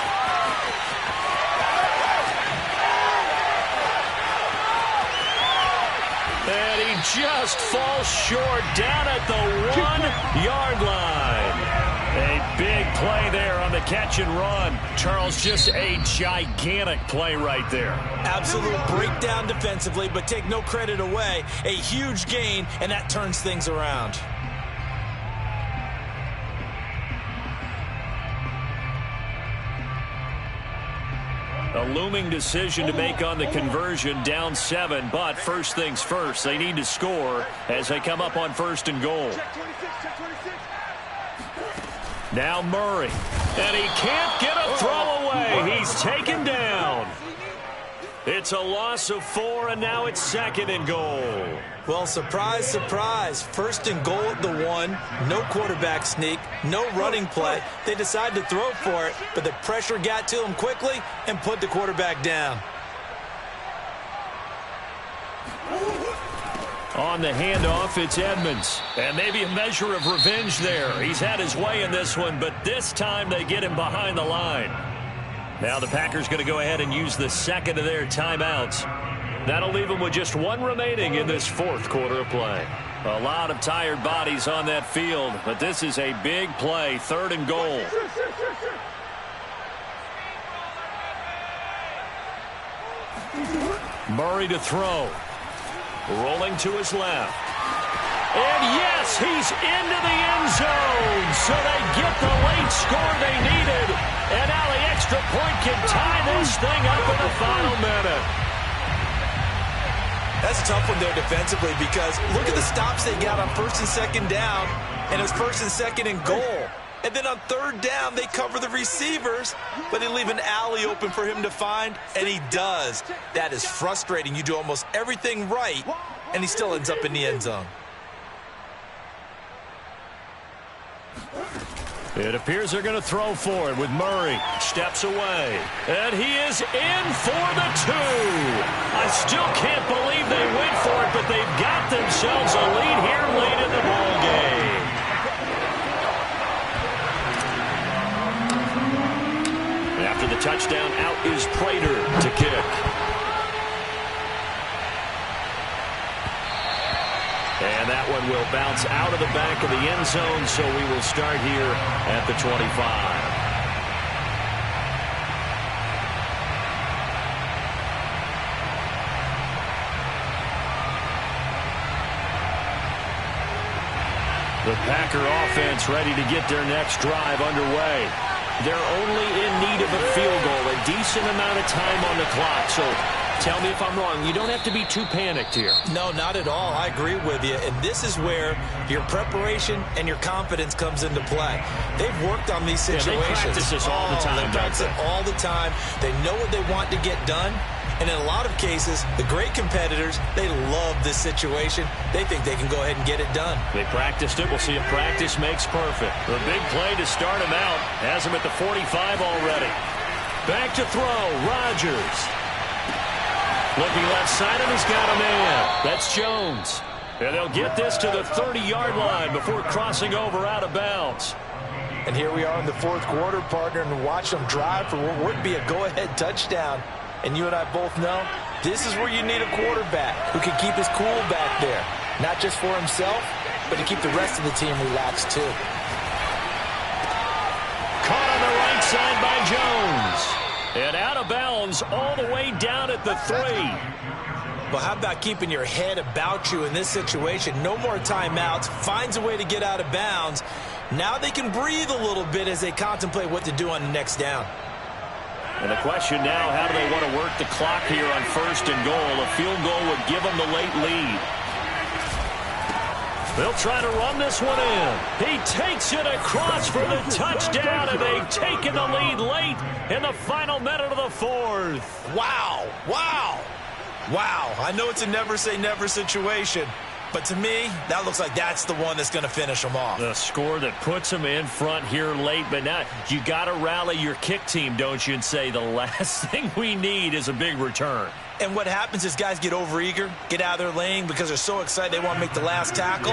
And he just falls short down at the 1-yard line. A big play there on the catch and run. Charles, just a gigantic play right there. Absolute breakdown defensively, but take no credit away. A huge gain, and that turns things around. A looming decision to make on the conversion, down 7, but first things first, they need to score as they come up on 1st and goal. Now Murray, and he can't get a throw away. He's taken down. It's a loss of 4, and now it's 2nd and goal. Well, surprise, surprise. 1st and goal at the 1. No quarterback sneak, no running play. They decide to throw for it, but the pressure got to him quickly and put the quarterback down. On the handoff, it's Edmonds. And maybe a measure of revenge there. He's had his way in this one, but this time they get him behind the line. Now the Packers going to go ahead and use the 2nd of their timeouts. That'll leave them with just 1 remaining in this 4th quarter of play. A lot of tired bodies on that field, but this is a big play, 3rd and goal. Murray to throw. Rolling to his left. And yes, he's into the end zone. So they get the late score they needed. And now the extra point can tie this thing up in the final minute. That's a tough one there defensively because look at the stops they got on 1st and 2nd down. and it's 1st and 2nd and goal. And then on 3rd down, they cover the receivers, but they leave an alley open for him to find, and he does. That is frustrating. You do almost everything right, and he still ends up in the end zone. It appears they're going to throw for it with Murray. Steps away. And he is in for the 2. I still can't believe they went for it, but they've got themselves a lead here late in the ball game. After the touchdown, out is Prater to kick. And that one will bounce out of the back of the end zone, so we will start here at the 25. The Packer offense ready to get their next drive underway. They're only in need of a field goal, a decent amount of time on the clock, so tell me if I'm wrong. You don't have to be too panicked here. No, not at all. I agree with you. And this is where your preparation and your confidence comes into play. They've worked on these situations. Yeah, they practice this all the time. They practice it all the time. They know what they want to get done. And in a lot of cases, the great competitors, they love this situation. They think they can go ahead and get it done. They practiced it. We'll see if practice makes perfect. The big play to start him out. Has him at the 45 already. Back to throw. Rodgers. Looking left side, and he's got a man. That's Jones. And they'll get this to the 30-yard line before crossing over out of bounds. And here we are in the 4th quarter, partner, and watch them drive for what would be a go-ahead touchdown. And you and I both know this is where you need a quarterback who can keep his cool back there. Not just for himself, but to keep the rest of the team relaxed too. Caught on the right side by Jones. And out of bounds all the way down at the 3. Well, how about keeping your head about you in this situation? No more timeouts. Finds a way to get out of bounds. Now they can breathe a little bit as they contemplate what to do on the next down. And the question now, how do they want to work the clock here on 1st and goal? A field goal would give them the late lead. They'll try to run this one in. He takes it across for the touchdown, and they've taken the lead late in the final minute of the 4th. Wow, wow, wow. I know it's a never say never situation, but to me, that looks like that's the one that's going to finish them off. The score that puts them in front here late, but now you got to rally your kick team, don't you, and say the last thing we need is a big return. And what happens is guys get overeager, get out of their lane because they're so excited they want to make the last tackle.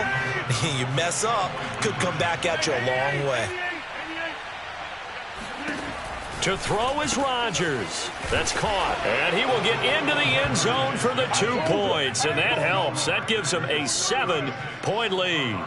You mess up, could come back at you a long way. To throw is Rodgers. That's caught. And he will get into the end zone for the 2 points. And that helps. That gives him a 7-point lead.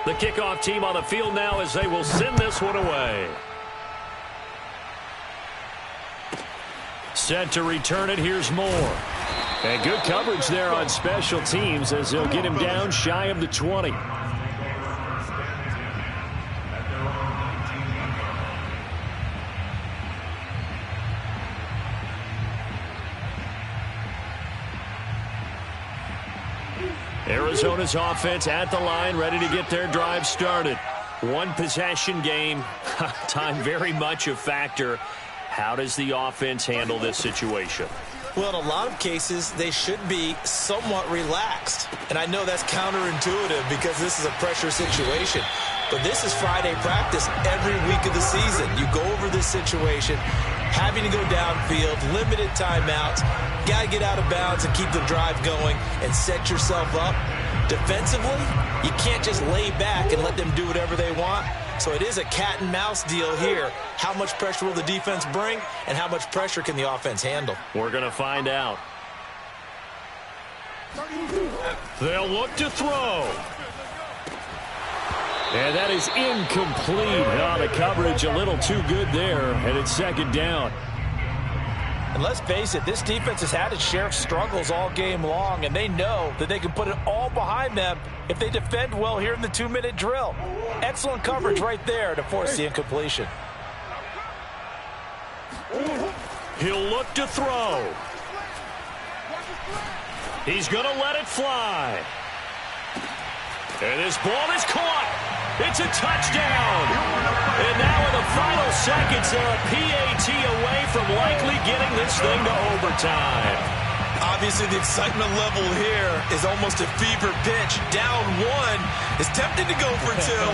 The kickoff team on the field now as they will send this one away. Set to return it. Here's Moore. And good coverage there on special teams as they'll get him down shy of the 20. Arizona's offense at the line, ready to get their drive started. One possession game. Time very much a factor. How does the offense handle this situation? Well, in a lot of cases, they should be somewhat relaxed. And I know that's counterintuitive because this is a pressure situation. But this is Friday practice every week of the season. You go over this situation, having to go downfield, limited timeouts, got to get out of bounds and keep the drive going and set yourself up. Defensively, you can't just lay back and let them do whatever they want. So it is a cat and mouse deal here. How much pressure will the defense bring and how much pressure can the offense handle? We're going to find out. They'll look to throw. And that is incomplete. Oh, the coverage a little too good there, and it's 2nd down. And let's face it, this defense has had its share of struggles all game long, and they know that they can put it all behind them if they defend well here in the 2-minute drill. Excellent coverage right there to force the incompletion. He'll look to throw. He's going to let it fly. And this ball is caught. It's a touchdown. And now in the final seconds, they're a PAT away from likely getting this thing to overtime. Obviously, the excitement level here is almost a fever pitch. Down one, is tempted to go for two.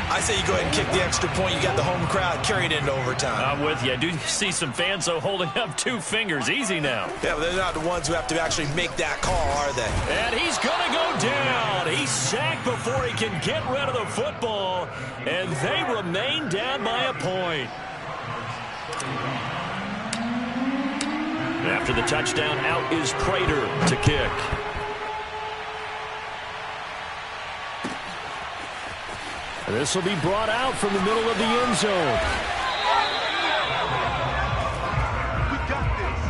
I say you go ahead and kick the extra point. You got the home crowd carried into overtime. I'm with you. I do see some fans, though, holding up 2 fingers. Easy now. Yeah, but they're not the ones who have to actually make that call, are they? And he's going to go down. He's sacked before he can get rid of the football. And they remain down by a point. After the touchdown, out is Prater to kick. This will be brought out from the middle of the end zone. We got this.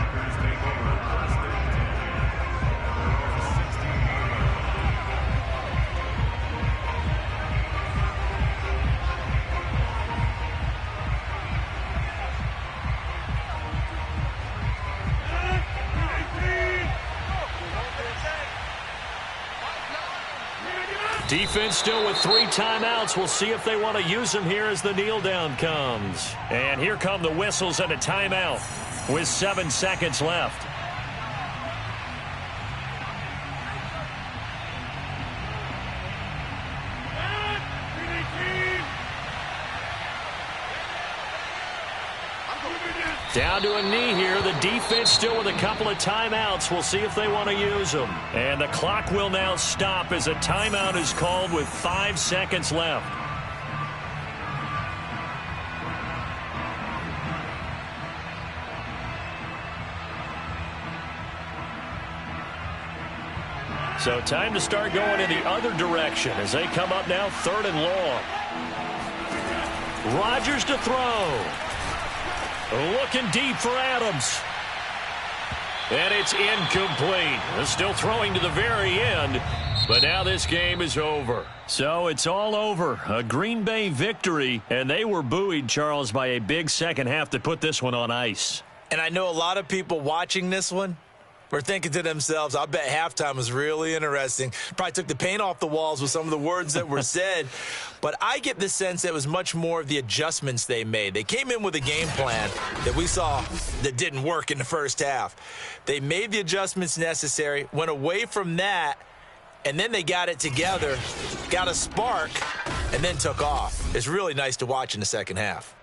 Defense still with 3 timeouts. We'll see if they want to use them here as the kneel down comes. And here come the whistles and a timeout with 7 seconds left. Down to a knee here. The defense still with a couple of timeouts. We'll see if they want to use them. And the clock will now stop as a timeout is called with 5 seconds left. So time to start going in the other direction as they come up now 3rd and long. Rodgers to throw. Looking deep for Adams. And it's incomplete. They're still throwing to the very end. But now this game is over. So it's all over. A Green Bay victory. And they were buoyed, Charles, by a big second half to put this one on ice. And I know a lot of people watching this one were thinking to themselves, I bet halftime was really interesting. Probably took the paint off the walls with some of the words that were said. But I get the sense that it was much more of the adjustments they made. They came in with a game plan that we saw that didn't work in the first half. They made the adjustments necessary, went away from that, and then they got it together, got a spark, and then took off. It's really nice to watch in the second half.